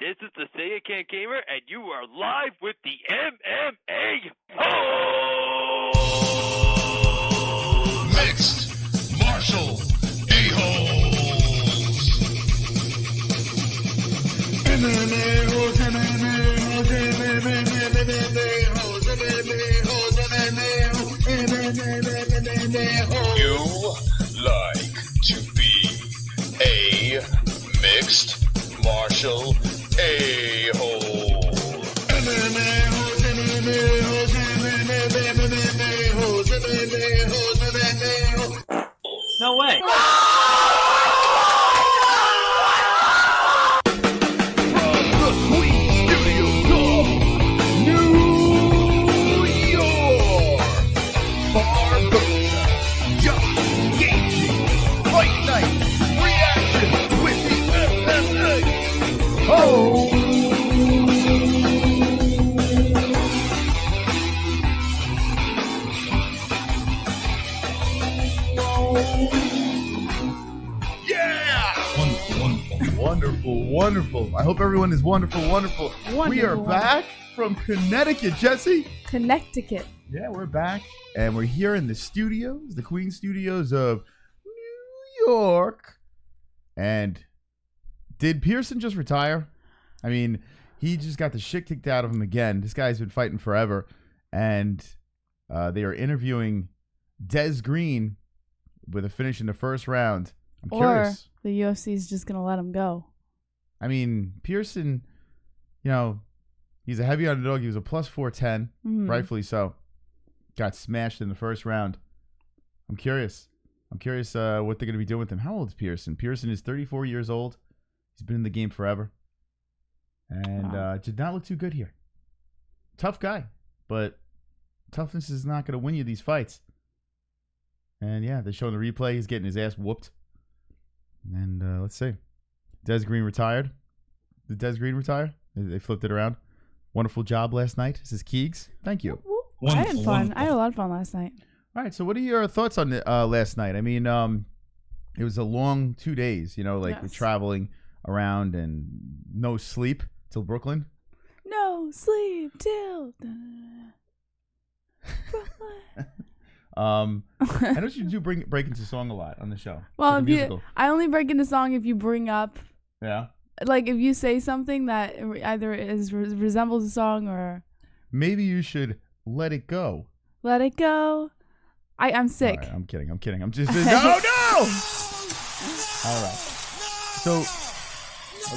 This is the Say It Can't Gamer, and you are live with the MMA-Holes! Mixed Martial A-Holes! MMA-Holes, MMA-Holes, MMA-Holes, MMA-Holes, MMA-Holes. You like to be a mixed martial A-hole. MMA-Holes, MMA-Holes, MMA-Holes, MMA-Holes, MMA-Holes. No way. From the Queen Studios of New York, Barboza, Justin Gaethje, Fight Night, Reaction with the MMA-Holes. Wonderful. I hope everyone is wonderful. We are back from Connecticut, Jesse. Connecticut. Yeah, we're back. And we're here in the studios, the Queen Studios of New York. And did Pearson just retire? I mean, he just got the shit kicked out of him again. This guy's been fighting forever. And they are interviewing Des Green with a finish in the first round. I'm curious. Or the UFC is just going to let him go. I mean, Pearson, you know, he's a heavy underdog. He was a plus 410, rightfully so. Got smashed in the first round. I'm curious. What they're going to be doing with him. How old is Pearson? Pearson is 34 years old. He's been in the game forever. And did not look too good here. Tough guy, but toughness is not going to win you these fights. And yeah, they're showing the replay. He's getting his ass whooped. And let's see. Des Green retired. Did Des Green retire? They flipped it around. Wonderful job last night. This is Keegs. Thank you. I had fun. I had a lot of fun last night. All right. So what are your thoughts on last night? I mean, it was a long 2 days, with traveling around and no sleep till Brooklyn. No sleep till Brooklyn. I know you do break into song a lot on the show. Well, I only break into song if you bring up, like if you say something that either resembles a song or. Maybe you should let it go. Let it go. I'm sick. Right, I'm kidding. I'm just no. All right. So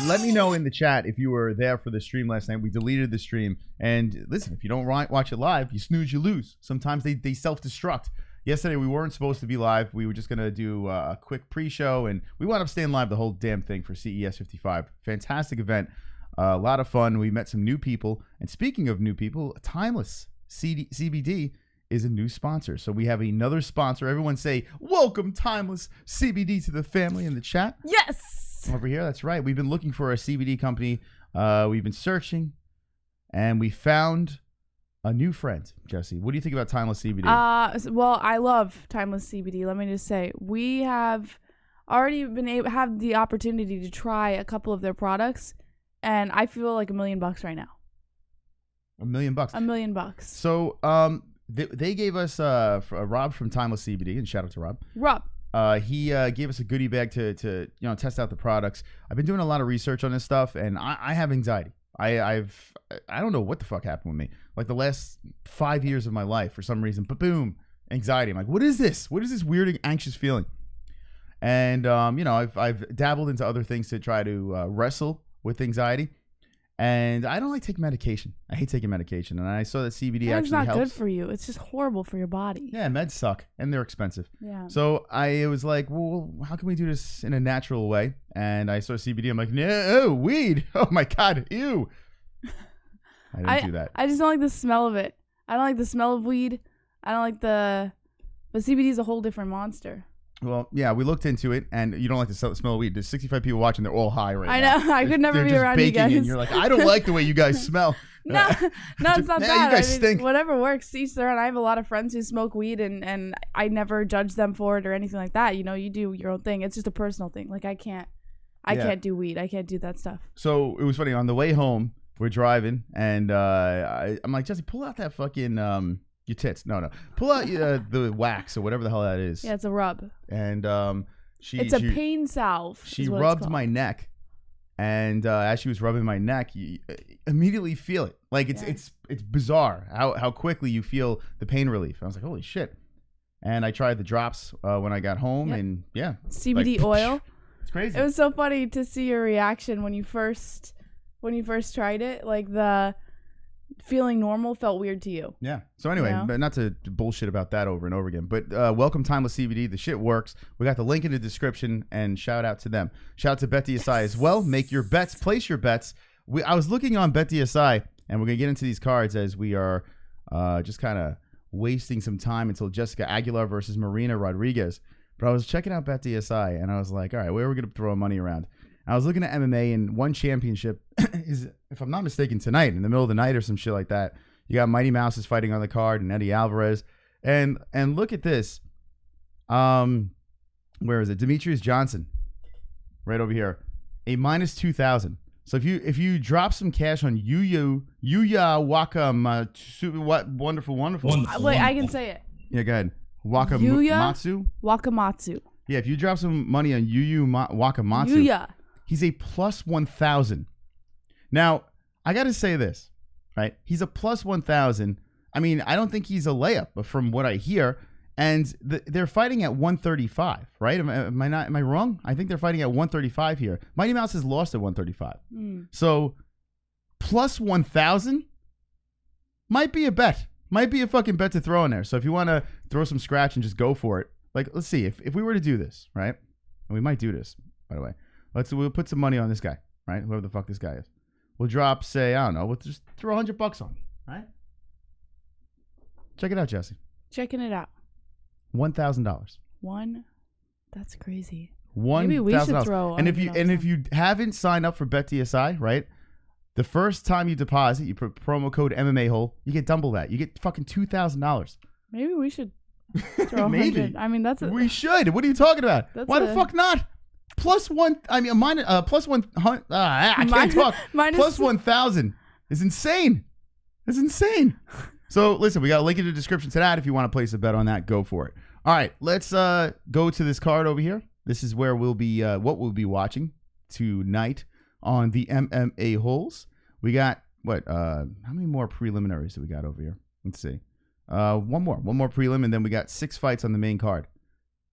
let me know in the chat if you were there for the stream last night. We deleted the stream. And listen, if you don't watch it live, you snooze, you lose. Sometimes they self-destruct. Yesterday, we weren't supposed to be live. We were just going to do a quick pre-show. And we wound up staying live the whole damn thing for CES 55. Fantastic event. A lot of fun. We met some new people. And speaking of new people, Timeless CBD is a new sponsor. So we have another sponsor. Everyone say, welcome Timeless CBD to the family in the chat. Yes. Over here, that's right. We've been looking for a CBD company. We've been searching, and we found a new friend. Jesse, what do you think about Timeless CBD? Well, I love Timeless CBD. Let me just say, we have already have the opportunity to try a couple of their products, and I feel like $1 million right now. $1 million. $1 million. So, they gave us Rob from Timeless CBD, and shout out to Rob. He gave us a goodie bag to test out the products. I've been doing a lot of research on this stuff, and I have anxiety. I don't know what the fuck happened with me. Like the last 5 years of my life, for some reason, boom, anxiety. I'm like, what is this? What is this weird, anxious feeling? And I've dabbled into other things to try to wrestle with anxiety. And I don't like taking medication. I hate taking medication. And I saw that CBD actually helps. It's not good for you. It's just horrible for your body. Yeah, meds suck. And they're expensive. Yeah. So I was like, well, how can we do this in a natural way? And I saw CBD. I'm like, no, weed. Oh, my God. Ew. I didn't do that. I just don't like the smell of it. I don't like the smell of weed. I don't like but CBD is a whole different monster. Well, yeah, we looked into it, and you don't like the smell of weed. There's 65 people watching. They're all high right now. I know. I could never be around you guys. And you're like, I don't like the way you guys smell. No, it's not that. You guys stink. Whatever works. Each their own. I have a lot of friends who smoke weed, and I never judge them for it or anything like that. You do your own thing. It's just a personal thing. Like, I I can't do weed. I can't do that stuff. So it was funny. On the way home, we're driving, and I'm like, Jesse, pull out that fucking your tits. No. Pull out the wax or whatever the hell that is. Yeah, it's a rub. And it's a pain salve. She rubbed my neck, and as she was rubbing my neck, you immediately feel it. Like it's bizarre how quickly you feel the pain relief. I was like, holy shit. And I tried the drops when I got home, and CBD oil. It's crazy. It was so funny to see your reaction when you first tried it. Like the feeling normal felt weird to you. Yeah. So anyway, but not to bullshit about that over and over again. But welcome Timeless CBD. The shit works. We got the link in the description, and shout out to them. Shout out to BetDSI as well. Make your bets. Place your bets. I was looking on BetDSI, and we're gonna get into these cards as we are just kind of wasting some time until Jessica Aguilar versus Marina Rodriguez. But I was checking out BetDSI, and I was like, all right, where are we going to throw money around? And I was looking at MMA, and one championship is, if I'm not mistaken, tonight, in the middle of the night or some shit like that. You got Mighty Mouse is fighting on the card, and Eddie Alvarez. And look at this. Where is it? Demetrius Johnson. Right over here. A -2,000. So if you drop some cash on Yuya Wakamatsu, what wonderful. Wait, I can say it. Yeah, go ahead. Wakamatsu? Wakamatsu. Yeah, if you drop some money on Wakamatsu, he's a +1,000. Now, I got to say this, right? He's a +1,000. I mean, I don't think he's a layup, but from what I hear, and they're fighting at 135, right? Am I wrong? I think they're fighting at 135 here. Mighty Mouse has lost at 135. So, +1,000 might be a bet. Might be a fucking bet to throw in there. So if you want to throw some scratch and just go for it, like, let's see if we were to do this, right? And we might do this, by the way. We'll put some money on this guy, right? Whoever the fuck this guy is. We'll drop, say, I don't know, we'll just throw $100 on, right? Check it out, Jesse. Checking it out. $1,000. That's crazy. Maybe we should throw. And if you haven't signed up for BetDSI, right? The first time you deposit, you put promo code MMAHOLE, you get double that. You get fucking $2,000. Maybe we should throw Maybe. 100. I mean, we should. What are you talking about? Why the fuck not? +1. I mean, +100. I can't talk. +1,000 is insane. It's insane. So listen, we got a link in the description to that. If you want to place a bet on that, go for it. All right, let's go to this card over here. This is where we'll be watching tonight on the MMA-Holes. We got how many more preliminaries do we got over here? Let's see. One more prelim, and then we got 6 fights on the main card,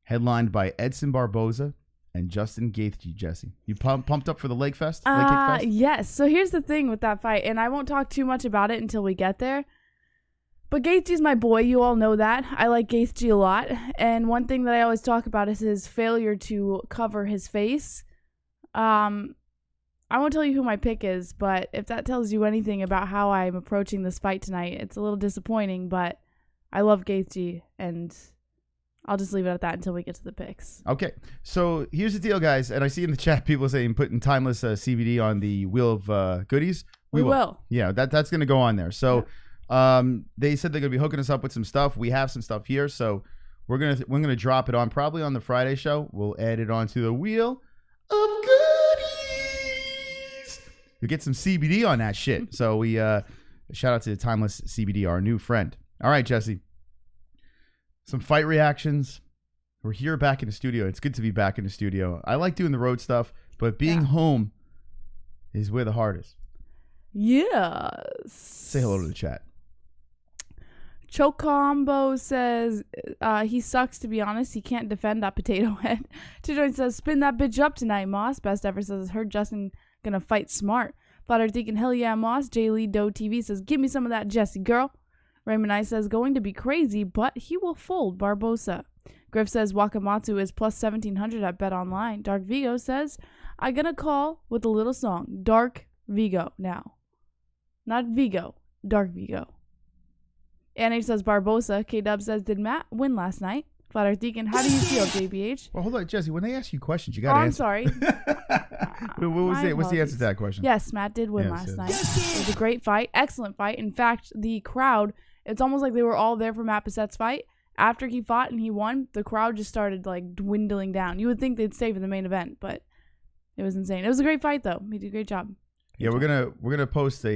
headlined by Edson Barboza and Justin Gaethje. Jesse, you pumped up for the Leg Fest? Leg Kick Fest? Yes. So here's the thing with that fight, and I won't talk too much about it until we get there. But Gaethje's my boy. You all know that. I like Gaethje a lot, and one thing that I always talk about is his failure to cover his face. I won't tell you who my pick is, but if that tells you anything about how I'm approaching this fight tonight, it's a little disappointing, but I love Gaethje, and I'll just leave it at that until we get to the picks. Okay, so here's the deal, guys, and I see in the chat people saying putting Timeless CBD on the wheel of goodies. We will. Yeah, that's going to go on there. So they said they're going to be hooking us up with some stuff. We have some stuff here, so we're gonna drop it on probably on the Friday show. We'll add it onto the wheel of goodies. You get some CBD on that shit. So we shout out to Timeless CBD, our new friend. All right, Jesse. Some fight reactions. We're here back in the studio. It's good to be back in the studio. I like doing the road stuff, but being home is where the heart is. Yes. Say hello to the chat. Choke Combo says he sucks, to be honest. He can't defend that potato head. Tijoin says, spin that bitch up tonight, Moss. Best ever says, heard Justin gonna fight smart. Flatter thinking, hell yeah, Moss. J. Lee Doe TV says, give me some of that, Jesse girl. Raymond I says, going to be crazy, but he will fold Barboza. Griff says, Wakamatsu is plus 1,700 at Bet Online. Dark Vigo says, I gonna call with a little song. Dark Vigo now. Not Vigo. Dark Vigo. Annie says, Barboza. K-Dub says, did Matt win last night? Flatter Deacon, how do you feel, JBH? Well, hold on, Jesse. When they ask you questions, you got to answer. I'm sorry. What's the answer to that question? Yes, Matt did win last night. It was a great fight. Excellent fight. In fact, the crowd, it's almost like they were all there for Matt Bissett's fight. After he fought and he won, the crowd just started like dwindling down. You would think they'd stay for the main event, but It was insane. It was a great fight, though. He did a great job. Yeah, we're gonna post all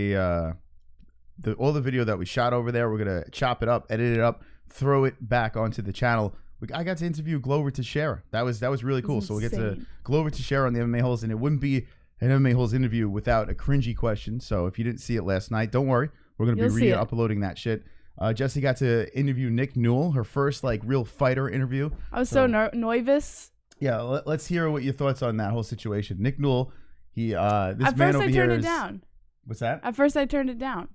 the video that we shot over there. We're gonna chop it up, edit it up, throw it back onto the channel. I got to interview Glover Teixeira. That was really cool. So we'll get to Glover Teixeira on the MMA-Holes, and it wouldn't be an MMA-Holes interview without a cringy question. So if you didn't see it last night, don't worry. We're gonna be re-uploading that shit. Jessie got to interview Nick Newell, her first like real fighter interview. I was so nervous. Yeah, let's hear what your thoughts on that whole situation. Nick Newell, this At man first over I here turned is... it down. What's that? At first I turned it down.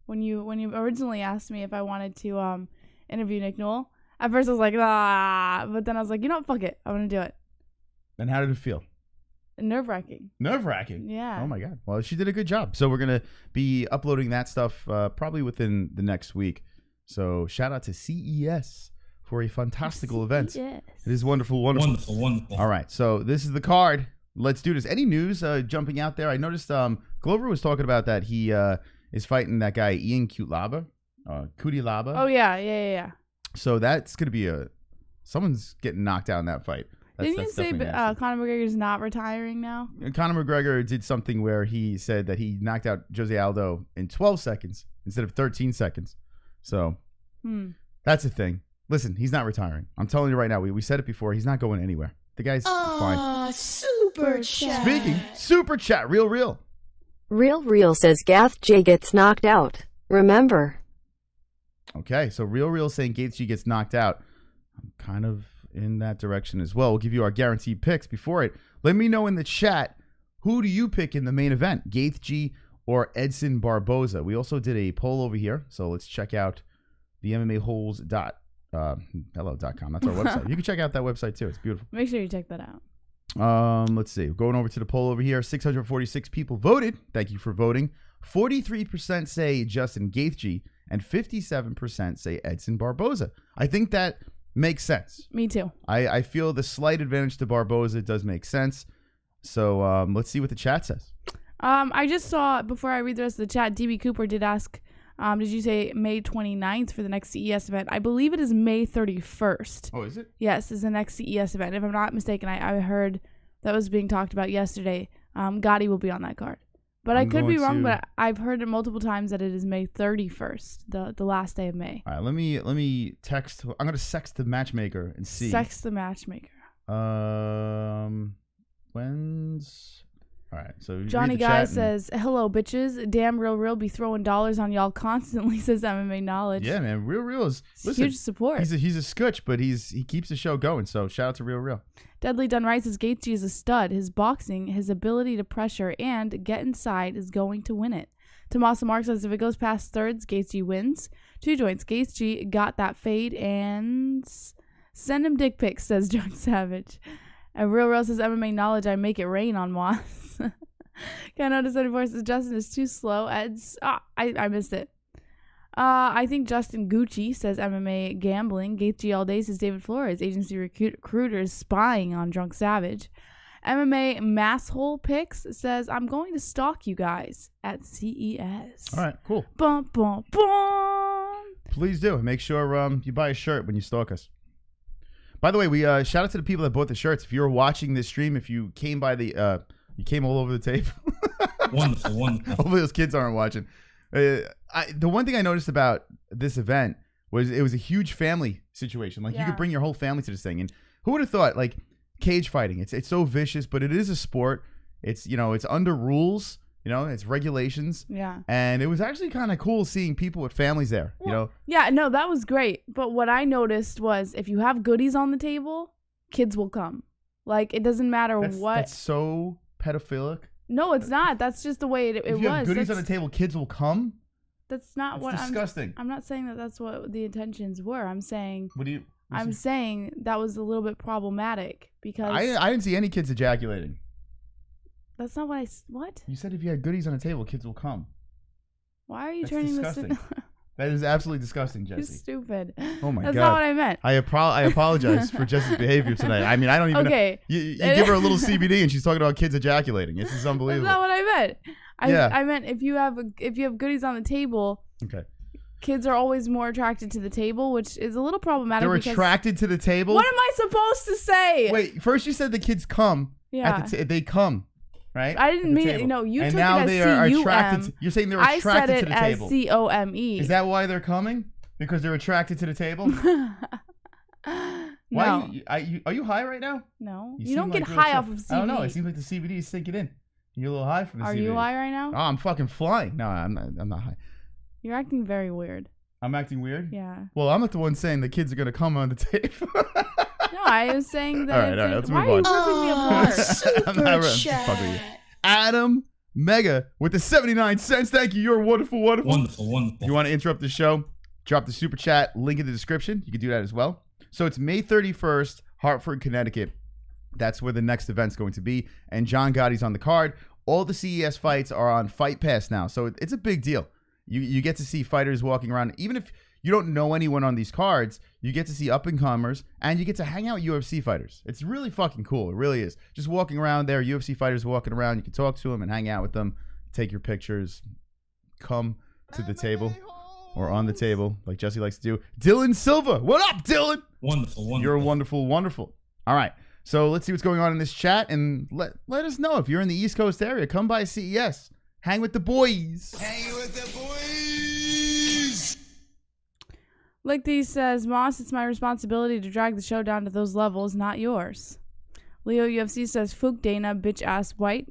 When you originally asked me if I wanted to interview Nick Newell, at first I was like, but then I was like, you know what, fuck it. I'm going to do it. And how did it feel? Nerve-wracking. Nerve-wracking? Yeah. Oh, my God. Well, she did a good job. So we're going to be uploading that stuff probably within the next week. So shout out to CES for a fantastical event. It is wonderful, wonderful. Wonderful. All right. So this is the card. Let's do this. Any news jumping out there? I noticed Glover was talking about that. He is fighting that guy, Ian Cutelaba. Cutelaba. Oh, yeah. So that's going to be someone's getting knocked out in that fight. Didn't you say Conor McGregor's not retiring now? Conor McGregor did something where he said that he knocked out Jose Aldo in 12 seconds instead of 13 seconds. So that's the thing. Listen, he's not retiring. I'm telling you right now. We said it before. He's not going anywhere. The guy's fine. Super chat. Speaking, super chat. Real. Real says Gaethje gets knocked out. Remember. Okay, so Real saying Gaethje gets knocked out. I'm kind of in that direction as well. We'll give you our guaranteed picks before it. Let me know in the chat, who do you pick in the main event, Gaethje or Edson Barboza? We also did a poll over here, so let's check out the MMAHOles.com. That's our website. You can check out that website too. It's beautiful. Make sure you check that out. Let's see. Going over to the poll over here. 646 people voted. Thank you for voting. 43% say Justin Gaethje and 57% say Edson Barboza. I think that makes sense. Me too. I feel the slight advantage to Barboza does make sense. So let's see what the chat says. I just saw, before I read the rest of the chat, DB Cooper did ask, did you say May 29th for the next CES event? I believe it is May 31st. Oh, is it? Yes, is the next CES event. If I'm not mistaken, I heard that was being talked about yesterday. Gotti will be on that card. But I could be wrong, but I've heard it multiple times that it is May 31st, the last day of May. All right, let me text. I'm going to sext the matchmaker and see. Sext the matchmaker. When's... All right, so Johnny Guy says, hello, bitches. Damn, Real be throwing dollars on y'all constantly, says MMA Knowledge. Yeah, man. Real is... Listen, huge support. He's a scutch, but he keeps the show going, so shout out to Real. Deadly Done Right says, Gaethje is a stud. His boxing, his ability to pressure and get inside is going to win it. Tomasa Mark says, if it goes past thirds, Gaethje wins. 2 joints. Gaethje got that fade and send him dick pics, says John Savage. And Real says, MMA Knowledge, I make it rain on Moss. Canada 74 says, Justin is too slow. I missed it. I think Justin Gucci says MMA Gambling. Gaethje all day says David Flores. Agency recruiters spying on Drunk Savage. MMA-Mahole Picks says, I'm going to stalk you guys at CES. All right, cool. Bum, bum, bum. Please do. Make sure you buy a shirt when you stalk us. By the way, we shout out to the people that bought the shirts. If you're watching this stream, if you came by the... You came all over the tape. Wonderful. Hopefully those kids aren't watching. The one thing I noticed about this event was it was a huge family situation. Like you could bring your whole family to this thing. And who would have thought, like, cage fighting, it's so vicious, but it is a sport. It's, it's under rules, it's regulations. Yeah. And it was actually kind of cool seeing people with families there, Yeah, no, that was great. But what I noticed was if you have goodies on the table, kids will come. Like, it doesn't matter what. That's so pedophilic. No, it's not. That's just the way it was. If you have goodies on the table, kids will come? That's not what disgusting. I'm not saying that that's what the intentions were. I'm saying... I'm saying that was a little bit problematic because... I didn't see any kids ejaculating. That's not what What? You said if you had goodies on the table, kids will come. Why are you That's turning disgusting. this... That is absolutely disgusting, Jesse. You're stupid. Oh my God. That's not what I meant. I apologize for Jesse's behavior tonight. I mean, I don't even know. You give her a little CBD and she's talking about kids ejaculating. This is unbelievable. That's not what I meant. I meant if you have goodies on the table, okay, kids are always more attracted to the table, which is a little problematic. They're attracted to the table? What am I supposed to say? Wait, first you said the kids come. Yeah. They come. right? I didn't At the mean table. it. No, you and took now it they as are C-U-M. attracted. You're saying they're I attracted said to it the as table. C-O-M-E. Is that why they're coming? Because they're attracted to the table? No. Are you high right now? No. You seem don't get like real high chill. off of CBD. I don't know. It seems like the CBD is sinking in. You're a little high from the CBD. Are you high right now? Oh, I'm fucking flying. No, I'm not high. You're acting very weird. I'm acting weird? Yeah. Well, I'm not the one saying the kids are going to come on the tape. No, I was saying that. All right, let's why move are on. you ripping me apart? I'm not fucking with you. Adam Mega with the 79 cents. Thank you. You're wonderful, wonderful. Wonderful. If you want to interrupt the show, drop the super chat link in the description. You can do that as well. So it's May 31st, Hartford, Connecticut. That's where the next event's going to be. And John Gotti's on the card. All the CES fights are on Fight Pass now. So it's a big deal. You get to see fighters walking around. Even if you don't know anyone on these cards, you get to see up-and-comers, and you get to hang out with UFC fighters. It's really fucking cool. It really is. Just walking around there, UFC fighters walking around. You can talk to them and hang out with them, take your pictures, come to the table or on the table like Jesse likes to do. Dylan Silva. What up, Dylan? Wonderful. You're wonderful, wonderful. All right. So let's see what's going on in this chat, and let us know if you're in the East Coast area. Come by CES. Hang with the boys. Like these says, Moss, it's my responsibility to drag the show down to those levels, not yours. Leo UFC says, Fook Dana, bitch ass white.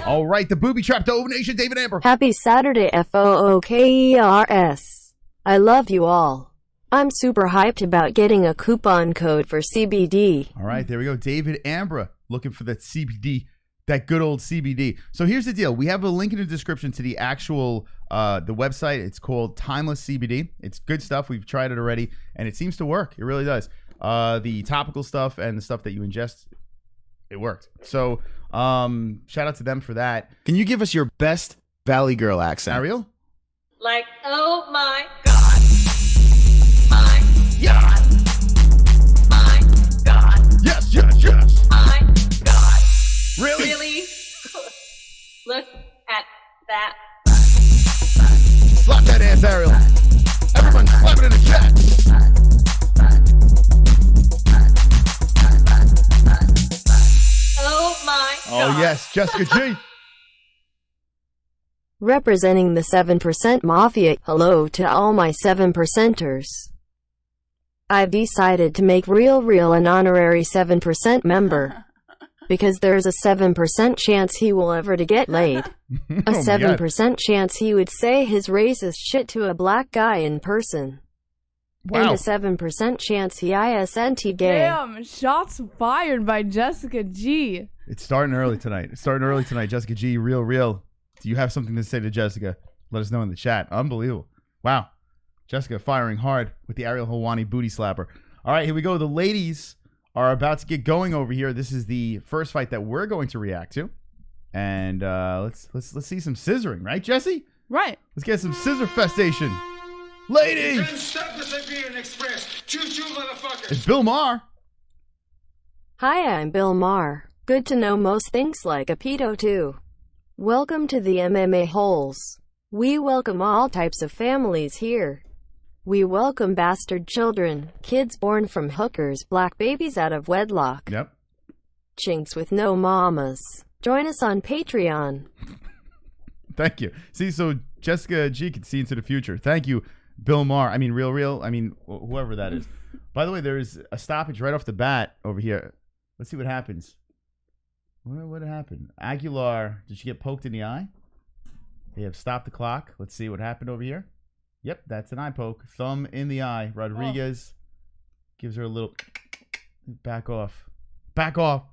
All right, the booby trap to Over Nation, David Amber. Happy Saturday, FOOKERS. I love you all. I'm super hyped about getting a coupon code for CBD. All right, there we go. David Ambra looking for that CBD, that good old CBD. So here's the deal. We have a link in the description to the actual the website. It's called Timeless CBD. It's good stuff. We've tried it already, and it seems to work. It really does. The topical stuff and the stuff that you ingest, it worked. So shout out to them for that. Can you give us your best Valley Girl accent? Ariel? Like, oh my God. Yeah. My God. Yes. My God. Really? Really? Look at that. Slap that ass, Ariel. Everyone slap it in the chat. Oh my God. Oh, yes. Jessica G. Representing the 7% Mafia, hello to all my 7%ers. I've decided to make Real an honorary 7% member. Because there's a 7% chance he will ever to get laid. A 7% chance he would say his racist shit to a black guy in person. Wow. And a 7% chance he isn't gay. Damn, shots fired by Jessica G. It's starting early tonight. Jessica G, real. Do you have something to say to Jessica? Let us know in the chat. Unbelievable. Wow. Jessica firing hard with the Ariel Helwani booty slapper. All right, here we go. The ladies are about to get going over here. This is the first fight that we're going to react to. And let's see some scissoring, right, Jesse? Right. Let's get some scissor festation. Ladies! It's Bill Maher. Hi, I'm Bill Maher. Good to know most things like a pedo too. Welcome to the MMA-Holes. We welcome all types of families here. We welcome bastard children, kids born from hookers, black babies out of wedlock. Yep. Chinks with no mamas. Join us on Patreon. Thank you. See, so Jessica G can see into the future. Thank you, Bill Maher. I mean, real. I mean, whoever that is. By the way, there is a stoppage right off the bat over here. Let's see what happens. What happened? Aguilar, did she get poked in the eye? They have stopped the clock. Let's see what happened over here. Yep, that's an eye poke. Thumb in the eye. Rodriguez gives her a little back off. Back off.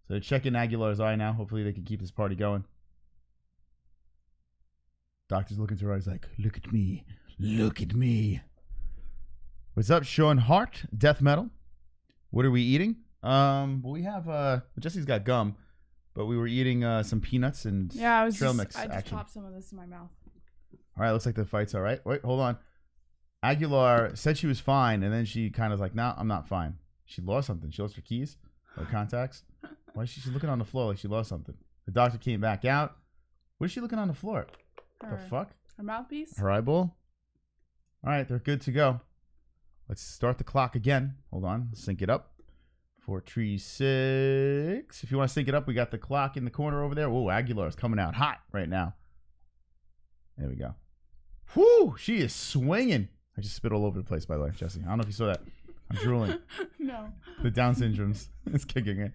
So they're checking Aguilar's eye now. Hopefully they can keep this party going. Doctor's looking to her eyes like, look at me. Look at me. What's up, Sean Hart? Death Metal. What are we eating? Well, we have, Jesse's got gum, but we were eating some peanuts and trail mix I just action. popped some of this in my mouth. All right, looks like the fight's all right. Wait, hold on. Aguilar said she was fine, and then she kind of like, no, I'm not fine. She lost something. She lost her keys or contacts. Why is she looking on the floor like she lost something? The doctor came back out. What is she looking on the floor? The fuck? Her mouthpiece? Her eyeball? All right, they're good to go. Let's start the clock again. Hold on. Sync it up. 436. If you want to sync it up, we got the clock in the corner over there. Whoa, Aguilar's coming out hot right now. There we go. Whoo! She is swinging. I just spit all over the place, by the way, Jesse. I don't know if you saw that. I'm drooling. No. The Down syndrome's is kicking in.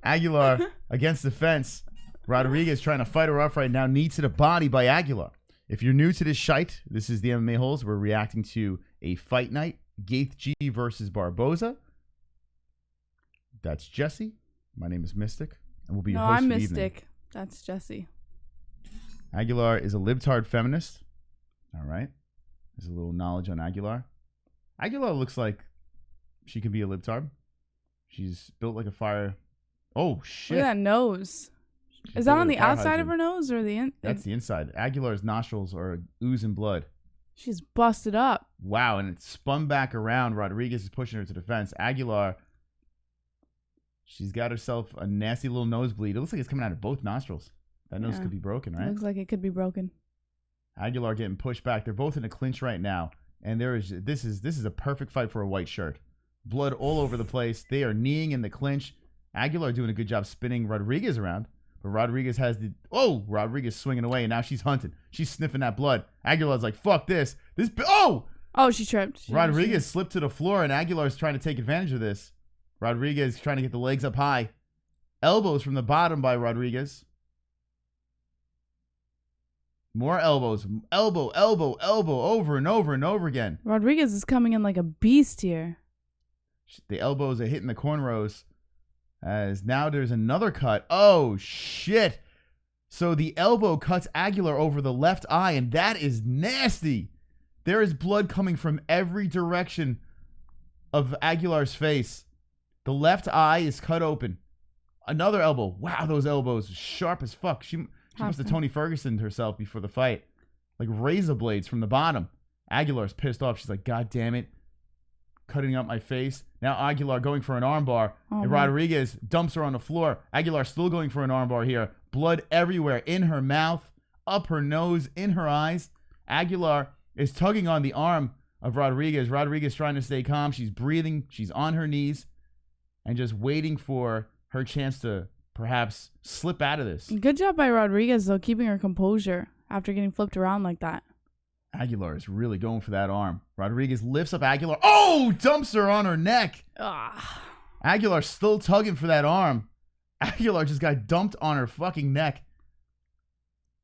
Aguilar against the fence. Rodriguez trying to fight her off right now. Knee to the body by Aguilar. If you're new to this shite, this is the MMA-Holes. We're reacting to a fight night. Gaethje versus Barboza. That's Jesse. My name is Mystic. And we'll be your host I'm for the evening. Mystic. That's Jesse. Aguilar is a libtard feminist. All right. There's a little knowledge on Aguilar. Aguilar looks like she could be a libtard. She's built like a fire. Oh, shit. Look at that nose. She's Is that built on like the a fire outside of hydrant. her nose or the in? That's the inside. Aguilar's nostrils are oozing blood. She's busted up. Wow, and it spun back around. Rodriguez is pushing her to the fence. Aguilar, she's got herself a nasty little nosebleed. It looks like it's coming out of both nostrils. That nose Yeah. could be broken, right? Looks like it could be broken. Aguilar getting pushed back. They're both in a clinch right now, and this is a perfect fight for a white shirt. Blood all over the place. They are kneeing in the clinch. Aguilar doing a good job spinning Rodriguez around, but Rodriguez has Rodriguez swinging away, and now she's hunting. She's sniffing that blood. Aguilar's like, fuck this. Oh, she tripped. Rodriguez slipped to the floor, and Aguilar's trying to take advantage of this. Rodriguez trying to get the legs up high. Elbows from the bottom by Rodriguez. More elbows. Elbow, over and over and over again. Rodriguez is coming in like a beast here. The elbows are hitting the cornrows. As now there's another cut. Oh, shit. So the elbow cuts Aguilar over the left eye, and that is nasty. There is blood coming from every direction of Aguilar's face. The left eye is cut open. Another elbow. Wow, those elbows sharp as fuck. She must have Tony Ferguson herself before the fight. Like razor blades from the bottom. Aguilar's pissed off. She's like, God damn it. Cutting up my face. Now Aguilar going for an armbar. And Rodriguez dumps her on the floor. Aguilar still going for an armbar here. Blood everywhere. In her mouth. Up her nose. In her eyes. Aguilar is tugging on the arm of Rodriguez. Rodriguez trying to stay calm. She's breathing. She's on her knees. And just waiting for her chance to perhaps slip out of this. Good job by Rodriguez, though, keeping her composure after getting flipped around like that. Aguilar is really going for that arm. Rodriguez lifts up Aguilar. Oh, dumps her on her neck. Ugh. Aguilar still tugging for that arm. Aguilar just got dumped on her fucking neck.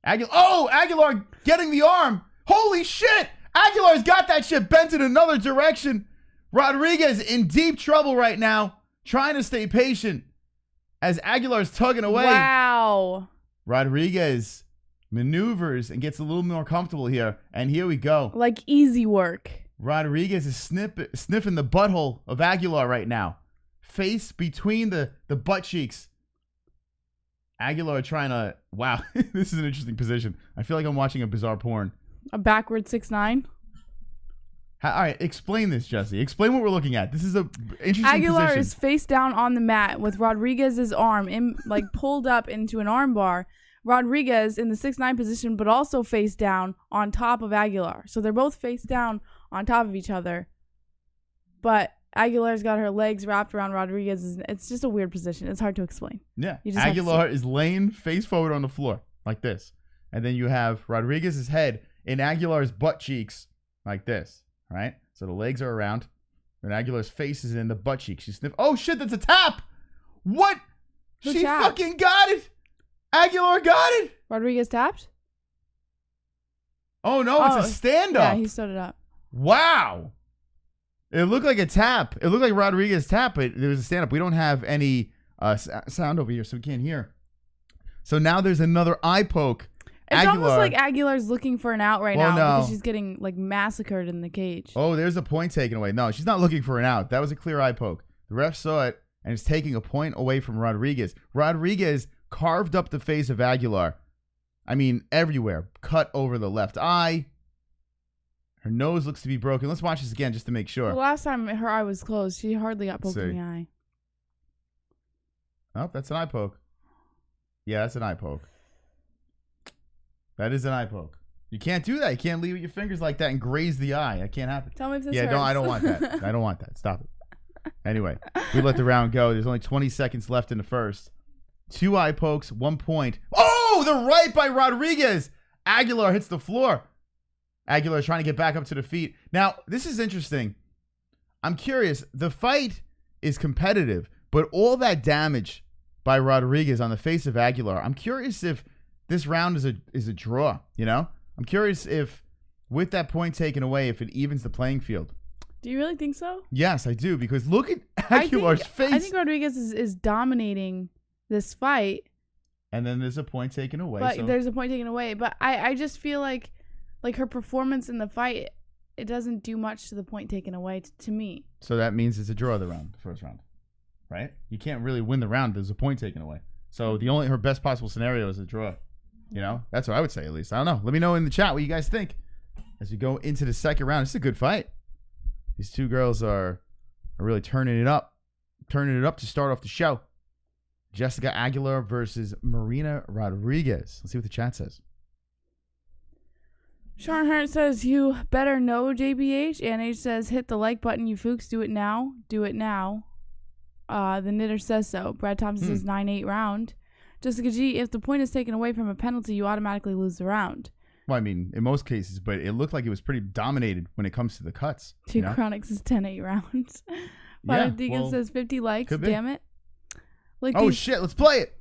Aguilar getting the arm. Holy shit. Aguilar's got that shit bent in another direction. Rodriguez in deep trouble right now, trying to stay patient as Aguilar's tugging away. Wow. Rodriguez maneuvers and gets a little more comfortable here. And here we go. Like easy work. Rodriguez is sniffing the butthole of Aguilar right now. Face between the butt cheeks. Aguilar trying to... Wow, this is an interesting position. I feel like I'm watching a bizarre porn. A backward 6'9". All right, explain this, Jesse. Explain what we're looking at. This is a interesting Aguilar position. is face down on the mat with Rodriguez's arm pulled up into an arm bar. Rodriguez in the 6'9" position, but also face down on top of Aguilar. So they're both face down on top of each other. But Aguilar's got her legs wrapped around Rodriguez's. It's just a weird position. It's hard to explain. Yeah. You just have to Aguilar is laying face forward on the floor like this. And then you have Rodriguez's head in Aguilar's butt cheeks like this. Right? So the legs are around. And Aguilar's face is in the butt cheeks. She sniffed. Oh, shit, that's a tap. What? Who She tapped? fucking got it. Aguilar got it. Rodriguez tapped? Oh, no, it's a stand-up. Yeah, he stood it up. Wow. It looked like a tap. It looked like Rodriguez tap, but there was a stand-up. We don't have any sound over here, so we can't hear. So now there's another eye poke. It's almost like Aguilar's looking for an out right now no. because she's getting massacred in the cage. Oh, there's a point taken away. No, she's not looking for an out. That was a clear eye poke. The ref saw it and is taking a point away from Rodriguez. Rodriguez carved up the face of Aguilar. I mean, everywhere. Cut over the left eye. Her nose looks to be broken. Let's watch this again just to make sure. The last time her eye was closed, she hardly got poked in the eye. Oh, that's an eye poke. Yeah, that's an eye poke. That is an eye poke. You can't do that. You can't leave with your fingers like that and graze the eye. That can't happen. Tell me if this Yeah, hurts. I don't want that. I don't want that. Stop it. Anyway, we let the round go. There's only 20 seconds left in the first. 2 eye pokes, 1 point. Oh, the right by Rodriguez. Aguilar hits the floor. Aguilar is trying to get back up to the feet. Now, this is interesting. I'm curious. The fight is competitive, but all that damage by Rodriguez on the face of Aguilar, I'm curious if this round is a draw, you know? I'm curious if, with that point taken away, if it evens the playing field. Do you really think so? Yes, I do, because look at Aguilar's face. I think Rodriguez is dominating this fight. And then there's a point taken away. But there's a point taken away. But I just feel like her performance in the fight, it doesn't do much to the point taken away to me. So that means it's a draw of the first round, right? You can't really win the round. There's a point taken away. So her best possible scenario is a draw. You know, that's what I would say, at least. I don't know. Let me know in the chat what you guys think as we go into the second round. It's a good fight. These two girls are really turning it up to start off the show. Jessica Aguilar versus Marina Rodriguez. Let's see what the chat says. Sean Hart says, you better know, JBH. And H says, hit the like button, you fooks. Do it now. Do it now. The knitter says so. Brad Thompson says 9-8 round. Jessica G, if the point is taken away from a penalty, you automatically lose the round. Well, I mean, in most cases, but it looked like it was pretty dominated when it comes to the cuts. Two Chronics is 10-8 rounds. Deegan says 50 likes. Damn it. Like shit, let's play it.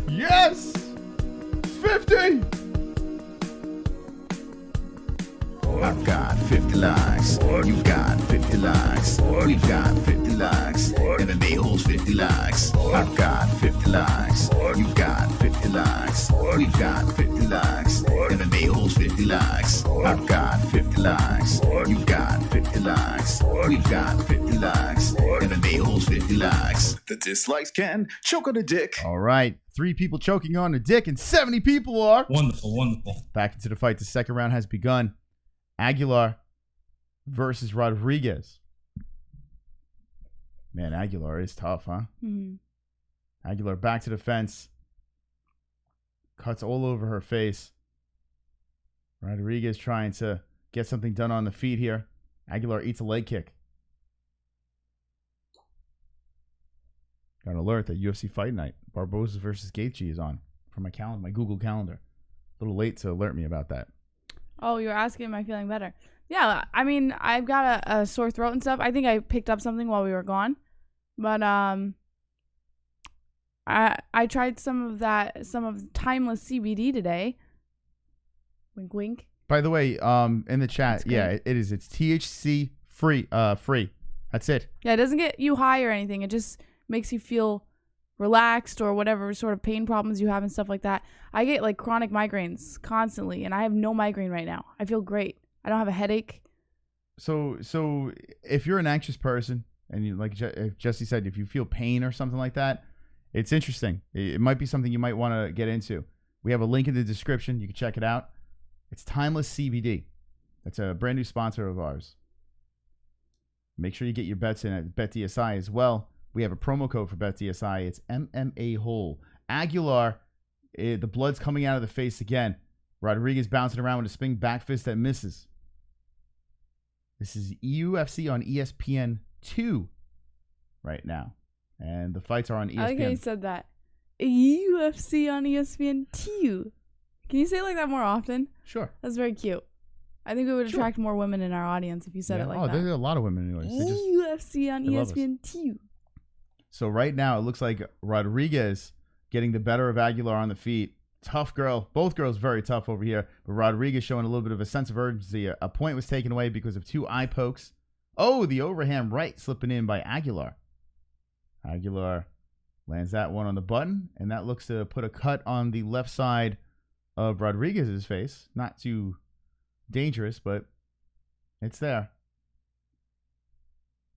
Yes! 50! I've got 50 likes. You've got 50 likes. We've got 50 likes. MMA-Holes 50 likes. I've got 50 likes. You've got 50 likes. We've got 50 likes. MMA-Holes 50 likes. I've got 50 likes. You've got 50 likes. We've got 50 likes. MMA-Holes 50 likes. The dislikes can choke on a dick. All right. 3 people choking on a dick and 70 people are. Wonderful. Back into the fight. The second round has begun. Aguilar versus Rodriguez. Man, Aguilar is tough, huh? Mm-hmm. Aguilar back to the fence. Cuts all over her face. Rodriguez trying to get something done on the feet here. Aguilar eats a leg kick. Got an alert that UFC Fight Night, Barboza versus Gaethje is on from my calendar, my Google Calendar. A little late to alert me about that. Oh, you're asking, am I feeling better? Yeah, I mean, I've got a sore throat and stuff. I think I picked up something while we were gone. But I tried some of Timeless CBD today. Wink, wink. By the way, in the chat, yeah, it is. It's THC free. That's it. Yeah, it doesn't get you high or anything. It just makes you feel relaxed or whatever sort of pain problems you have and stuff like that. I get like chronic migraines constantly, and I have no migraine right now. I feel great. I don't have a headache. So if you're an anxious person and you, like Jesse said, if you feel pain or something like that, it's interesting. It might be something you might want to get into. We have a link in the description. You can check it out. It's Timeless CBD. That's a brand new sponsor of ours. Make sure you get your bets in at BetDSI as well. We have a promo code for BetDSI. It's MMA-HOLE. Aguilar, the blood's coming out of the face again. Rodriguez bouncing around with a spinning back fist that misses. This is UFC on ESPN 2 right now. And the fights are on ESPN. I like how you said that. UFC on ESPN 2. Can you say it like that more often? Sure. That's very cute. I think we would attract more women in our audience if you said it like that. There's a lot of women anyways. UFC on ESPN 2. So right now, it looks like Rodriguez getting the better of Aguilar on the feet. Tough girl. Both girls very tough over here. But Rodriguez showing a little bit of a sense of urgency. A point was taken away because of 2 eye pokes. Oh, the overhand right slipping in by Aguilar. Aguilar lands that one on the button. And that looks to put a cut on the left side of Rodriguez's face. Not too dangerous, but it's there.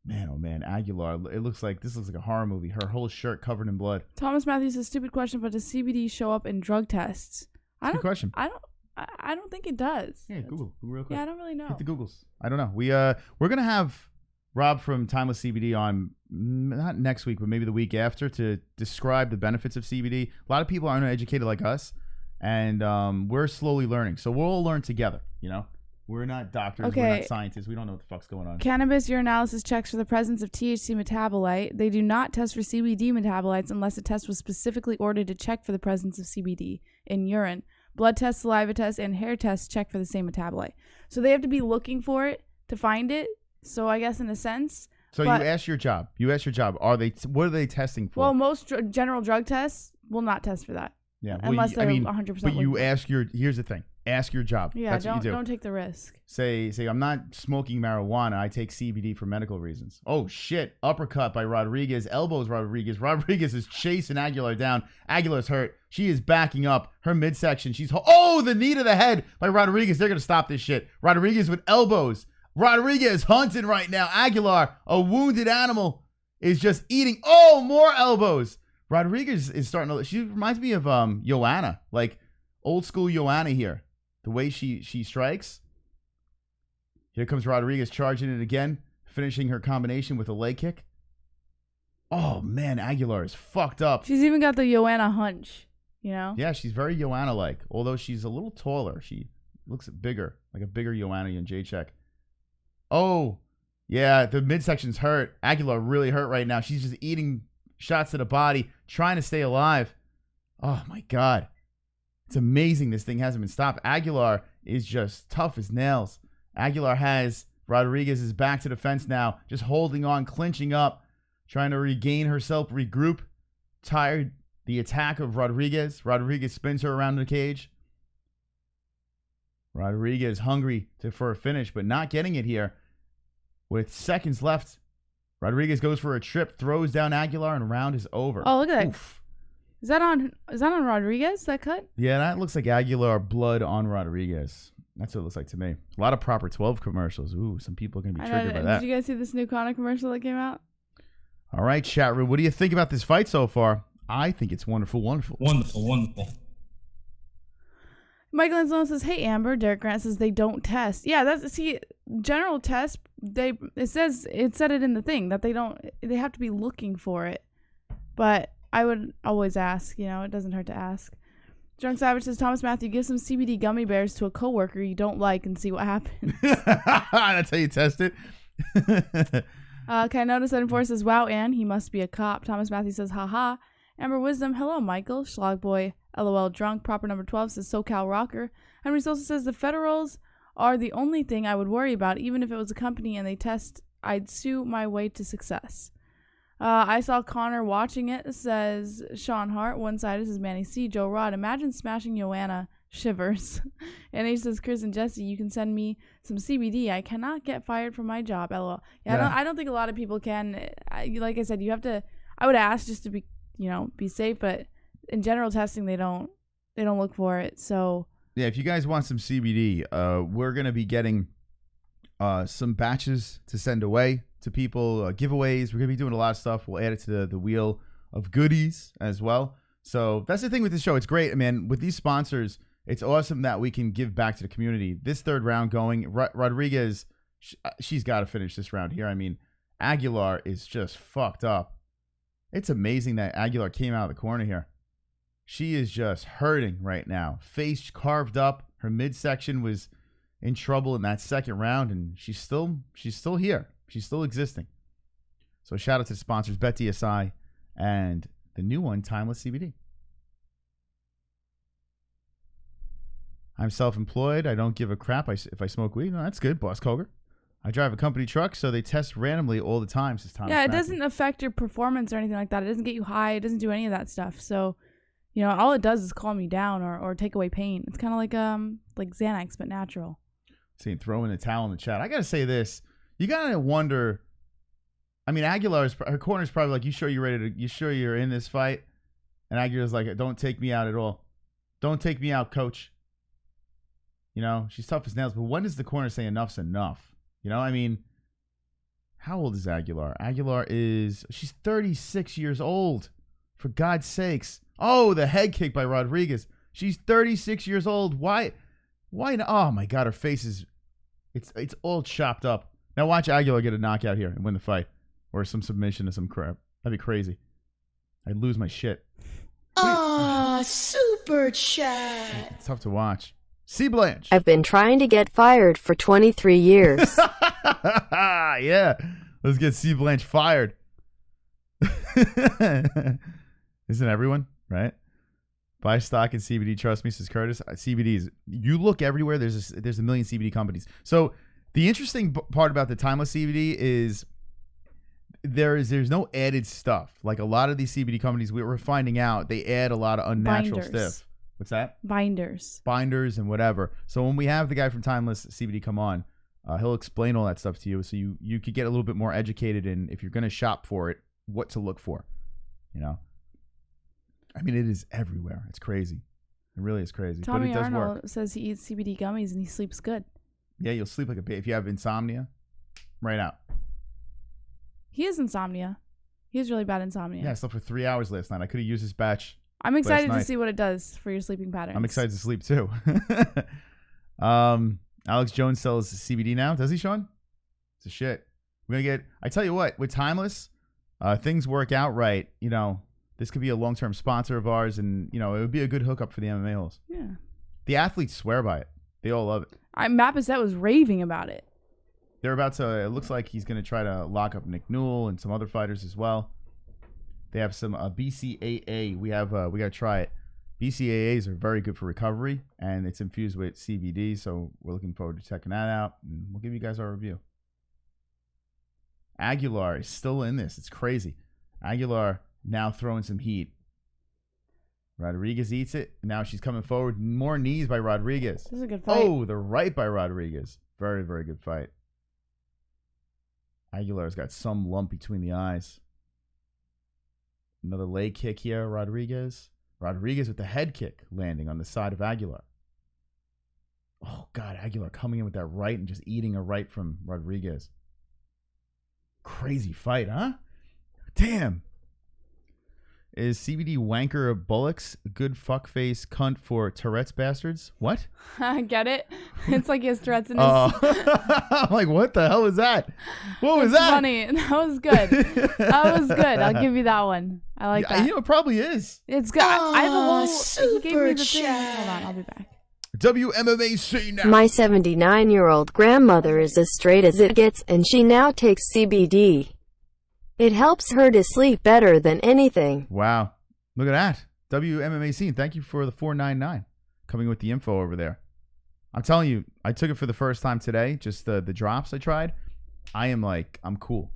Man, oh man, Aguilar. This looks like a horror movie. Her whole shirt covered in blood. Thomas Matthews says, stupid question, but does CBD show up in drug tests? Good question. I don't think it does. Yeah, Google real quick. Yeah, I don't really know. Hit the Googles. I don't know. We're gonna have Rob from Timeless CBD on not next week, but maybe the week after to describe the benefits of CBD. A lot of people aren't educated like us, And we're slowly learning. So we'll all learn together, you know? We're not doctors. We're Okay. not scientists. We don't know what the fuck's going on. Cannabis urinalysis checks for the presence of THC metabolite. They do not test for CBD metabolites unless a test was specifically ordered to check for the presence of CBD in urine. Blood tests, saliva tests, and hair tests check for the same metabolite. So they have to be looking for it to find it. So I guess in a sense. So you ask your job. What are they testing for? Well, most general drug tests will not test for that. Yeah, unless they're 100%. But you ask here's the thing. Ask your job. Yeah, That's what you do. don't take the risk. Say I'm not smoking marijuana. I take CBD for medical reasons. Oh shit! Uppercut by Rodriguez. Elbows Rodriguez. Rodriguez is chasing Aguilar down. Aguilar's hurt. She is backing up. Her midsection. The knee to the head by Rodriguez. They're gonna stop this shit. Rodriguez with elbows. Rodriguez hunting right now. Aguilar, a wounded animal, is just eating. Oh, more elbows. Rodriguez is starting to. She reminds me of Joanna, like old school Joanna here. The way she strikes. Here comes Rodriguez charging it again, finishing her combination with a leg kick. Oh man, Aguilar is fucked up. She's even got the Joanna hunch, you know? Yeah, she's very Joanna-like, although she's a little taller. She looks bigger, like a bigger Joanna than Jacek. Oh, yeah, the midsection's hurt. Aguilar really hurt right now. She's just eating shots to the body, trying to stay alive. Oh my God. It's amazing this thing hasn't been stopped. Aguilar is just tough as nails. Aguilar has Rodriguez's back to the fence now, just holding on, clinching up, trying to regain herself, regroup. Tired the attack of Rodriguez. Rodriguez spins her around the cage. Rodriguez hungry for a finish, but not getting it here. With seconds left, Rodriguez goes for a trip, throws down Aguilar, and round is over. Oh, look at that. Oof. Is that on Rodriguez, that cut? Yeah, that looks like Aguilar blood on Rodriguez. That's what it looks like to me. A lot of Proper 12 commercials. Ooh, some people are going to be triggered by that. Did you guys see this new Conor commercial that came out? All right, chat room. What do you think about this fight so far? I think it's wonderful, wonderful. Wonderful. Michael Anzalone says, "Hey Amber." Derek Grant says they don't test. Yeah, general test. It said it in the thing that they have to be looking for it. But I would always ask. You know, it doesn't hurt to ask. Drunk Savage says, "Thomas Matthew, give some CBD gummy bears to a coworker you don't like and see what happens." That's how you test it. Canota 74 says, "Wow, Ann, he must be a cop." Thomas Matthew says, "Haha." Amber Wisdom, "Hello, Michael." Schlagboy, LOL Drunk, Proper Number 12 says, "SoCal Rocker." Henry Sosa says, "The federals are the only thing I would worry about. Even if it was a company and they test, I'd sue my way to success." I saw Connor watching it, says Sean Hart. One side says Manny C. Joe Rod, "Imagine smashing Joanna. Shivers." And he says, "Chris and Jesse, you can send me some CBD. I cannot get fired from my job." LOL. Yeah. I don't think a lot of people can. Like I said, you have to. I would ask just to be safe, but in general testing, they don't look for it. So yeah, if you guys want some CBD, we're gonna be getting some batches to send away to people, giveaways. We're gonna be doing a lot of stuff. We'll add it to the wheel of goodies as well. So that's the thing with the show. It's great, man. With these sponsors, it's awesome that we can give back to the community. This third round going, Rodriguez, she's got to finish this round here. I mean, Aguilar is just fucked up. It's amazing that Aguilar came out of the corner here. She is just hurting right now. Face carved up. Her midsection was in trouble in that second round, and she's still here. She's still existing. So shout out to the sponsors, BetDSI, and the new one, Timeless CBD. I'm self-employed. I don't give a crap if I smoke weed. No, that's good, Boss Koger. I drive a company truck, so they test randomly all the time, says Thomas. Yeah, it Matthew. Doesn't affect your performance or anything like that. It doesn't get you high. It doesn't do any of that stuff. So, all it does is calm you down or take away pain. It's kind of like Xanax, but natural. See, throwing the towel in the chat. I got to say this. You got to wonder. I mean, her corner's probably like, you sure you're in this fight? And Aguilar's like, don't take me out at all. Don't take me out, coach. She's tough as nails. But when does the corner say enough's enough? I mean, how old is Aguilar? She's 36 years old. For God's sakes. Oh, the head kick by Rodriguez. She's 36 years old. Why? Oh my God, her face is, it's all chopped up. Now watch Aguilar get a knockout here and win the fight. Or some submission or some crap. That'd be crazy. I'd lose my shit. Super chat. It's tough to watch. C. Blanche. I've been trying to get fired for 23 years. Yeah. Let's get C. Blanche fired. Isn't everyone, right? Buy stock in CBD. Trust me, says Curtis. CBDs. You look everywhere. There's a million CBD companies. So the interesting part about the timeless CBD is there's no added stuff. Like a lot of these CBD companies, we're finding out they add a lot of unnatural stuff. What's that? Binders and whatever. So when we have the guy from Timeless CBD come on, he'll explain all that stuff to you, so you could get a little bit more educated in, if you're going to shop for it, what to look for. You know, I mean, it is everywhere. It's crazy. It really is crazy. Tommy but it does Arnold work. says he eats CBD gummies and he sleeps good. Yeah, you'll sleep like a baby. If you have insomnia, right out. He has insomnia. He has really bad insomnia. Yeah, I slept for 3 hours last night. I could have used this batch. I'm excited to see what it does for your sleeping patterns. I'm excited to sleep too. Alex Jones sells CBD now. Does he, Sean? It's a shit. We're going to get, I tell you what, with Timeless, things work out right. You know, this could be a long-term sponsor of ours, and, you know, it would be a good hookup for the MMA-Holes. Yeah. The athletes swear by it. They all love it. Matt Bissett was raving about it. They're about to, it looks like he's going to try to lock up Nick Newell and some other fighters as well. They have some BCAA. We got to try it. BCAAs are very good for recovery, and it's infused with CBD, so we're looking forward to checking that out, and we'll give you guys our review. Aguilar is still in this. It's crazy. Aguilar now throwing some heat. Rodriguez eats it. Now she's coming forward. More knees by Rodriguez. This is a good fight. Oh, the right by Rodriguez. Very, very good fight. Aguilar's got some lump between the eyes. Another leg kick here, Rodriguez. Rodriguez with the head kick landing on the side of Aguilar. Oh, God, Aguilar coming in with that right and just eating a right from Rodriguez. Crazy fight, huh? Damn. Is CBD wanker of bullocks a good fuckface cunt for Tourette's bastards? What? Get it? It's like he has Tourette's in his... I'm like, what the hell was that? What was that? Funny. That was good. That was good. I'll give you that one. I like that. You know, it probably is. It's good. I have a whole... He gave me the thing. Hold on, I'll be back. WMMAC now. My 79-year-old grandmother is as straight as it gets, and she now takes CBD. It helps her to sleep better than anything. Wow. Look at that. WMMAC. Thank you for the $4.99 coming with the info over there. I'm telling you, I took it for the first time today. Just the drops I tried. I'm cool.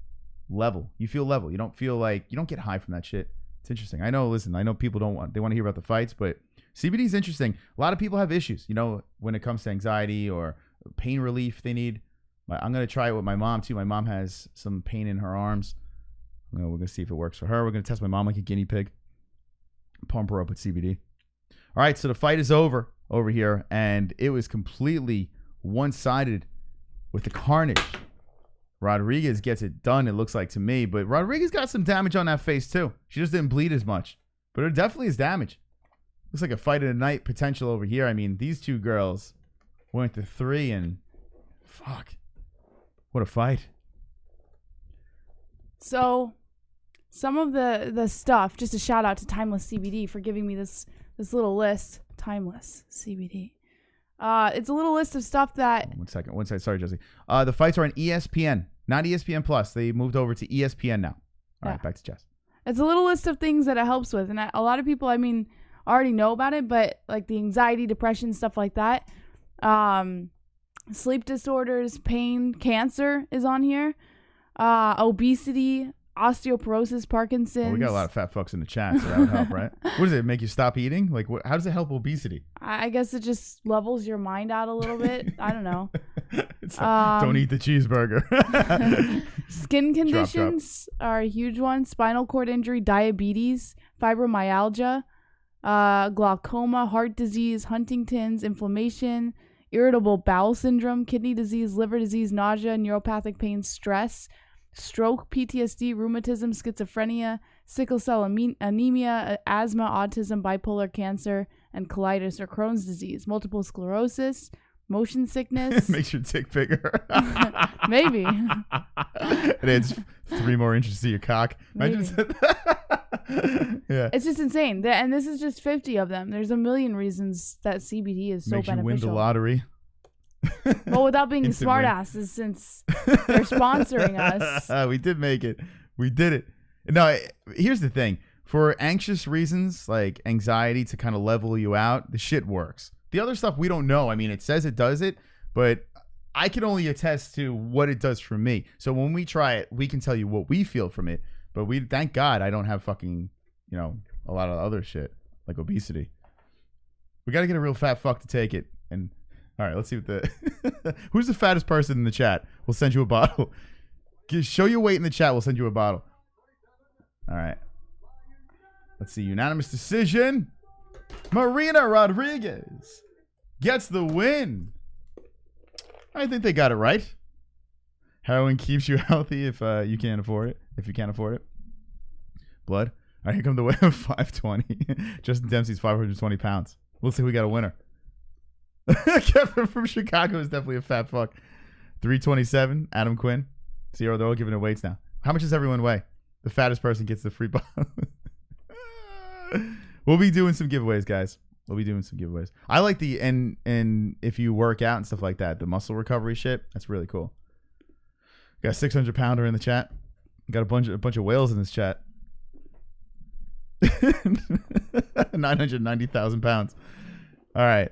Level. You feel level. You don't feel like, you don't get high from that shit. It's interesting. I know people want to hear about the fights, but CBD is interesting. A lot of people have issues, you know, when it comes to anxiety or pain relief they need. I'm going to try it with my mom too. My mom has some pain in her arms. We're going to see if it works for her. We're going to test my mom like a guinea pig. Pump her up with CBD. All right, so the fight is over here, and it was completely one-sided with the carnage. Rodriguez gets it done, it looks like to me, but Rodriguez got some damage on that face too. She just didn't bleed as much, but it definitely is damage. Looks like a fight of the night potential over here. I mean, these two girls went to 3, and fuck, what a fight. So... some of the stuff, just a shout out to Timeless CBD for giving me this little list. Timeless CBD. It's a little list of stuff that... One second. Sorry, Jesse. The fights are on ESPN, not ESPN Plus. They moved over to ESPN now. All right, back to Jess. It's a little list of things that it helps with. And a lot of people, I mean, already know about it, but like the anxiety, depression, stuff like that. Sleep disorders, pain, cancer is on here. Obesity, osteoporosis, Parkinson's. Well, we got a lot of fat fucks in the chat, so that would help, right? What does it make you stop eating? Like, how does it help obesity? I guess it just levels your mind out a little bit. I don't know. Don't eat the cheeseburger. Skin conditions are a huge one. Spinal cord injury, diabetes, fibromyalgia, glaucoma, heart disease, Huntington's, inflammation, irritable bowel syndrome, kidney disease, liver disease, nausea, neuropathic pain, stress, stroke, PTSD, rheumatism, schizophrenia, sickle cell anemia, asthma, autism, bipolar cancer, and colitis or Crohn's disease, multiple sclerosis, motion sickness. Makes your dick bigger. Maybe. It adds 3 more inches to your cock. Imagine Yeah. It's just insane. And this is just 50 of them. There's a million reasons that CBD is so Makes you beneficial. win the lottery. Well, without being Instant smartasses, since they're sponsoring us. We did make it. We did it. No, here's the thing. For anxious reasons, like anxiety to kind of level you out, the shit works. The other stuff we don't know. I mean, it says it does it, but I can only attest to what it does for me. So when we try it, we can tell you what we feel from it. But we, thank God, I don't have fucking, a lot of other shit like obesity. We got to get a real fat fuck to take it. And all right, let's see what the who's the fattest person in the chat. We'll send you a bottle. Show your weight in the chat. We'll send you a bottle. All right. Let's see. Unanimous decision. Marina Rodriguez gets the win. I think they got it right. Heroin keeps you healthy if you can't afford it. If you can't afford it. Blood. All right, here come the way of 520. Justin Dempsey's 520 pounds. We'll see if we got a winner. Kevin from Chicago is definitely a fat fuck. 327. Adam Quinn. See, they're all giving it weights now. How much does everyone weigh? The fattest person gets the free bottle. We'll be doing some giveaways, guys. We'll be doing some giveaways. I like the and if you work out and stuff like that, the muscle recovery shit. That's really cool. Got a 600 pounder in the chat. Got a bunch of whales in this chat. 990,000 pounds. All right.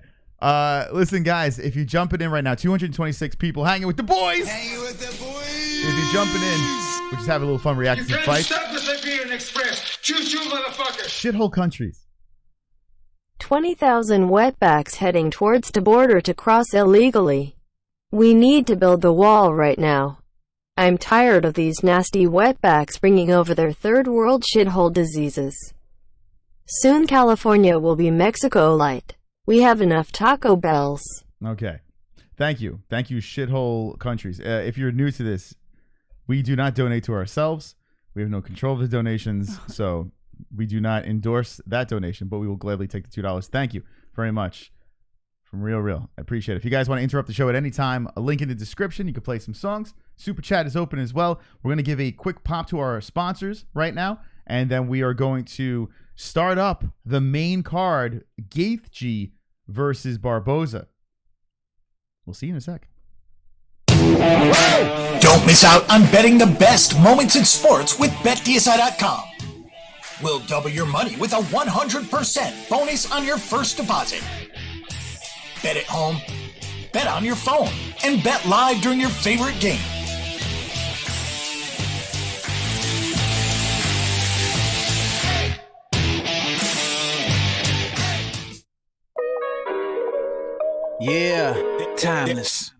Listen, guys, if you're jumping in right now, 226 people hanging with the boys. Hanging with the boys. If you're jumping in, we're just having a little fun reacting to fights. Stop the Siberian Express. Choo-choo, motherfucker. Shithole countries. 20,000 wetbacks heading towards the border to cross illegally. We need to build the wall right now. I'm tired of these nasty wetbacks bringing over their third world shithole diseases. Soon California will be Mexico light. We have enough Taco Bells. Okay. Thank you. Thank you, shithole countries. If you're new to this, we do not donate to ourselves. We have no control of the donations, so we do not endorse that donation, but we will gladly take the $2. Thank you very much. From Real. I appreciate it. If you guys want to interrupt the show at any time, a link in the description. You can play some songs. Super Chat is open as well. We're going to give a quick pop to our sponsors right now, and then we are going to start up the main card, Gaethje versus Barboza. We'll see you in a sec. Don't miss out on betting the best moments in sports with BetDSI.com. We'll double your money with a 100% bonus on your first deposit. Bet at home, bet on your phone, and bet live during your favorite game. Yeah, timeless.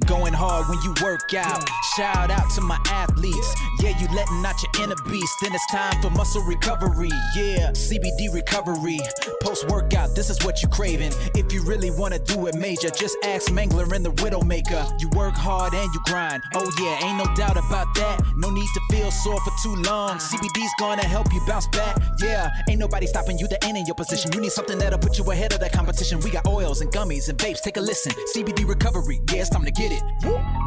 Going hard when you work out. Shout out to my athletes. Yeah, you letting out your inner beast. Then it's time for muscle recovery. Yeah, CBD recovery. Post-workout, this is what you craving. If you really want to do it major, just ask Mangler and the Widowmaker. You work hard and you grind. Oh yeah, ain't no doubt about that. No need to feel sore for too long. CBD's gonna help you bounce back. Yeah, ain't nobody stopping you to end in your position. You need something that'll put you ahead of that competition. We got oils and gummies and vapes. Take a listen. CBD recovery. Yeah, it's time to get it.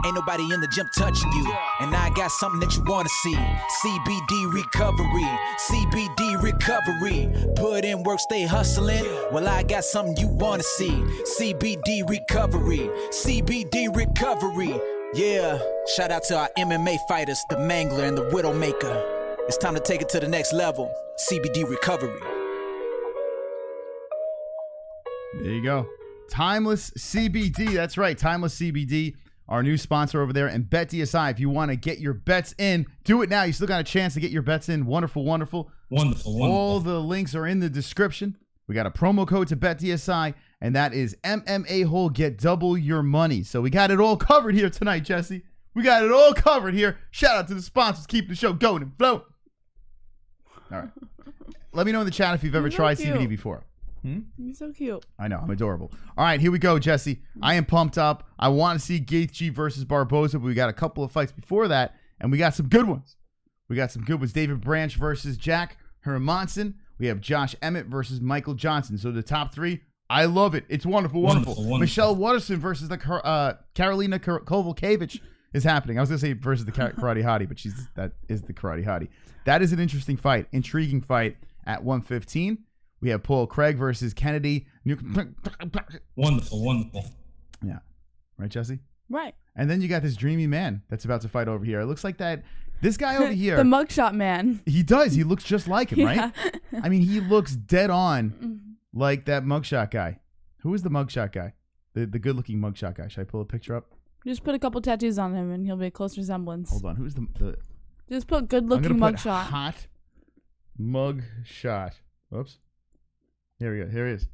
Ain't nobody in the gym touching you. And I got something that you wanna see. CBD recovery. CBD recovery. Put in work, stay hustling. Well, I got something you wanna see. CBD recovery. CBD recovery. Yeah. Shout out to our MMA fighters, the Mangler and the Widowmaker. It's time to take it to the next level. CBD recovery. There you go. Timeless CBD. That's right. Timeless CBD, our new sponsor over there. And BetDSI, if you want to get your bets in, do it now. You still got a chance to get your bets in. Wonderful. All the links are in the description. We got a promo code to BetDSI, and that is MMA-HOLE. Get double your money. So we got it all covered here tonight, Jesse. We got it all covered here. Shout out to the sponsors. Keep the show going and flowing. All right. Let me know in the chat if you've ever tried CBD before. You're so cute. I know. I'm adorable. All right, here we go, Jesse. I am pumped up. I want to see Gaethje versus Barboza, but we got a couple of fights before that, and we got some good ones. David Branch versus Jack Hermansson. We have Josh Emmett versus Michael Johnson. So the top three, I love it. It's wonderful. Michelle Waterson versus the Karolina Kowalkiewicz. is happening. I was gonna say versus the Karate Hottie, but that is the Karate Hottie. That is an interesting fight, intriguing fight at 115. We have Paul Craig versus Kennedy. Wonderful. Yeah, right, Jesse. Right. And then you got this dreamy man that's about to fight over here. It looks like that. This guy over here, the mugshot man. He does. He looks just like him, right? Yeah. I mean, he looks dead on like that mugshot guy. Who is the mugshot guy? The good-looking mugshot guy. Should I pull a picture up? Just put a couple tattoos on him, and he'll be a close resemblance. Hold on. Who's the Just put good-looking mugshot. Hot mugshot. Whoops. Here we go. Here he is.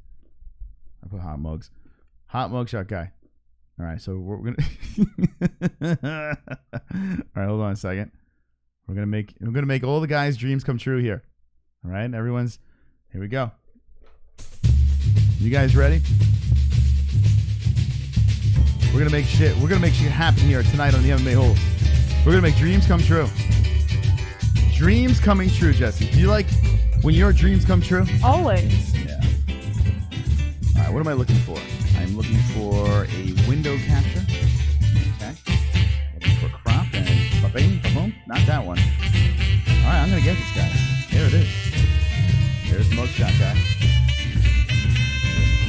I put hot mugs. Hot mugshot guy. All right. So we're gonna. All right. Hold on a second. We're gonna make all the guys' dreams come true here. All right. Everyone's. Here we go. You guys ready? We're gonna make shit happen here tonight on the MMA-Holes. We're gonna make dreams come true. Dreams coming true, Jesse. Do you like when your dreams come true? Always. Yeah. All right, what am I looking for? I'm looking for a window capture. Okay. Looking for crop and ba-bing, ba-boom. Not that one. All right, I'm gonna get this guy. Here it is. There's the mugshot guy.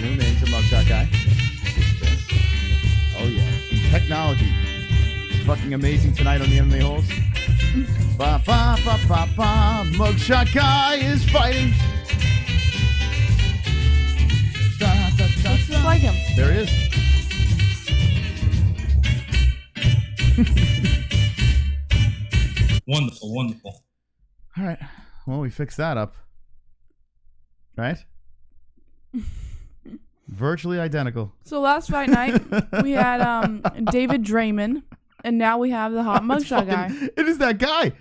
Zoom into mugshot guy. Oh yeah, technology. It's fucking amazing tonight on the MMA-Holes. Ba ba ba ba ba. Mugshot guy is fighting. Da, da, da, Looks just like him. There he is. Wonderful. All right. Well, we fixed that up. Right? Virtually identical. So last fight night, we had David Draymond, and now we have the hot mugshot guy. It is that guy.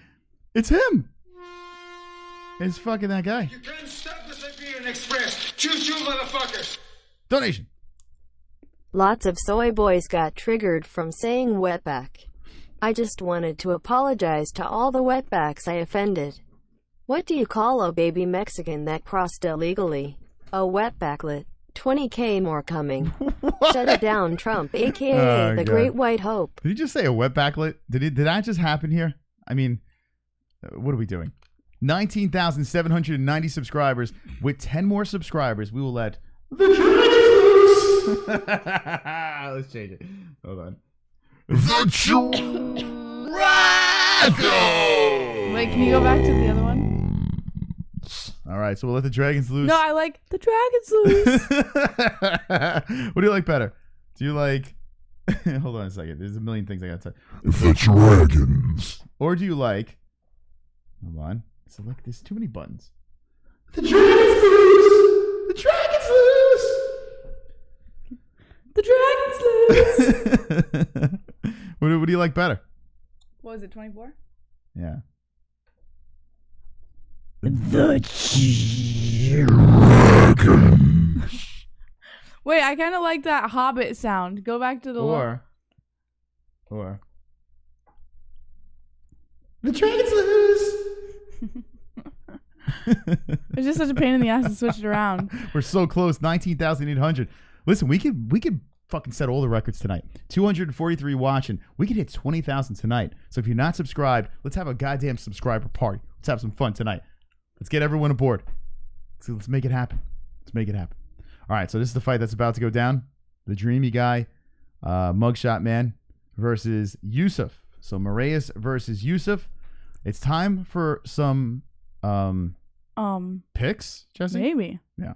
It's him. It's fucking that guy. You can't stop the Siberian Express. Choo-choo, motherfuckers. Donation. Lots of soy boys got triggered from saying wetback. I just wanted to apologize to all the wetbacks I offended. What do you call a baby Mexican that crossed illegally? A wetbacklet. 20K more coming. Shut it down, Trump, aka the God. Great White Hope. Did you just say a wetbacklet? Did that just happen here? I mean, what are we doing? 19,790 subscribers. With 10 more subscribers, we will let the Dragons loose. Let's change it. Hold on. The Dragons. Wait, can you go back to the other one? All right, so we'll let the Dragons loose. No, I like the Dragons loose. What do you like better? Do you like... Hold on a second. There's a million things I got to say. The Dragons. Or do you like... Hold on. Select. There's too many buttons. The Dragons loose. The Dragons loose. The Dragons loose. What do you like better? What was it, 24? Yeah. The Dragons. Wait, I kind of like that Hobbit sound. Go back to the... Or the Dragons lose. It's just such a pain in the ass to switch it around. We're so close. 19,800. Listen, we could fucking set all the records tonight. 243 watching. We could hit 20,000 tonight. So if you're not subscribed, let's have a goddamn subscriber party. Let's have some fun tonight. Let's get everyone aboard. So let's make it happen. Let's make it happen. All right, so this is the fight that's about to go down. The dreamy guy, mugshot man versus Yusuf. So Mareas versus Yusuf. It's time for some picks, Jesse? Maybe. Yeah.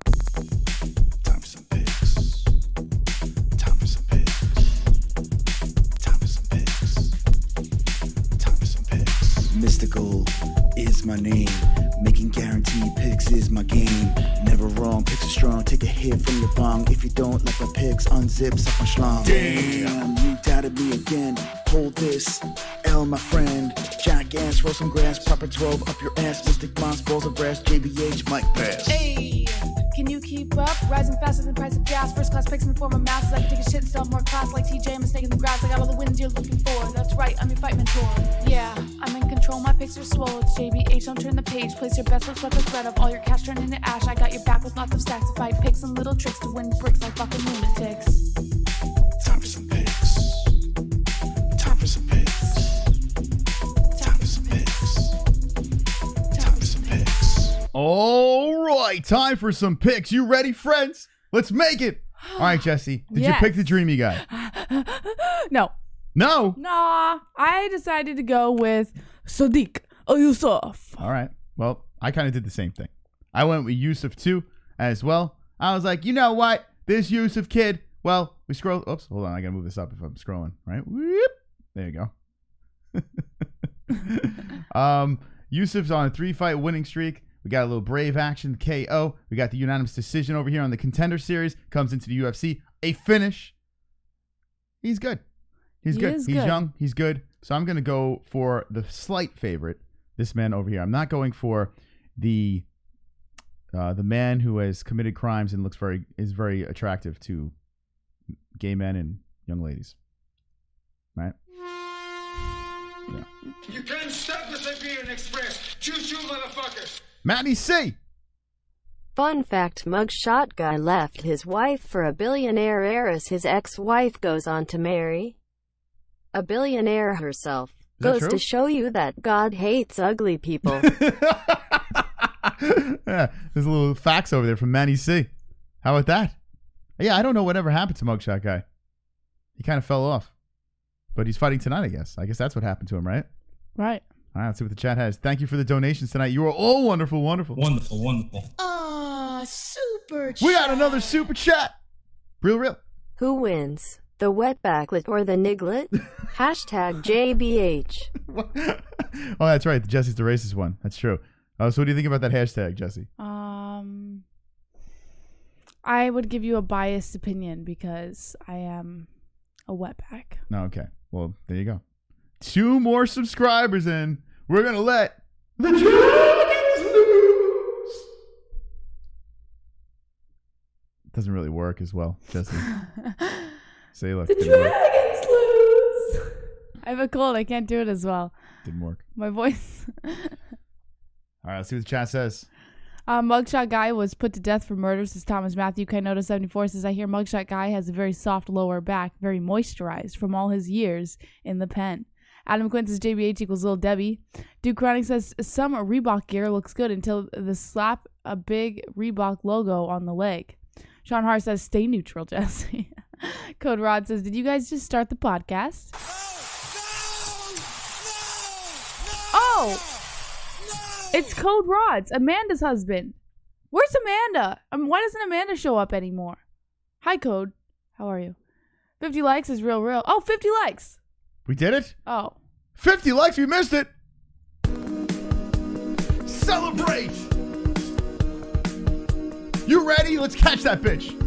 Time for some picks. Time for some picks. Time for some picks. Time for some picks. Mystical is my name. Making guaranteed picks is my game. Never wrong, picks are strong. Take a hit from your bong. If you don't like my picks, unzip suck my schlong. Damn, you doubted me again. Hold this, L my friend. Jackass, roll some grass, proper 12 up your ass. Mystic Moss, balls of brass, JBH, Mike Pass. Hey, can you keep up? Rising faster than the price of gas. First class picks in the form of masses. I can take a shit and still have more class. Like TJ, I'm mistaking the grass. I got all the wins you're looking for. That's right, I'm your fight mentor. Yeah, I'm in control. My picks are swole. It's JBH. Don't turn the page. Place your best bets, let the thread of all your cash turn into ash. I got your back with lots of stacks of fight picks and little tricks to win bricks like fucking lunatics. Time for some picks. Time for some picks. right, time for some picks. You ready, friends? Let's make it. All right, Jesse. Did you pick the dreamy guy? No. No? Nah. I decided to go with Sodiq Yusuff. All right. Well, I kind of did the same thing. I went with Yusuf too as well. I was like, you know what? This Yusuf kid. Well, we scroll. Oops. Hold on. I got to move this up if I'm scrolling. Right? Whoop. There you go. Yusuf's on a 3-fight winning streak. We got a little brave action KO. We got the unanimous decision over here on the Contender Series. Comes into the UFC. A finish. He's good. He's good. He's young. He's good. So I'm going to go for the slight favorite, this man over here. I'm not going for the man who has committed crimes and is very attractive to gay men and young ladies. Right? Yeah. You can't stop the Siberian Express. Choo-choo, motherfuckers. Matty C. Fun fact, mugshot guy left his wife for a billionaire heiress his ex-wife goes on to marry. A billionaire herself. Goes to show you that God hates ugly people. Yeah, there's a little facts over there from Matty C. How about that? Yeah, I don't know whatever happened to mugshot guy. He kind of fell off. But he's fighting tonight, I guess. I guess that's what happened to him, right? Right. All right, let's see what the chat has. Thank you for the donations tonight. You are all wonderful, wonderful. Wonderful. Ah, super chat. We got another super chat. Real. Who wins? The wetbacklet or the niglet? Hashtag JBH. Oh, that's right. Jesse's the racist one. That's true. So what do you think about that hashtag, Jesse? I would give you a biased opinion because I am a wetback. No, okay. Well, there you go. 2 more subscribers in. We're going to let the Dragons loose. Doesn't really work as well, Jesse. Say look. The Dragons lose. I have a cold. I can't do it as well. Didn't work. My voice. All right, let's see what the chat says. Mugshot guy was put to death for murder, says Thomas Matthew. Kainoda 74 says, I hear Mugshot guy has a very soft lower back, very moisturized from all his years in the pen. Adam Quinn says JBH equals Little Debbie. Duke Chronic says some Reebok gear looks good until the slap a big Reebok logo on the leg. Sean Hart says stay neutral, Jesse. Code Rod says, did you guys just start the podcast? Oh! It's Code Rod's, Amanda's husband. Where's Amanda? Why doesn't Amanda show up anymore? Hi, Code. How are you? 50 likes is real. Oh, 50 likes. We did it? Oh. 50 likes. We missed it. Celebrate. You ready? Let's catch that bitch.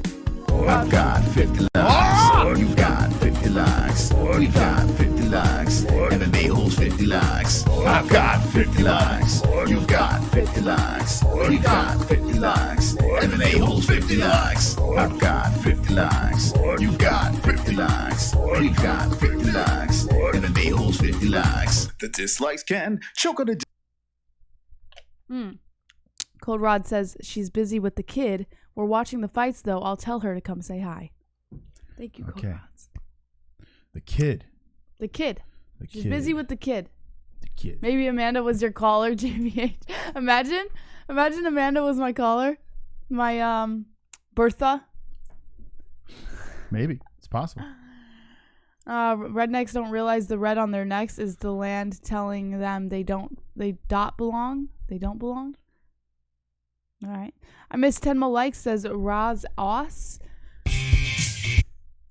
I've got 50 likes. You got 50 likes. We got 50 likes. MMA-Holes 50 likes. I've got 50 likes. You got 50 likes. We got 50 likes. MMA-Holes 50 likes. I've got 50 likes. You got 50 likes. We got 50 likes. MMA-Holes 50 likes. The dislikes can choke on the Cold Rod says she's busy with the kid. We're watching the fights, though. I'll tell her to come say hi. Thank you, Cold Rods. The kid. She's busy with the kid. The kid. Maybe Amanda was your caller, JVH. Imagine Amanda was my caller. My, Bertha. Maybe. It's possible. Rednecks don't realize the red on their necks is the land telling them they don't belong. All right. I missed 10 more likes, says Raz Oss.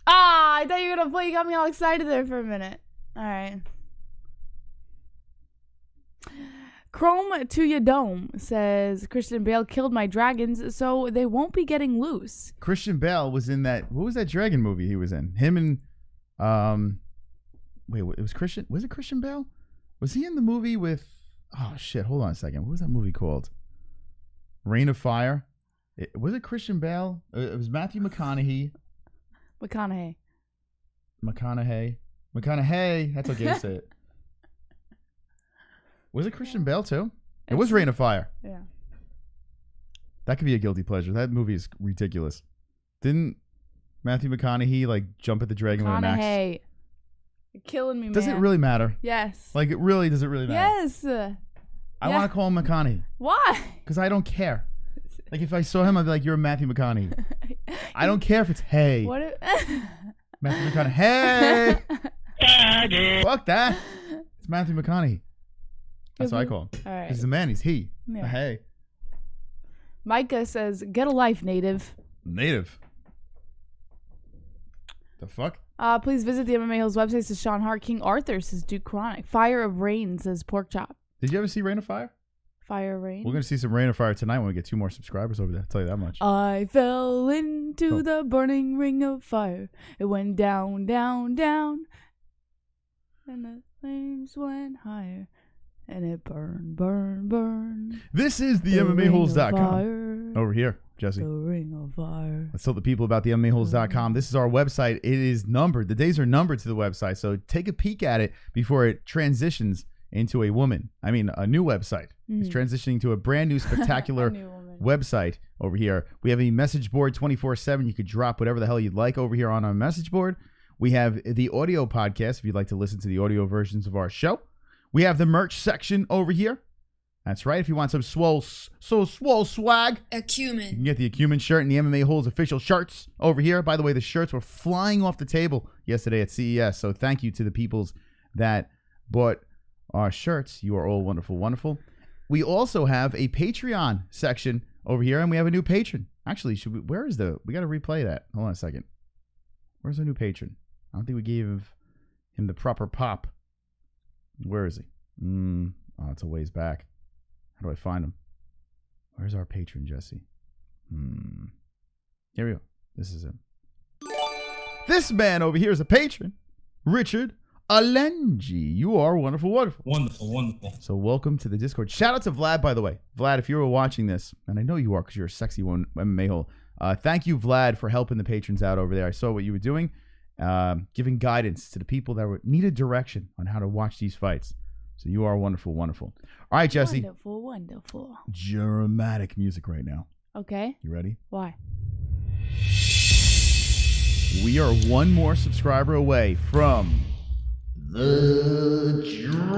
I thought you were going to play. You got me all excited there for a minute. All right. Chrome to your dome says Christian Bale killed my dragons, so they won't be getting loose. Christian Bale was in that. What was that dragon movie he was in? Him and wait, it was Christian. Was it Christian Bale? Was he in the movie with? Oh shit! Hold on a second. What was that movie called? Reign of Fire. Was it Christian Bale? It was Matthew McConaughey. McConaughey. That's how Gabe said it. Was it Christian Bale too? It was Reign of Fire. Yeah. That could be a guilty pleasure. That movie is ridiculous. Didn't Matthew McConaughey like jump at the dragon with an axe? McConaughey. You're killing me, man. Does it really matter? Yes. Like it really does it really matter? Yes. I want to call him McConaughey. Why? Because I don't care. Like if I saw him, I'd be like, "You're Matthew McConaughey." I don't care if it's hey. What? Matthew McConaughey. Hey. Fuck that. It's Matthew McConaughey. That's what I call him. All right. He's a man. He's he. Yeah. Hey. Micah says, "Get a life, native." Native. The fuck? Please visit the MMA-Holes website, says Sean Hart. King Arthur, says Duke Chronic. Fire of Rain, says Pork Chop. Did you ever see Rain of Fire? Fire of Rain? We're going to see some Rain of Fire tonight when we get 2 more subscribers over there. I'll tell you that much. I fell into the burning ring of fire. It went down, down, down. And the flames went higher. And it burned, burned, burned. This is the MMAHoles.com. Over here, Jesse. The ring of fire. Let's tell the people about the MMAHoles.com. This is our website. It is numbered. The days are numbered to the website. So take a peek at it before it transitions into a new website. It's transitioning to a brand new, spectacular website over here. We have a message board 24/7. You could drop whatever the hell you'd like over here on our message board. We have the audio podcast if you'd like to listen to the audio versions of our show. We have the merch section over here. That's right. If you want some swole swag, Acumen. you can get the Acumen shirt and the MMA Holes official shirts over here. By the way, the shirts were flying off the table yesterday at CES. So thank you to the peoples that bought our shirts. You are all wonderful, wonderful. We also have a Patreon section over here, and we have a new patron. Actually, we got to replay that. Hold on a second. Where's our new patron? I don't think we gave him the proper pop. Where is he? Oh, it's a ways back. How do I find him? Where's our patron, Jesse? Here we go. This is him. This man over here is a patron, Richard Alenji. You are wonderful, wonderful. Wonderful, wonderful. So welcome to the Discord. Shout out to Vlad, by the way. Vlad, if you were watching this, and I know you are because you're a sexy one, MMA hole. Thank you, Vlad, for helping the patrons out over there. I saw what you were doing. Giving guidance to the people that needed direction on how to watch these fights. So you are wonderful, wonderful. All right, Jesse. Wonderful, wonderful. Dramatic music right now. Okay. You ready? Why? We are one more subscriber away from the Dragon.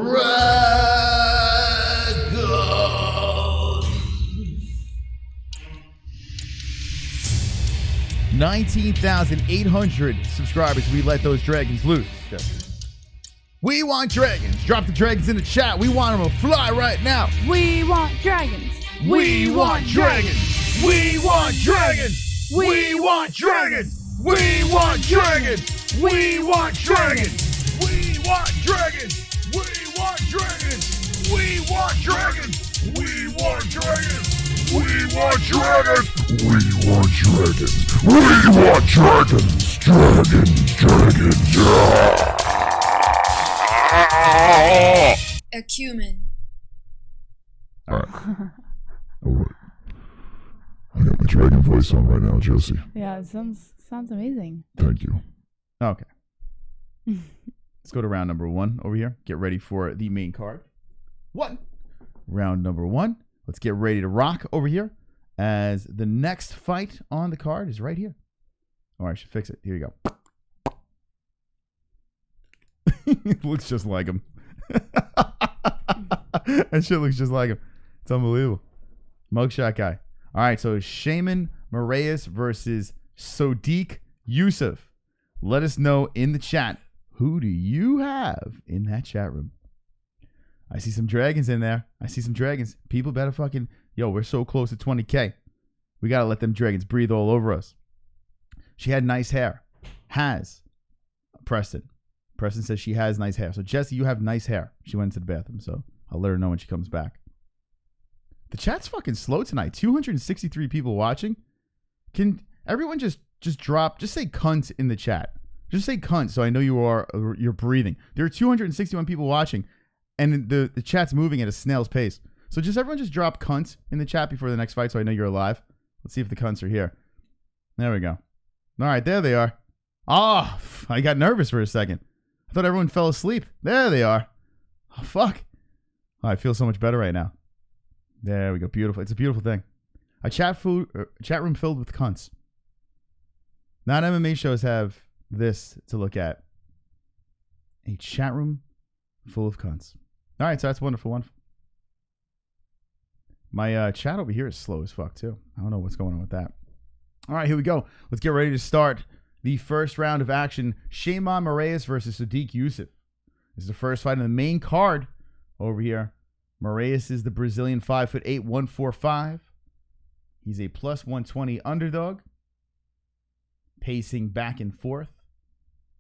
19,800 subscribers. We let those dragons loose. We want dragons. Drop the dragons in the chat. We want them to fly right now. We want dragons. We want dragons. We want dragons. We want dragons. We want dragons. We want dragons. We want dragons. We want dragons. We want dragons. We want dragons. We want dragons. We want dragons. We want dragons. Dragons. Acumen. All right. I got my dragon voice on right now, Josie. Yeah, it sounds amazing. Thank you. Okay. Let's go to round number 1 over here. Get ready for the main card. Round number 1. Let's get ready to rock over here as the next fight on the card is right here. All right, I should fix it. Here you go. It looks just like him. That shit looks just like him. It's unbelievable. Mugshot guy. All right, so Sheymon Moraes versus Sodiq Yusuff. Let us know in the chat, who do you have in that chat room? I see some dragons in there. I see some dragons. People better fucking... Yo, we're so close to 20K. We got to let them dragons breathe all over us. She had nice hair. Has. Preston. Preston says she has nice hair. So, Jesse, you have nice hair. She went to the bathroom, so I'll let her know when she comes back. The chat's fucking slow tonight. 263 people watching. Can everyone just drop... Just say cunt in the chat. Just say cunt so I know you're breathing. There are 261 people watching. And the chat's moving at a snail's pace. So everyone just drop cunts in the chat before the next fight so I know you're alive. Let's see if the cunts are here. There we go. All right, there they are. Oh, I got nervous for a second. I thought everyone fell asleep. There they are. Oh, fuck. Oh, I feel so much better right now. There we go. Beautiful. It's a beautiful thing. A chat room filled with cunts. Non-MMA shows have this to look at. A chat room full of cunts. All right, so that's wonderful, wonderful. My chat over here is slow as fuck, too. I don't know what's going on with that. All right, here we go. Let's get ready to start the first round of action. Sheymon Moraes versus Sodiq Yusuff. This is the first fight on the main card over here. Mareas is the Brazilian 5'8", 145. He's a plus 120 underdog. Pacing back and forth.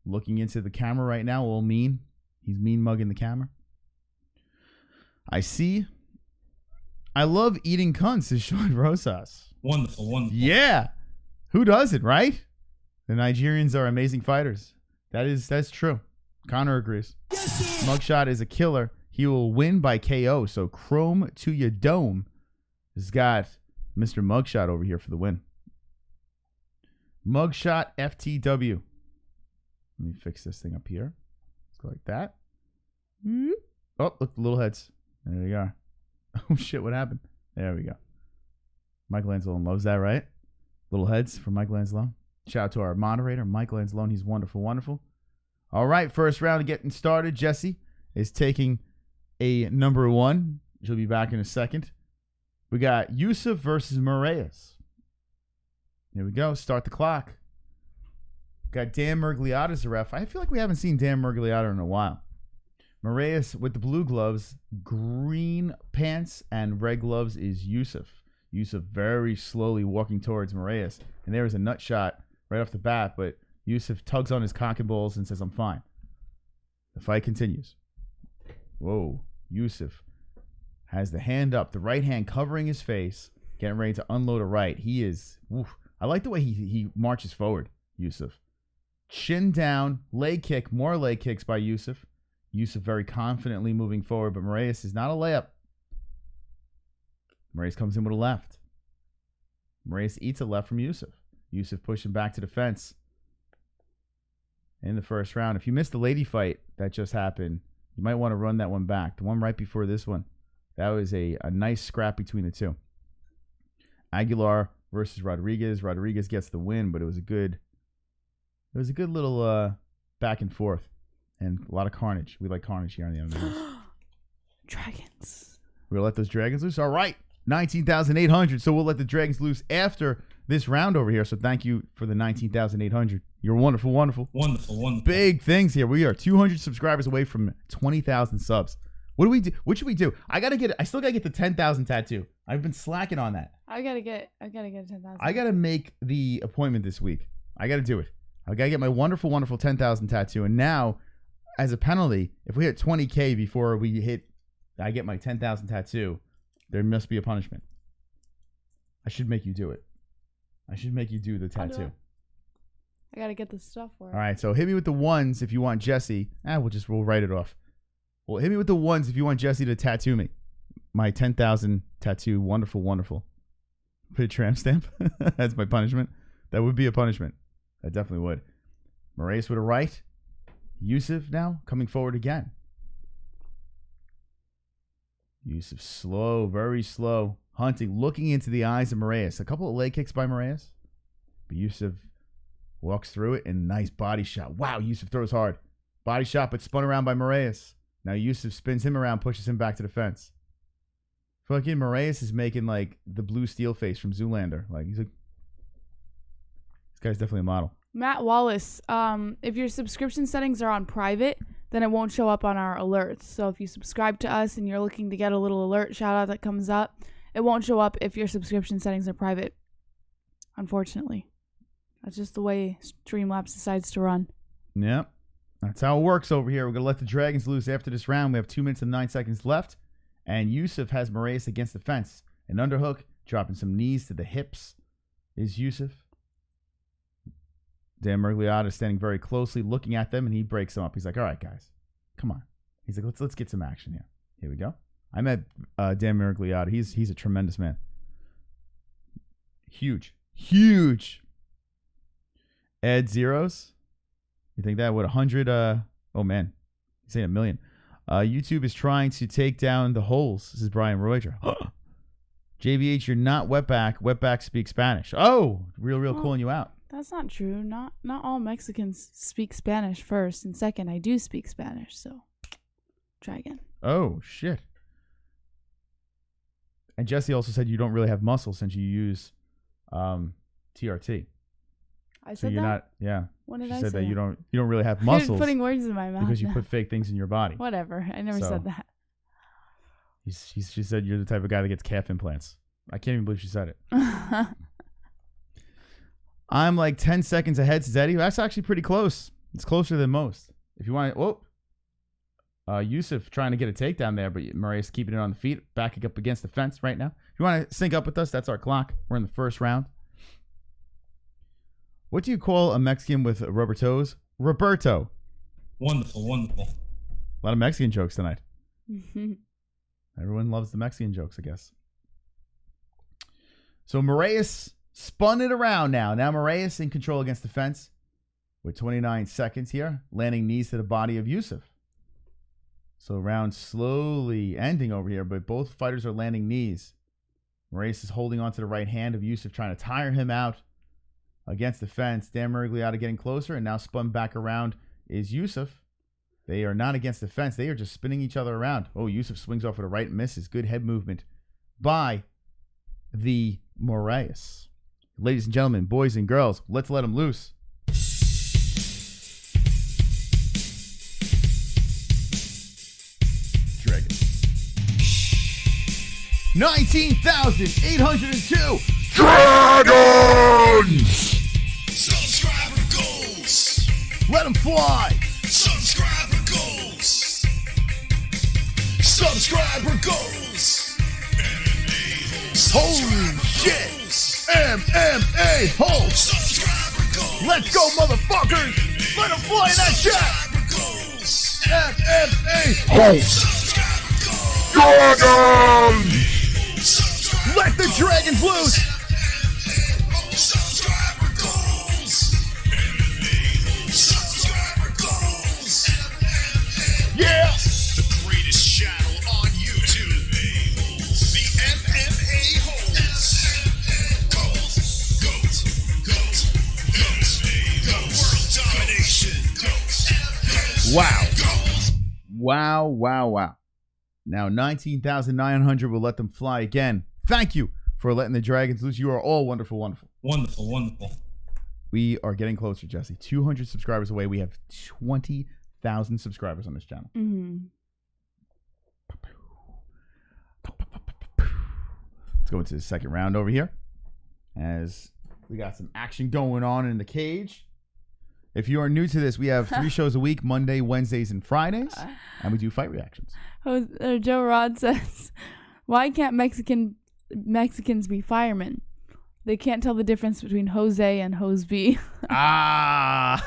Looking into the camera right now, all mean. He's mean mugging the camera. I see. I love eating cunts, says Sean Rosas. Wonderful, wonderful. Yeah. Who doesn't, right? The Nigerians are amazing fighters. That's true. Connor agrees. Mugshot is a killer. He will win by KO. So chrome to your dome has got Mr. Mugshot over here for the win. Mugshot FTW. Let me fix this thing up here. Let's go like that. Oh, look, the little heads. There we go. Oh, shit, what happened? There we go. Mike Lanzalone loves that, right? Little heads from Mike Lanzalone. Shout out to our moderator, Mike Lanzalone. He's wonderful, wonderful. All right, first round getting started. Jesse is taking a number 1. She'll be back in a second. We got Yusuf versus Mareas. Here we go. Start the clock. Got Dan Murgliata as a ref. I feel like we haven't seen Dan Murgliata in a while. Mareas with the blue gloves, green pants, and red gloves is Yusuf. Yusuf very slowly walking towards Mareas. And there is a nut shot right off the bat, but Yusuf tugs on his cock and balls and says, I'm fine. The fight continues. Whoa. Yusuf has the hand up, the right hand covering his face, getting ready to unload a right. He is, oof. I like the way he marches forward, Yusuf. Chin down, leg kick, more leg kicks by Yusuf. Yusuf very confidently moving forward, but Mareas is not a layup. Mareas comes in with a left. Mareas eats a left from Yusuf. Yusuf pushing back to the fence in the first round. If you missed the lady fight that just happened, you might want to run that one back. The one right before this one. That was a nice scrap between the two. Aguilar versus Rodriguez. Rodriguez gets the win, but it was a good little back and forth. And a lot of carnage. We like carnage here on the MMA. Dragons. We'll let those dragons loose. All right. 19,800. So we'll let the dragons loose after this round over here. So thank you for the 19,800. You're wonderful, wonderful. Wonderful, wonderful. Big things here. We are 200 subscribers away from 20,000 subs. What do we do? What should we do? I still gotta get the 10,000 tattoo. I've been slacking on that. I gotta get 10,000. I gotta make the appointment this week. I gotta do it. I gotta get my wonderful, wonderful 10,000 tattoo. And now, as a penalty, if we hit 20K before I get my 10,000 tattoo, there must be a punishment. I should make you do it. I should make you do the tattoo. I gotta get the stuff for it. All right, so hit me with the ones if you want Jesse. We'll write it off. Well, hit me with the ones if you want Jesse to tattoo me. My 10,000 tattoo. Wonderful, wonderful. Put a tramp stamp. That's my punishment. That would be a punishment. That definitely would. Mareas with a right. Yusuf now coming forward again. Yusuf slow, very slow. Hunting, looking into the eyes of Mareas. A couple of leg kicks by Mareas. But Yusuf walks through it and nice body shot. Wow, Yusuf throws hard. Body shot, but spun around by Mareas. Now Yusuf spins him around, pushes him back to the fence. Fucking Mareas is making like the blue steel face from Zoolander. Like he's like, this guy's definitely a model. Matt Wallace, if your subscription settings are on private, then it won't show up on our alerts. So if you subscribe to us and you're looking to get a little alert shout out that comes up, it won't show up if your subscription settings are private. Unfortunately. That's just the way Streamlabs decides to run. Yep. That's how it works over here. We're going to let the Dragons loose after this round. We have 2 minutes and 9 seconds left. And Yusuf has Mareas against the fence. An underhook, dropping some knees to the hips is Yusuf. Dan Murgliata is standing very closely, looking at them, and he breaks them up. He's like, all right, guys, come on. He's like, let's get some action here. Here we go. I met Dan Murgliata. He's a tremendous man. Huge. Ed Zeros. You think that would 100? Oh man, he's saying 1 million. YouTube is trying to take down the holes. This is Brian Reuter. JVH, you're not wetback. Wetback speaks Spanish. Oh, real calling you out. That's not true. Not all Mexicans speak Spanish first, and second, I do speak Spanish. So, try again. Oh shit. And Jesse also said you don't really have muscle since you use TRT. I So said you're that? not. Yeah. When did she I said say that you that? don't really have You're muscles putting words in my mouth because you now. put fake things in your body. Whatever. I never So- said that. She said you're the type of guy that gets calf implants. I can't even believe she said it. I'm like 10 seconds ahead, says Eddie. That's actually pretty close. It's closer than most. If you want to, Yusuf trying to get a takedown there, but Mareas keeping it on the feet, backing up against the fence right now. If you want to sync up with us, that's our clock. We're in the first round. What do you call a Mexican with rubber toes? Roberto. Wonderful, wonderful. A lot of Mexican jokes tonight. Everyone loves the Mexican jokes, I guess. So Mareas spun it around now. Now Mareas in control against the fence with 29 seconds here, landing knees to the body of Yusuf. So round slowly ending over here, but both fighters are landing knees. Mareas is holding onto the right hand of Yusuf, trying to tire him out against the fence. Dan Miragliotta getting closer, and now spun back around is Yusuf. They are not against the fence. They are just spinning each other around. Oh, Yusuf swings off with a right and misses. Good head movement by the Mareas. Ladies and gentlemen, boys and girls, let's let them loose. Dragon. 19,802 Dragons! Subscriber goals. Let them fly! Subscriber goals. Subscriber goals. Holy shit! MMA-Holes! Subscriber goals. Let's go, motherfuckers! Let them fly in that chat! MMA-Holes! Dragons! Let the dragons loose! Subscriber goals. Subscriber goals. Yeah! The greatest channel on YouTube. The MMA-Holes. Goat. World domination. Wow. Now 19,900 will let them fly again. Thank you for letting the dragons loose. You are all wonderful, wonderful. Wonderful, wonderful. We are getting closer, Jesse. 200 subscribers away. We have 20,000 subscribers on this channel. Let's go into the second round over here, as we got some action going on in the cage. If you are new to this, we have 3 shows a week, Monday, Wednesdays, and Fridays, and we do fight reactions. Joe Rod says, why can't Mexicans be firemen? They can't tell the difference between Jose and Hose B. Ah!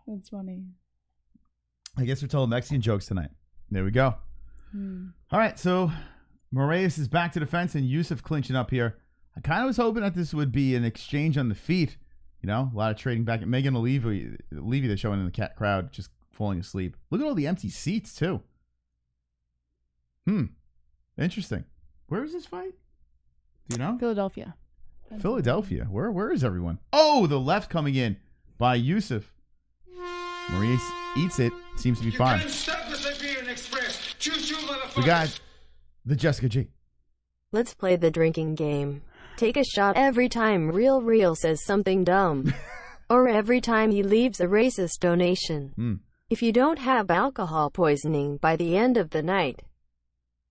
That's funny. I guess we're telling Mexican jokes tonight. There we go. All right, so Mareas is back to the fence, and Yusuf clinching up here. I kind of was hoping that this would be an exchange on the feet. You know, a lot of trading back. Megan Levy they're showing in the crowd, just falling asleep. Look at all the empty seats, too. Interesting. Where is this fight? Do you know? Philadelphia. Where is everyone? Oh, the left coming in by Yusuf. Mareas eats it. Seems to be fine. Stop the Siberian Express. Choo-choo, motherfucker. We got the Jessica G. Let's play the drinking game. Take a shot every time Real says something dumb. Or every time he leaves a racist donation. If you don't have alcohol poisoning by the end of the night,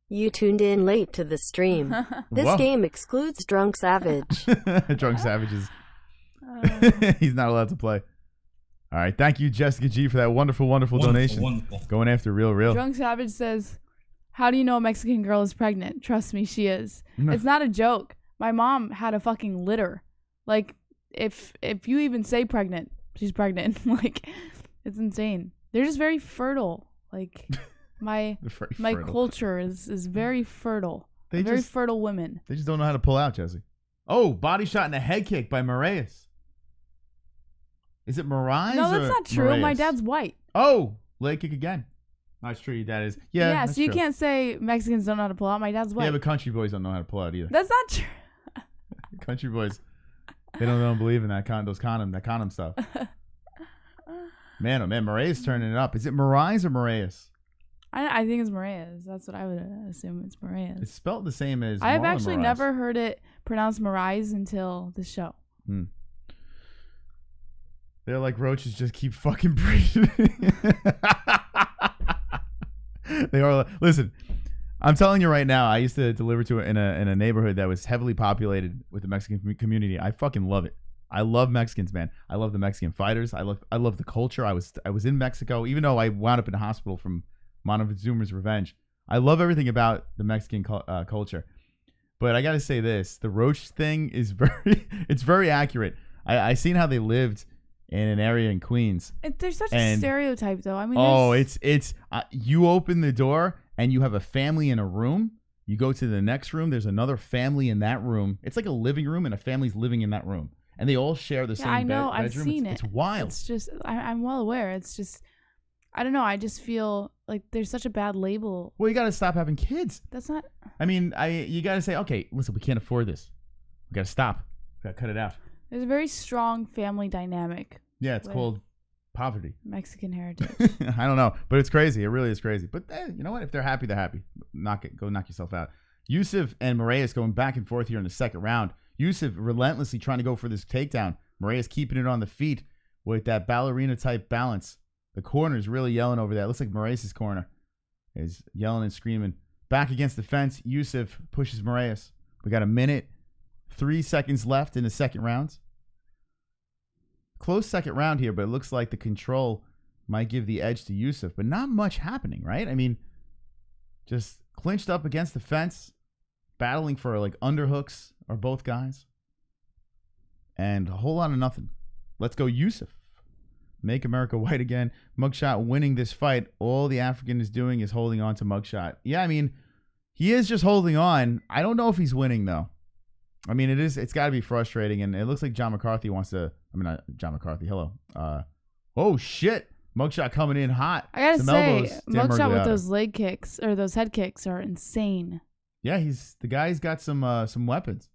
you tuned in late to the stream. This Whoa. game excludes Drunk Savage. Drunk Savage is... He's not allowed to play. All right. Thank you, Jessica G, for that wonderful donation. Wonderful. Going after Real. Drunk Savage says, how do you know a Mexican girl is pregnant? Trust me, she is. It's not a joke. My mom had a fucking litter. Like, if you even say pregnant, she's pregnant. Like, it's insane. They're just very fertile. Like, my culture is very fertile. Very fertile women. They just don't know how to pull out, Jesse. Oh, body shot and a head kick by Mareas. Is it Mareas? No, that's not true. Mareas? My dad's white. Oh, leg kick again. That's true. Your dad is. Yeah, so you can't say Mexicans don't know how to pull out. My dad's white. Yeah, but country boys don't know how to pull out either. That's not true. Country boys, they don't believe in that condom stuff. Man, oh man, Mareas turning it up. Is it Mareas or Mareas? I think it's Mareas. That's what I would assume. It's Mareas. It's spelled the same as I've Marlon actually Moraes. never heard it pronounced Moraes until the show. They're like roaches, just keep fucking breathing. They are. Listen, I'm telling you right now. I used to deliver to in a neighborhood that was heavily populated with the Mexican community. I fucking love it. I love Mexicans, man. I love the Mexican fighters. I love the culture. I was in Mexico, even though I wound up in a hospital from Montezuma's revenge. I love everything about the Mexican culture. But I got to say this: the roach thing is very accurate. I seen how they lived in an area in Queens. There's such a stereotype, though. I mean, it's you open the door and you have a family in a room. You go to the next room. There's another family in that room. It's like a living room, and a family's living in that room, and they all share the same bedroom. I know. I've seen it. It's wild. It's just I'm well aware. It's just I don't know. I just feel like there's such a bad label. Well, you got to stop having kids. That's not. I mean, you got to say, okay, listen, we can't afford this. We got to stop. We got to cut it out. There's a very strong family dynamic. Yeah, it's called poverty. Mexican heritage. I don't know, but it's crazy. It really is crazy. But you know what? If they're happy, they're happy. Go knock yourself out. Yusuf and Mareas going back and forth here in the second round. Yusuf relentlessly trying to go for this takedown. Mareas keeping it on the feet with that ballerina type balance. The corner is really yelling over that. It looks like Mareas' corner is yelling and screaming. Back against the fence, Yusuf pushes Mareas. We got a minute, 3 seconds left in the second round. Close second round here, but it looks like the control might give the edge to Yusuf, but not much happening, right? I mean, just clinched up against the fence, battling for like underhooks are both guys, and a whole lot of nothing. Let's go Yusuf. Make America white again. Mugshot winning this fight. All the African is doing is holding on to Mugshot. Yeah, I mean, he is just holding on. I don't know if he's winning, though. I mean, it's got to be frustrating, and it looks like John McCarthy wants to... I mean, not John McCarthy. Hello. Oh, shit. Mugshot coming in hot. I got to say, Mugshot with Murgliata. those leg kicks, or those head kicks, are insane. Yeah, the guy's got some weapons.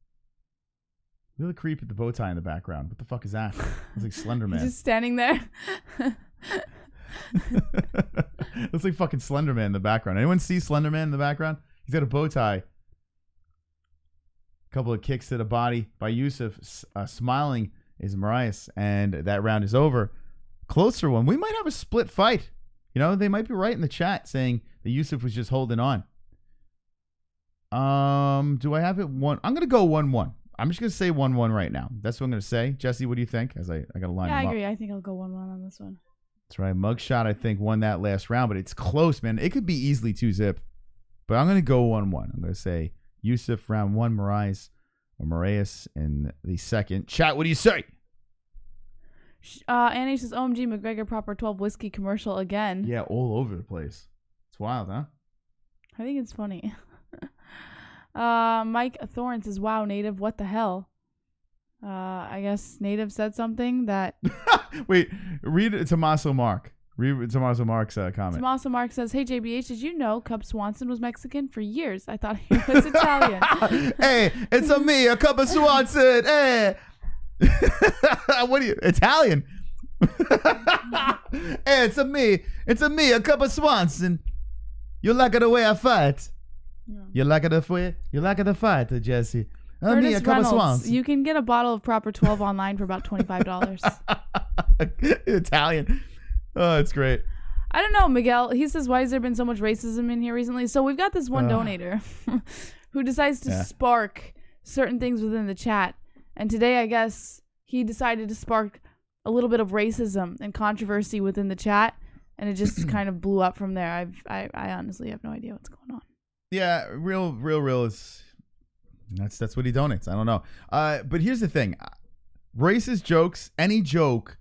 Really creepy with the bow tie in the background. What the fuck is that? It's like Slender Man. He's just standing there. Looks like fucking Slender Man in the background. Anyone see Slender Man in the background? He's got a bow tie. A couple of kicks to the body by Yusuf. Smiling is Mareas, and that round is over. Closer one. We might have a split fight. You know, they might be right in the chat saying that Yusuf was just holding on. Do I have it one? I'm gonna go 1-1. I'm just gonna say 1-1 right now. That's what I'm gonna say. Jesse, what do you think? As I gotta line them up. Yeah, I agree. I think I'll go 1-1 on this one. That's right. Mugshot, I think, won that last round, but it's close, man. It could be easily 2-zip. But I'm gonna go 1-1. I'm gonna say Yusuf round 1, Mareas in the second. Chat, what do you say? Annie says, OMG, McGregor Proper 12 whiskey commercial again. Yeah, all over the place. It's wild, huh? I think it's funny. Mike Thorne says, wow, Native, what the hell? I guess Native said something that... Wait, read Tommaso Mark. Read Tommaso Mark's comment. Tommaso Mark says, hey, JBH, did you know Cub Swanson was Mexican? For years, I thought he was Italian. Hey, it's a me, a Cub Swanson. Hey. What are you, Italian? Hey, it's a me, a Cub Swanson. You like the way I fight? No. You like the fight, Jesse. Me, a Cub Swanson. You can get a bottle of Proper 12 online for about $25. Italian. Oh, it's great. I don't know, Miguel. He says, why has there been so much racism in here recently? So we've got this one donator who decides to spark certain things within the chat. And today, I guess, he decided to spark a little bit of racism and controversy within the chat. And it just kind of blew up from there. I honestly have no idea what's going on. Yeah, real is... That's what he donates. I don't know. But here's the thing. Racist jokes, any joke,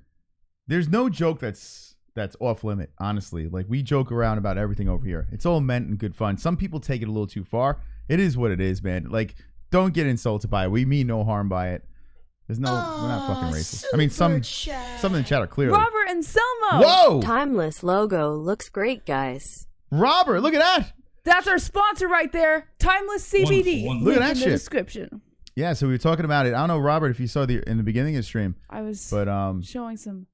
there's no joke that's off limit, honestly. Like, we joke around about everything over here. It's all meant in good fun. Some people take it a little too far. It is what it is, man. Like, don't get insulted by it. We mean no harm by it. We're not fucking racist. I mean, some in the chat are clearly. Robert and Selmo. Whoa! Timeless logo looks great, guys. Robert, look at that. That's our sponsor right there. Timeless CBD. Wonderful. Look at that in shit. the description. Yeah, so we were talking about it. I don't know, Robert, if you saw in the beginning of the stream. I was showing some.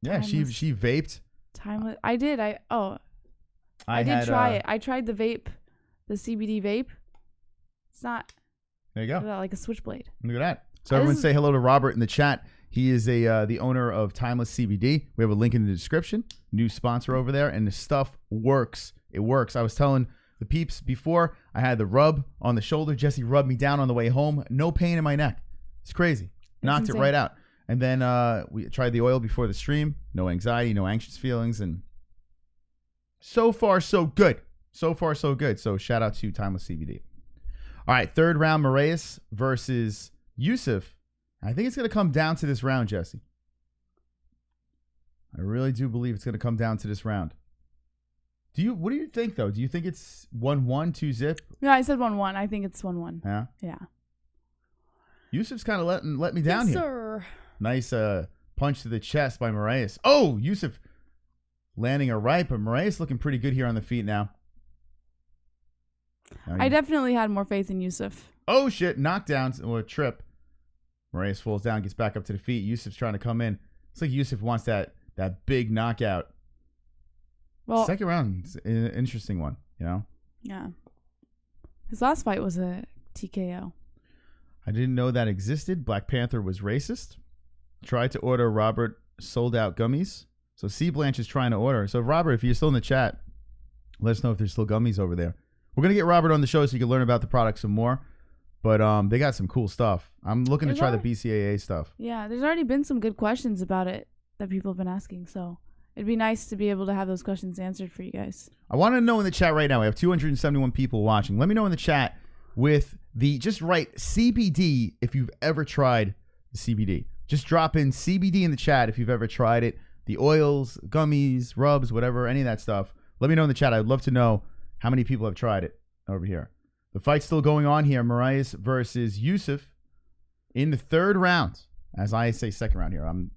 Yeah, timeless. she vaped. Timeless. I did. I did try it. I tried the vape, the CBD vape. It's not. There you go. Like a switchblade. Look at that. So everyone say hello to Robert in the chat. He is the owner of Timeless CBD. We have a link in the description. New sponsor over there, and the stuff works. It works. I was telling the peeps before, I had the rub on the shoulder. Jesse rubbed me down on the way home. No pain in my neck. It's crazy. Knocked it right out. And then we tried the oil before the stream. No anxiety, no anxious feelings, and so far so good. So far so good. So shout out to Timeless CBD. All right, third round, Mareas versus Yusuf. I think it's going to come down to this round, Jesse. I really do believe it's going to come down to this round. What do you think, though? Do you think it's 1-1, 2-zip? Yeah, I said 1-1. I think it's 1-1. Yeah? Yeah. Yusuf's kind of let me down here. Sir. Nice punch to the chest by Mareas. Oh, Yusuf landing a right, but Mareas looking pretty good here on the feet now. I definitely had more faith in Yusuf. Oh, shit. Knockdown or a trip. Mareas falls down, gets back up to the feet. Yusuf's trying to come in. It's like Yusuf wants that big knockout. Well, second round is an interesting one, you know? Yeah. His last fight was a TKO. I didn't know that existed. Black Panther was racist. Tried to order Robert sold out gummies. So C Blanche is trying to order. So Robert, if you're still in the chat, let us know if there's still gummies over there. We're going to get Robert on the show so you can learn about the product some more. But they got some cool stuff. I'm looking to try the BCAA stuff. Yeah, there's already been some good questions about it that people have been asking. So it'd be nice to be able to have those questions answered for you guys. I want to know in the chat right now. We have 271 people watching. Let me know in the chat with just write CBD if you've ever tried the CBD. Just drop in CBD in the chat if you've ever tried it. The oils, gummies, rubs, whatever, any of that stuff. Let me know in the chat. I'd love to know how many people have tried it over here. The fight's still going on here. Mareas versus Yusuf in the third round. As I say, second round here. I'm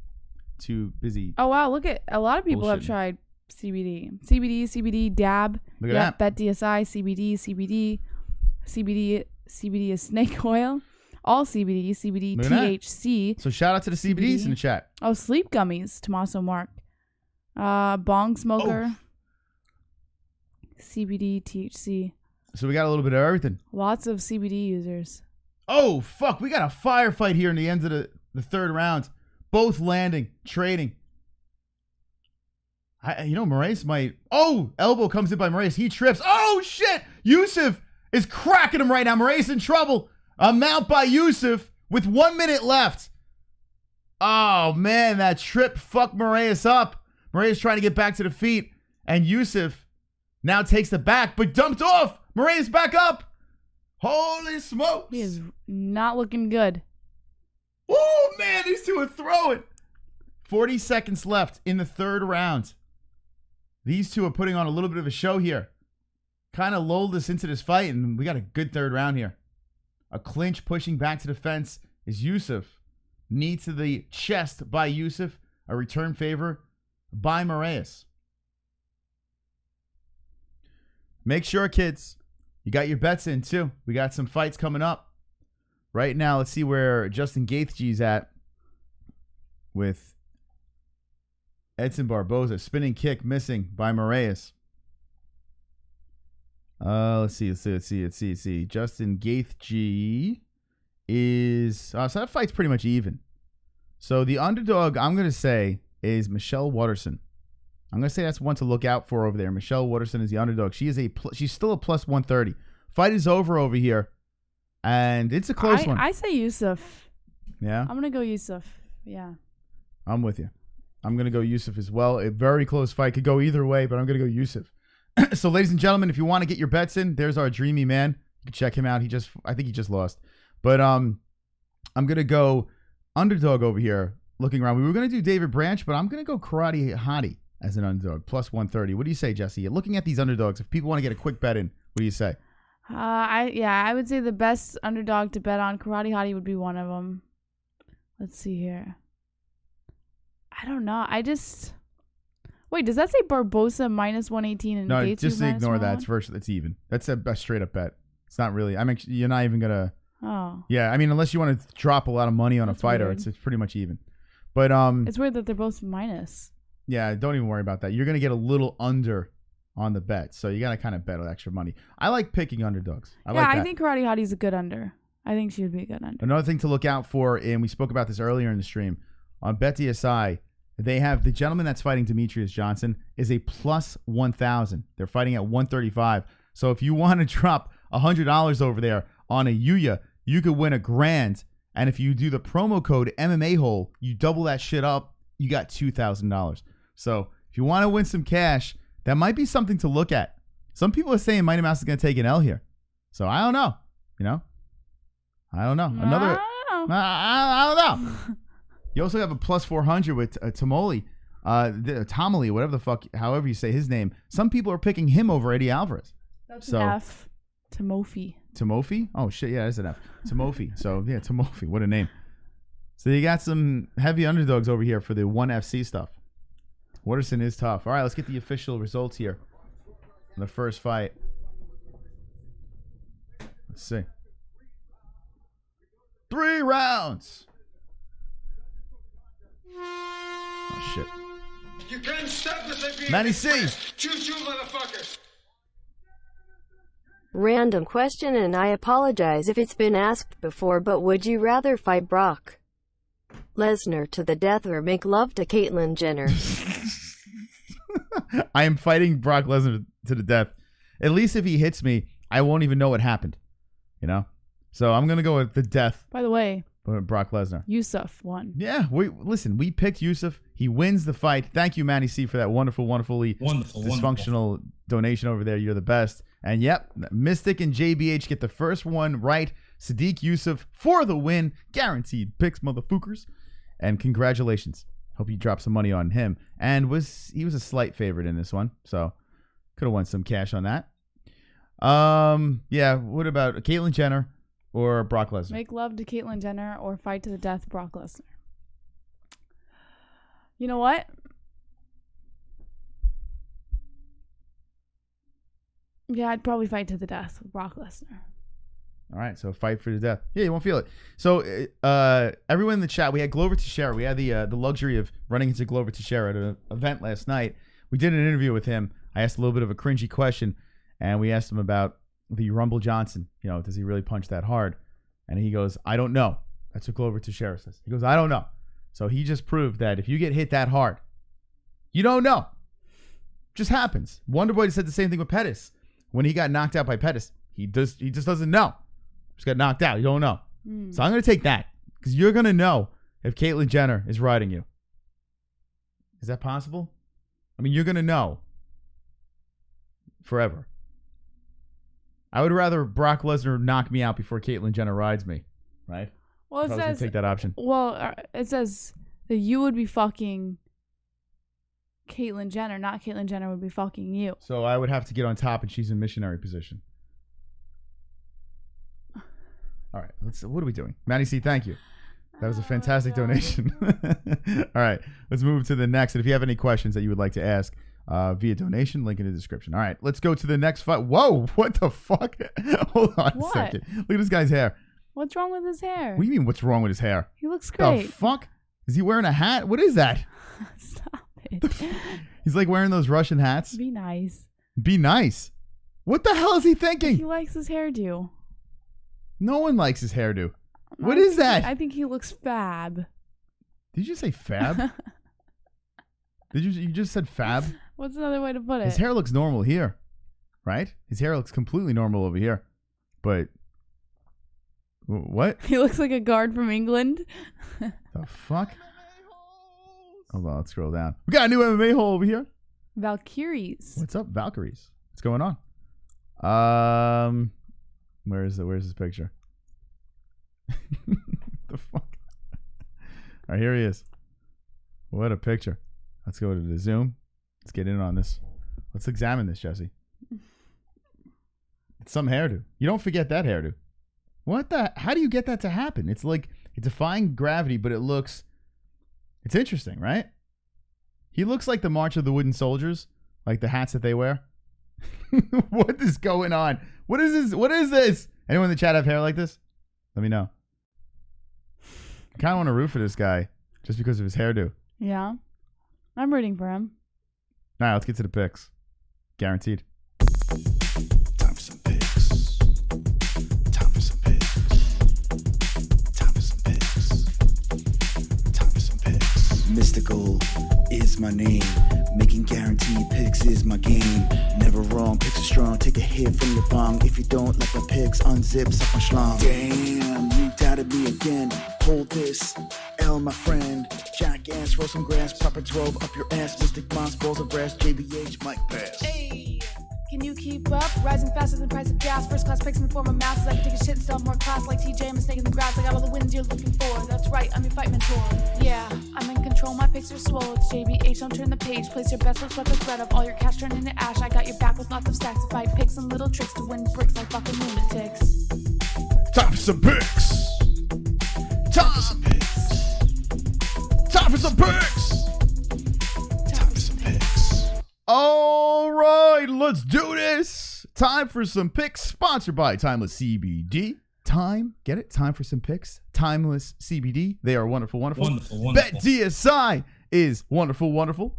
too busy. Oh, wow. Look at a lot of people have tried CBD. CBD, dab. Look at that. BetDSI, CBD is snake oil. All CBD, THC. So shout out to the CBDs in the chat. Oh, sleep gummies, Tommaso Mark. Bong smoker. CBD, THC. So we got a little bit of everything. Lots of CBD users. Oh, fuck. We got a firefight here in the end of the third round. Both landing, trading. Mareas might... Oh, elbow comes in by Mareas. He trips. Oh, shit. Yusuf is cracking him right now. Mareas in trouble. A mount by Yusuf with 1 minute left. Oh, man, that trip fucked Mareas up. Mareas trying to get back to the feet. And Yusuf now takes the back, but dumped off. Mareas back up. Holy smokes. He is not looking good. Oh, man, these two are throwing. 40 seconds left in the third round. These two are putting on a little bit of a show here. Kind of lulled us into this fight, and we got a good third round here. A clinch pushing back to the fence is Yusuf. Knee to the chest by Yusuf. A return favor by Mareas. Make sure, kids, you got your bets in, too. We got some fights coming up. Right now, let's see where Justin Gaethje is at with Edson Barboza. Spinning kick missing by Mareas. Let's see. Justin Gaethje is... so that fight's pretty much even. So the underdog, I'm going to say, is Michelle Waterson. I'm going to say that's one to look out for over there. Michelle Waterson is the underdog. She's still a plus 130. Fight is over here. And it's a close one. I say Yusuf. Yeah? I'm going to go Yusuf. Yeah. I'm with you. I'm going to go Yusuf as well. A very close fight. Could go either way, but I'm going to go Yusuf. So, ladies and gentlemen, if you want to get your bets in, there's our dreamy man. You can check him out. I think he just lost. But I'm going to go underdog over here looking around. We were going to do David Branch, but I'm going to go Karate Hottie as an underdog, plus 130. What do you say, Jesse? Looking at these underdogs, if people want to get a quick bet in, what do you say? I would say the best underdog to bet on, Karate Hottie would be one of them. Let's see here. I don't know. Wait, does that say Barboza minus 118 and Gaethje just minus ignore 101? that. It's even. That's a straight up bet. It's not really. You're not even gonna. Oh. Yeah, I mean, unless you want to drop a lot of money on a fighter, weird. it's pretty much even. But it's weird that they're both minus. Yeah, don't even worry about that. You're gonna get a little under on the bet. So you got to kind of bet extra money. I like picking underdogs. I think Karate Hottie's a good under. I think she would be a good under. Another thing to look out for, and we spoke about this earlier in the stream, on BetDSI, they have the gentleman that's fighting Demetrius Johnson is a plus 1,000. They're fighting at 135. So if you want to drop $100 over there on a Yuya, you could win $1,000. And if you do the promo code MMA-HOLE, you double that shit up, you got $2,000. So if you want to win some cash, that might be something to look at. Some people are saying Mighty Mouse is going to take an L here. So I don't know. I don't know. I don't know. You also have a plus 400 with Tamoli, whatever the fuck, however you say his name. Some people are picking him over Eddie Alvarez. That's an F. Timofey? Oh, shit. Yeah, that's an F. Timofey. So, yeah, Timofey. What a name. So, you got some heavy underdogs over here for the 1FC stuff. Waterson is tough. All right, let's get the official results here in the first fight. Let's see. 3 rounds. Oh, shit. You can't stop this like Manny C. Choo-choo, motherfucker. Random question, and I apologize if it's been asked before, but would you rather fight Brock Lesnar to the death or make love to Caitlyn Jenner? I am fighting Brock Lesnar to the death. At least if he hits me, I won't even know what happened. So I'm going to go with the death. By the way, Brock Lesnar. Yusuf won. Yeah, we picked Yusuf. He wins the fight. Thank you, Manny C, for that wonderfully dysfunctional donation over there. You're the best. And yep, Mystic and JBH get the first one right. Sadiq Yusuf for the win. Guaranteed picks, motherfuckers. And congratulations. Hope you dropped some money on him. And he was a slight favorite in this one. So could have won some cash on that. Yeah, what about Caitlyn Jenner or Brock Lesnar? Make love to Caitlyn Jenner or fight to the death Brock Lesnar. You know what? Yeah, I'd probably fight to the death with Brock Lesnar. All right, so fight for the death. Yeah, you won't feel it. So everyone in the chat, we had Glover Teixeira. We had the luxury of running into Glover Teixeira at an event last night. We did an interview with him. I asked a little bit of a cringy question, and we asked him about the Rumble Johnson. Does he really punch that hard? And he goes, I don't know. That's what Glover Teixeira says. He goes, I don't know. So he just proved that if you get hit that hard, you don't know. Just happens. Wonderboy said the same thing with Pettis. When he got knocked out by Pettis, he just doesn't know. Just got knocked out. You don't know. So I'm going to take that because you're going to know if Caitlyn Jenner is riding you. Is that possible? I mean, you're going to know forever. I would rather Brock Lesnar knock me out before Caitlyn Jenner rides me, right? Well, it says take that option. Well, it says that you would be fucking Caitlyn Jenner, not Caitlyn Jenner would be fucking you. So I would have to get on top, and she's in missionary position. All right, what are we doing? Manny C, thank you. That was a fantastic donation. All right, let's move to the next. And if you have any questions that you would like to ask via donation, link in the description. All right, let's go to the next fight. Whoa, what the fuck? Hold on a second. Look at this guy's hair. What's wrong with his hair? What do you mean, what's wrong with his hair? He looks great. The fuck? Is he wearing a hat? What is that? Stop it. He's like wearing those Russian hats. Be nice. Be nice? What the hell is he thinking? He likes his hairdo. No one likes his hairdo. What is that? I think he looks fab. Did you say fab? You just said fab? What's another way to put it? His hair looks normal here, right? His hair looks completely normal over here. But what? He looks like a guard from England. The fuck? Hold on, let's scroll down. We got a new MMA hole over here. Valkyries. What's up, Valkyries? What's going on? Where's his picture? The fuck? All right, here he is. What a picture. Let's go to the Zoom. Let's get in on this. Let's examine this, Jesse. It's some hairdo. You don't forget that hairdo. How do you get that to happen? It's like it's defying gravity, but it's interesting, right? He looks like the March of the Wooden Soldiers, like the hats that they wear. What is going on? What is this? What is this? Anyone in the chat have hair like this? Let me know. I kind of want to root for this guy just because of his hairdo. Yeah. I'm rooting for him. All right, let's get to the picks. Guaranteed. Time for some picks. Time for some picks. Time for some picks. Time for some picks. Mystical is my name. Making guaranteed picks is my game. Never wrong, picks are strong. Take a hit from your bong. If you don't like my picks, unzip, suck my schlong. Damn, you doubted me again. Hold this, L my friend. Jackass, roll some grass, proper 12 up your ass. Mystic Moms, balls of brass, JBH, Mike Pass. Hey, can you keep up? Rising faster than the price of gas. First class picks in the form of masses. I can take a shit and still have more class. Like TJ, mistaking the grass. I got all the wins you're looking for. That's right, I'm your fight mentor. Yeah, I'm in control. My picks are swole. It's JBH. Don't turn the page. Place your best, let's let the thread of all your cash turn into ash. I got your back with lots of stacks of fight picks and little tricks to win bricks like fucking lunatics. Time for some picks. Time for some picks. Time for some picks. Time for some picks. All right, let's do this. Time for some picks, sponsored by Timeless CBD. Get it? Time for some picks. Timeless CBD. They are wonderful, wonderful. Wonderful. BetDSI is wonderful, wonderful.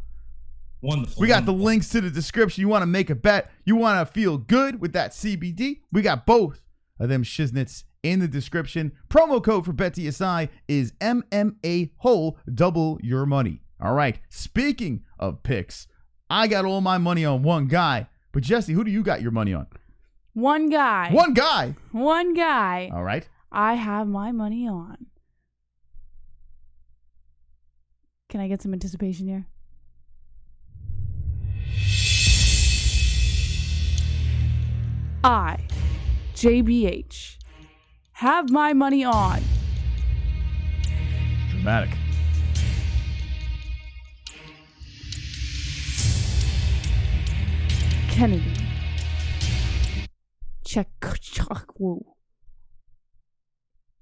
Wonderful. We got the links to the description. You want to make a bet. You want to feel good with that CBD. We got both of them shiznits in the description. Promo code for BetDSI is MMA-HOLE. Double your money. All right. Speaking of picks, I got all my money on one guy. But Jesse, who do you got your money on? One guy. One guy. One guy. All right. I have my money on. Can I get some anticipation here? I, JBH, have my money on. Dramatic. Kennedy. Nzechukwu.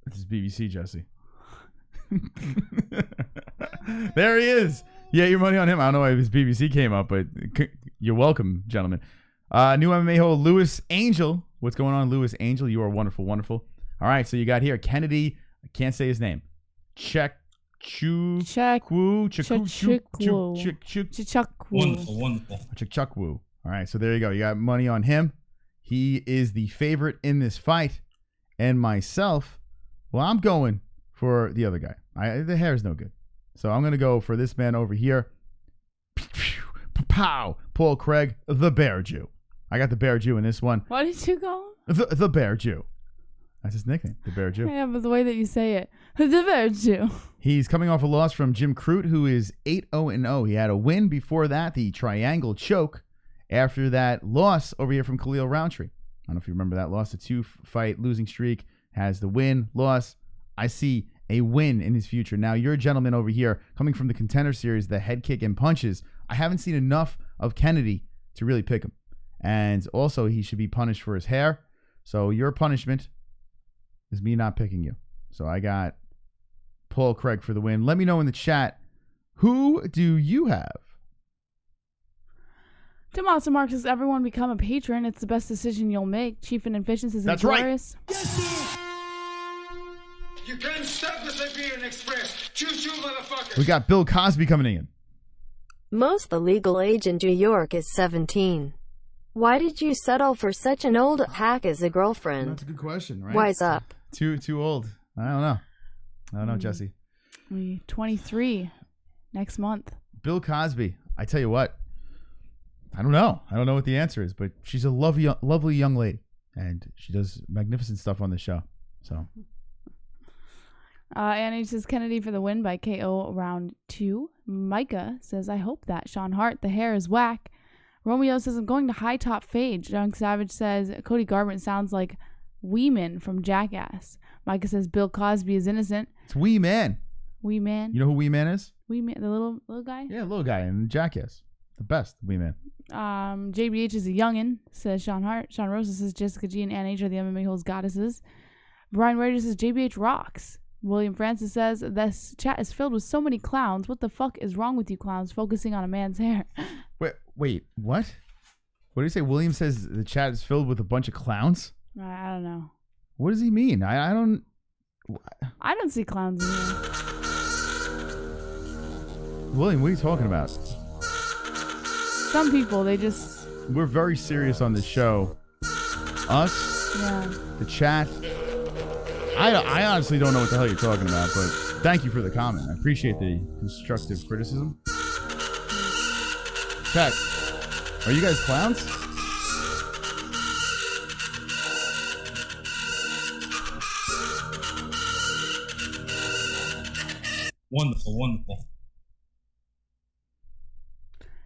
This is BBC, Jesse. There he is. Yeah, your money on him. I don't know why his BBC came up, but you're welcome, gentlemen. New MMA-Hole, Lewis Angel. What's going on, Lewis Angel? You are wonderful, wonderful. All right, so you got here Kennedy. I can't say his name. Nzechukwu. Nzechukwu. All right, so there you go. You got money on him. He is the favorite in this fight. And myself, well, I'm going for the other guy. The hair is no good. So I'm going to go for this man over here. Pow! Paul Craig, the Bear Jew. I got the Bear Jew in this one. What did you call him? The Bear Jew. That's his nickname, the Bear Jew. Yeah, but the way that you say it. The Bear Jew. He's coming off a loss from Jim Crute, who is 8-0-0. He had a win before that, the triangle choke, after that loss over here from Khalil Roundtree. I don't know if you remember that loss, a 2-fight losing streak, has the win, loss. I see a win in his future. Now, your gentleman over here, coming from the Contender Series, the head kick and punches, I haven't seen enough of Kennedy to really pick him. And also, he should be punished for his hair. So your punishment is me not picking you. So I got Paul Craig for the win. Let me know in the chat, who do you have? Tommaso Mark says, everyone become a patron. It's the best decision you'll make. Chief and Efficient says, that's Glorious. Right. Yes, you can't stop the Siberian Express. Choo-choo, motherfucker. We got Bill Cosby coming in. Most the legal age in New York is 17. Why did you settle for such an old hack as a girlfriend? That's a good question, right? Wise up. Too old. I don't know, Jesse. 23 next month. Bill Cosby. I tell you what. I don't know. I don't know what the answer is, but she's a lovely young lady, and she does magnificent stuff on the show. So. Annie says Kennedy for the win by KO round 2. Micah says, I hope that. Sean Hart, the hair is whack. Romeo says, I'm going to high top fade. Young Savage says, Cody Garbrandt sounds like Weeman from Jackass. Micah says, Bill Cosby is innocent. It's Wee Man. Wee Man. You know who Wee Man is? Wee Man, the little guy? Yeah, little guy in Jackass. The best Wee Man. JBH is a youngin, says Sean Hart. Sean Rosa says Jessica G and Ann H are the MMA-Holes goddesses. Brian Rager says JBH rocks. William Francis says, this chat is filled with so many clowns. What the fuck is wrong with you clowns focusing on a man's hair? Wait, what? What do you say? William says the chat is filled with a bunch of clowns? I don't know. What does he mean? I don't see clowns in here. William, what are you talking about? Some people, they just we're very serious on this show. Us, the chat. I honestly don't know what the hell you're talking about, but thank you for the comment. I appreciate the constructive criticism. Chat, are you guys clowns? Wonderful, wonderful.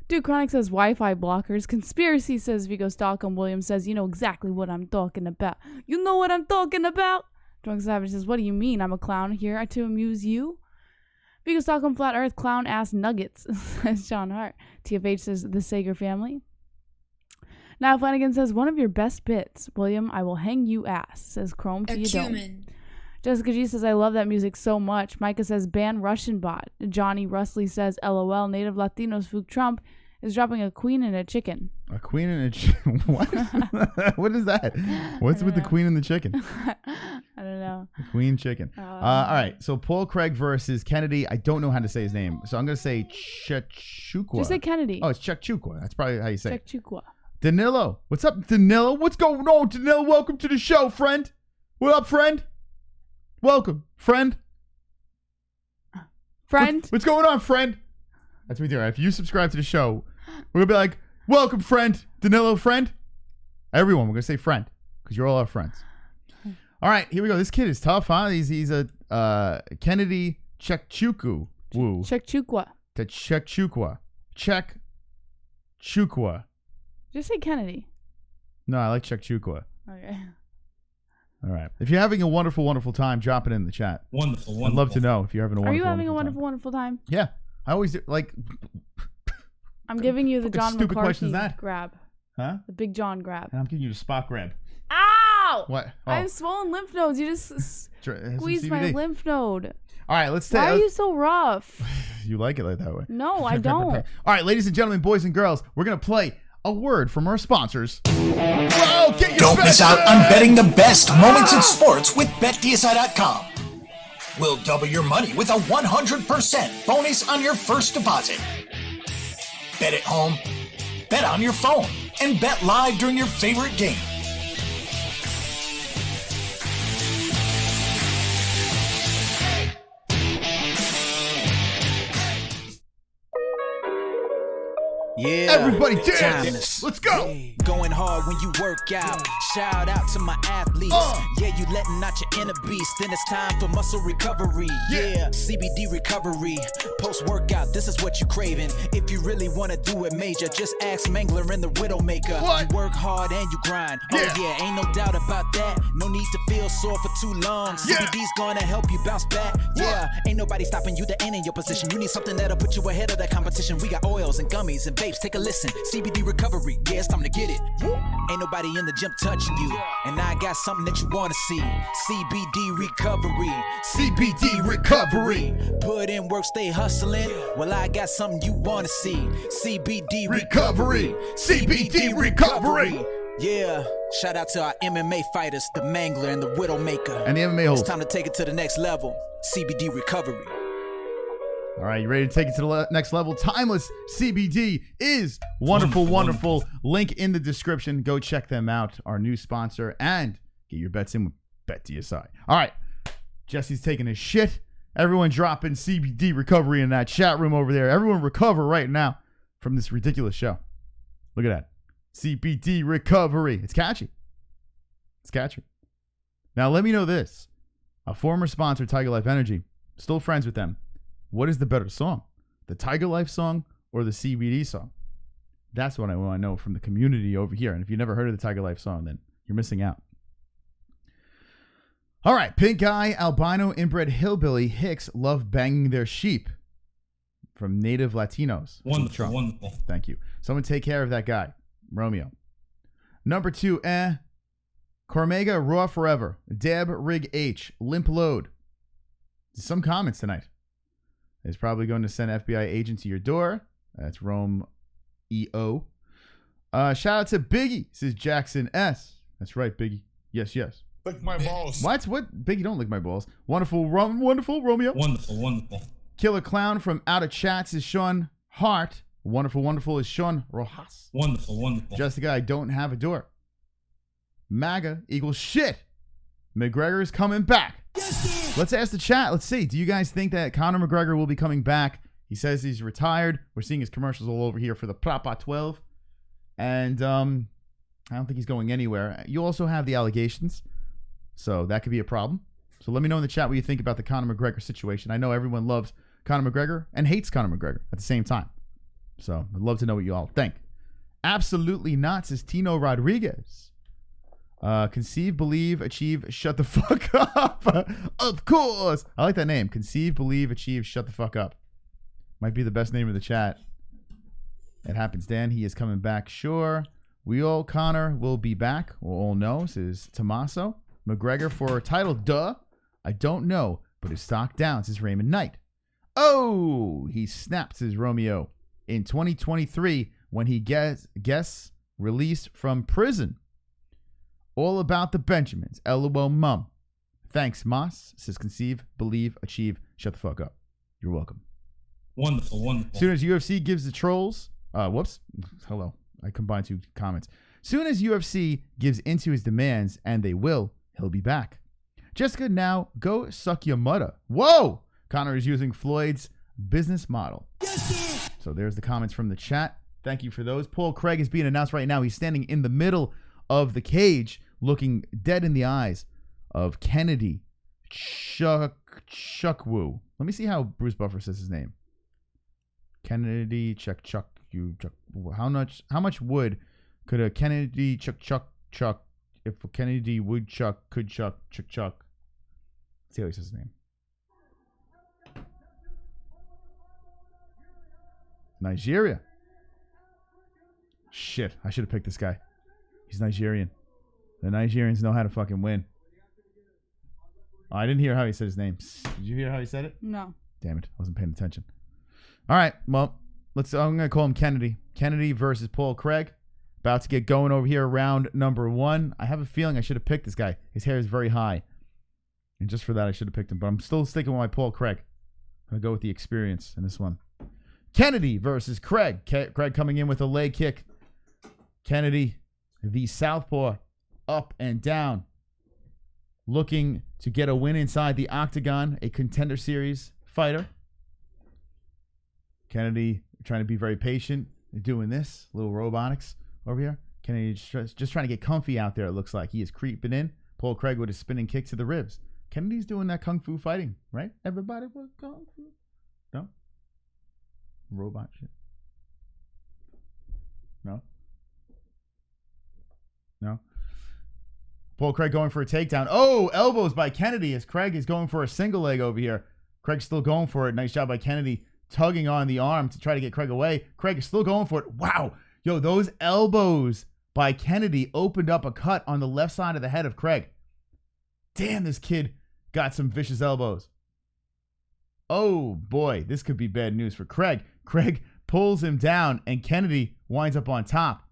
Dude, Chronic says Wi-Fi blockers. Conspiracy says Vigo Stockholm. Williams says, you know exactly what I'm talking about. You know what I'm talking about? Drunk Savage says, what do you mean? I'm a clown here to amuse you? Vigo Stockholm, Flat Earth, Clown Ass Nuggets, says John Hart. TFH says, the Sager family. Now Flanagan says, one of your best bits. William, I will hang you ass, says Chrome to you don't. Jessica G says, I love that music so much. Micah says, ban Russian bot. Johnny Rustley says, LOL, native Latinos Fook Trump is dropping a queen and a chicken. A queen and a chicken? What? What is that? What's with the queen and the chicken? I don't know. Queen chicken. All right. So Paul Craig versus Kennedy. I don't know how to say his name. So I'm going to say Nzechukwu. Just say Kennedy. Oh, it's Nzechukwu. That's probably how you say it. Nzechukwu. Danilo. What's up, Danilo? What's going on, Danilo? Welcome to the show, friend. What up, friend? Welcome, friend. Friend? What's going on, friend? That's what we do. If you subscribe to the show, we're going to be like, welcome, friend. Danilo, friend. Everyone, we're going to say friend because you're all our friends. All right, here we go. This kid is tough, huh? He's a Kennedy Nzechukwu. Nzechukwu. Nzechukwu. Nzechukwu. Just say Kennedy. No, I like Nzechukwu. Okay. All right. If you're having a wonderful, wonderful time, drop it in the chat. Wonderful, wonderful. I'd love to know if you're having a wonderful, Are you having a wonderful wonderful, wonderful time? Yeah. I always do. Like, I'm giving you the John stupid question is McCarthy that? grab. Huh? The big John grab. And I'm giving you the spot grab. Ow! What? I have swollen lymph nodes. You just squeezed my lymph node. All right, let's take. Why are you so rough? You like it like that way? No, I don't. All right, ladies and gentlemen, boys and girls, we're gonna play a word from our sponsors. Whoa, get your Don't best miss out on betting the best moments in sports with BetDSI.com. We'll double your money with a 100% bonus on your first deposit. Bet at home, bet on your phone, and bet live during your favorite game. Yeah, everybody dance. Let's go. Going hard when you work out. Shout out to my athletes. Yeah, you letting out your inner beast. Then it's time for muscle recovery. Yeah, CBD recovery. Post-workout, this is what you craving. If you really want to do it major, just ask Mangler and the Widowmaker. You work hard and you grind. Oh yeah, ain't no doubt about that. No need to feel sore for too long. CBD's gonna help you bounce back. Yeah, ain't nobody stopping you to end in your position. You need something that'll put you ahead of the competition. We got oils and gummies and vapes. Take a listen. CBD recovery. Yeah, it's time to get it. Ain't nobody in the gym touching you. And I got something that you want to see. CBD recovery. CBD recovery. Put in work, stay hustling. Well, I got something you want to see. CBD recovery. CBD recovery. Yeah. Shout out to our MMA fighters, the Mangler and the Widowmaker. And the MMA-Holes. It's time to take it to the next level. CBD recovery. All right, you ready to take it to the next level? Timeless CBD is wonderful, wonderful. Link in the description. Go check them out, our new sponsor, and get your bets in with BetDSI. All right, Jesse's taking a shit. Everyone dropping CBD recovery in that chat room over there. Everyone recover right now from this ridiculous show. Look at that. CBD recovery. It's catchy. It's catchy. Now, let me know this. A former sponsor, Tiger Life Energy, still friends with them. What is the better song? The Tiger Life song or the CBD song? That's what I want to know from the community over here. And if you've never heard of the Tiger Life song, then you're missing out. All right. Pink Eye, Albino, Inbred Hillbilly, Hicks love banging their sheep. From Native Latinos. Wonderful, wonderful. Thank you. Someone take care of that guy. Romeo. Number 2, Cormega, Raw Forever. Deb, Rig H, Limp Load. Some comments tonight. Is probably going to send FBI agent to your door. That's Rome EO. Shout out to Biggie, says Jackson S. That's right, Biggie. Yes, yes. Lick my balls. What? Biggie, don't lick my balls. Wonderful, wonderful, Romeo. Wonderful, wonderful. Killer Clown from Out of Chats is Sean Hart. Wonderful, wonderful is Sean Rojas. Wonderful, wonderful. Just the guy, don't have a door. MAGA equals shit. McGregor's coming back. Let's ask the chat. Let's see. Do you guys think that Conor McGregor will be coming back? He says he's retired. We're seeing his commercials all over here for the Prapa 12. And I don't think he's going anywhere. You also have the allegations. So that could be a problem. So let me know in the chat what you think about the Conor McGregor situation. I know everyone loves Conor McGregor and hates Conor McGregor at the same time. So I'd love to know what you all think. Absolutely not, says Tino Rodriguez. Conceive, believe, achieve, shut the fuck up. Of course. I like that name. Conceive, believe, achieve, shut the fuck up. Might be the best name of the chat. It happens, Dan. He is coming back, sure. We all, Conor will be back. We'll all know, says Tommaso. McGregor for a title, duh. I don't know, but his stock down, says Raymond Knight. Oh, he snapped, says Romeo. In 2023, when he gets released from prison. All about the Benjamins. LOL mum. Thanks, Moss. Says conceive, believe, achieve, shut the fuck up. You're welcome. Wonderful, wonderful. Soon as UFC gives the trolls... whoops. Hello. I combined two comments. Soon as UFC gives into his demands, and they will, he'll be back. Jessica, now go suck your mother. Whoa! Conor is using Floyd's business model. Yes, so there's the comments from the chat. Thank you for those. Paul Craig is being announced right now. He's standing in the middle of the cage, looking dead in the eyes of Kennedy Nzechukwu. Let me see how Bruce Buffer says his name. Kennedy Nzechukwu. How much wood could a Kennedy chuck if a Kennedy would could chuck? Let's see how he says his name. Nigeria. Shit, I should have picked this guy. He's Nigerian. The Nigerians know how to fucking win. Oh, I didn't hear how he said his name. Did you hear how he said it? No. Damn it, I wasn't paying attention. All right, well, I'm gonna call him Kennedy. Kennedy versus Paul Craig. About to get going over here, round number 1. I have a feeling I should have picked this guy. His hair is very high. And just for that, I should have picked him. But I'm still sticking with my Paul Craig. I'm going to go with the experience in this one. Kennedy versus Craig. Craig coming in with a leg kick. Kennedy, the southpaw, up and down. Looking to get a win inside the octagon. A Contender Series fighter. Kennedy trying to be very patient. Doing this. Little robotics over here. Kennedy just trying to get comfy out there, it looks like. He is creeping in. Paul Craig with a spinning kick to the ribs. Kennedy's doing that kung fu fighting, right? Everybody was kung fu. No? Robot shit. No? No? Paul Craig going for a takedown. Oh, elbows by Kennedy as Craig is going for a single leg over here. Craig's still going for it. Nice job by Kennedy tugging on the arm to try to get Craig away. Craig is still going for it. Wow. Yo, those elbows by Kennedy opened up a cut on the left side of the head of Craig. Damn, this kid got some vicious elbows. Oh, boy. This could be bad news for Craig. Craig pulls him down, and Kennedy winds up on top.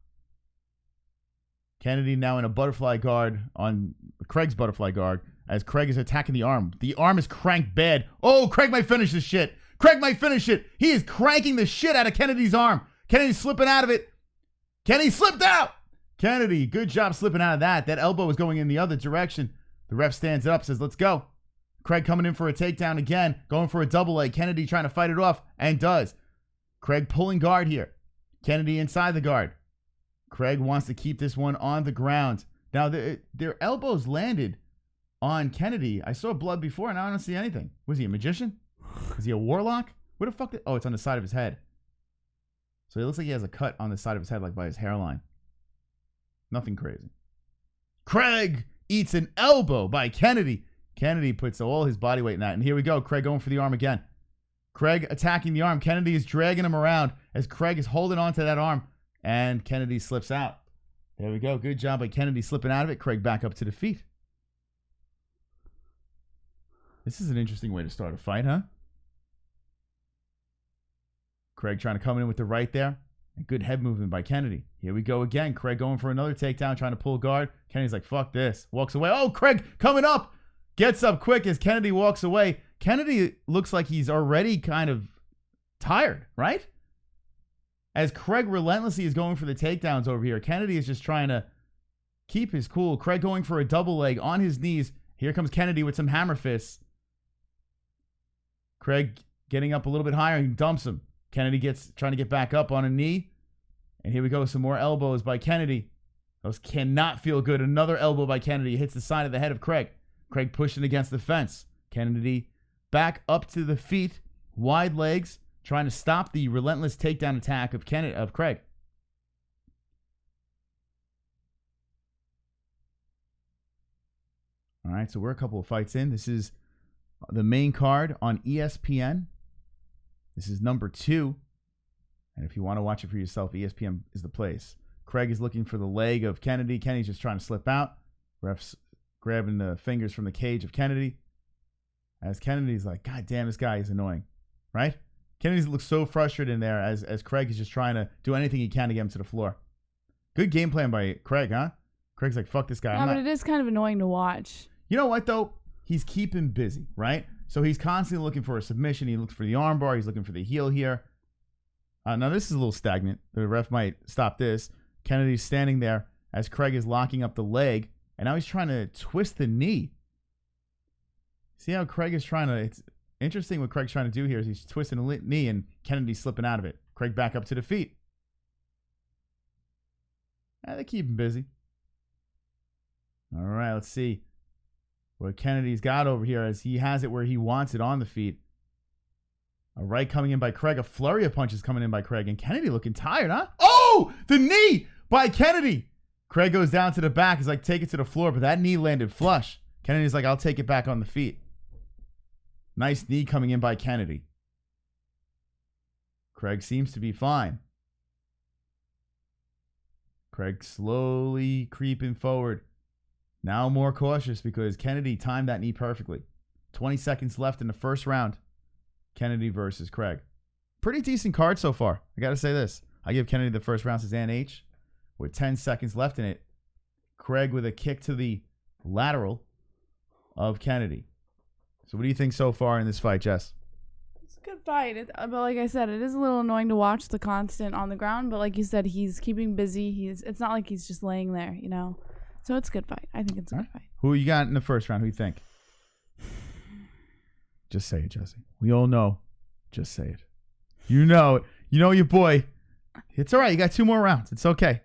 Kennedy now in a butterfly guard on Craig's butterfly guard as Craig is attacking the arm. The arm is cranked bad. Oh, Craig might finish this shit. Craig might finish it. He is cranking the shit out of Kennedy's arm. Kennedy's slipping out of it. Kennedy slipped out. Kennedy, good job slipping out of that. That elbow was going in the other direction. The ref stands up, says, let's go. Craig coming in for a takedown again, going for a double leg. Kennedy trying to fight it off, and does. Craig pulling guard here. Kennedy inside the guard. Craig wants to keep this one on the ground. Now, their elbows landed on Kennedy. I saw blood before, and I don't see anything. Was he a magician? Is he a warlock? Where the fuck did... Oh, it's on the side of his head. So it looks like he has a cut on the side of his head, like by his hairline. Nothing crazy. Craig eats an elbow by Kennedy. Kennedy puts all his body weight in that. And here we go. Craig going for the arm again. Craig attacking the arm. Kennedy is dragging him around as Craig is holding on to that arm. And Kennedy slips out. There we go. Good job by Kennedy slipping out of it. Craig back up to the feet. This is an interesting way to start a fight, huh? Craig trying to come in with the right there. And good head movement by Kennedy. Here we go again. Craig going for another takedown, trying to pull guard. Kennedy's like, fuck this. Walks away. Oh, Craig coming up. Gets up quick as Kennedy walks away. Kennedy looks like he's already kind of tired, right? As Craig relentlessly is going for the takedowns over here, Kennedy is just trying to keep his cool. Craig going for a double leg on his knees. Here comes Kennedy with some hammer fists. Craig getting up a little bit higher and dumps him. Kennedy trying to get back up on a knee. And here we go. Some more elbows by Kennedy. Those cannot feel good. Another elbow by Kennedy. Hits the side of the head of Craig. Craig pushing against the fence. Kennedy back up to the feet. Wide legs. Trying to stop the relentless takedown attack of Craig. All right, so we're a couple of fights in. This is the main card on ESPN. This is number 2. And if you want to watch it for yourself, ESPN is the place. Craig is looking for the leg of Kennedy. Kennedy's just trying to slip out. Ref's grabbing the fingers from the cage of Kennedy. As Kennedy's like, God damn, this guy is annoying. Right? Kennedy looks so frustrated in there as Craig is just trying to do anything he can to get him to the floor. Good game plan by Craig, huh? Craig's like, fuck this guy. Yeah, but it is kind of annoying to watch. You know what, though? He's keeping busy, right? So he's constantly looking for a submission. He looks for the armbar. He's looking for the heel here. Now, this is a little stagnant. The ref might stop this. Kennedy's standing there as Craig is locking up the leg. And now he's trying to twist the knee. See how Craig is trying to... It's interesting what Craig's trying to do here is he's twisting the knee and Kennedy's slipping out of it. Craig back up to the feet. They keep him busy. All right, let's see what Kennedy's got over here as he has it where he wants it on the feet. A right coming in by Craig. A flurry of punches coming in by Craig. And Kennedy looking tired, huh? Oh! The knee by Kennedy! Craig goes down to the back. He's like, take it to the floor. But that knee landed flush. Kennedy's like, I'll take it back on the feet. Nice knee coming in by Kennedy. Craig seems to be fine. Craig slowly creeping forward. Now more cautious because Kennedy timed that knee perfectly. 20 seconds left in the first round. Kennedy versus Craig. Pretty decent card so far. I got to say this. I give Kennedy the first round to Zan H. With 10 seconds left in it. Craig with a kick to the lateral of Kennedy. So what do you think so far in this fight, Jess? It's a good fight. But like I said, it is a little annoying to watch the constant on the ground. But like you said, he's keeping busy. It's not like he's just laying there, you know. So it's a good fight. I think it's a good fight. Who you got in the first round? Who you think? Just say it, Jesse. We all know. Just say it. You know it. You know your boy. It's all right. You got 2 more rounds. It's okay.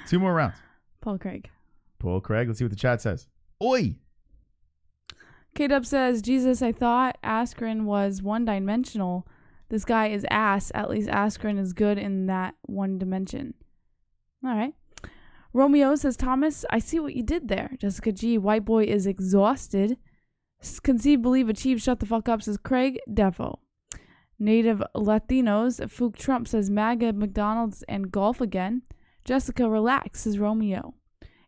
2 more rounds. Paul Craig. Paul Craig. Let's see what the chat says. Oi! K-Dub says, Jesus, I thought Askren was one-dimensional. This guy is ass. At least Askren is good in that one dimension. All right. Romeo says, Thomas, I see what you did there. Jessica G, white boy is exhausted. Conceive, believe, achieve, shut the fuck up, says Craig Defo. Native Latinos, Fook Trump says, MAGA, McDonald's, and golf again. Jessica, relax, says Romeo.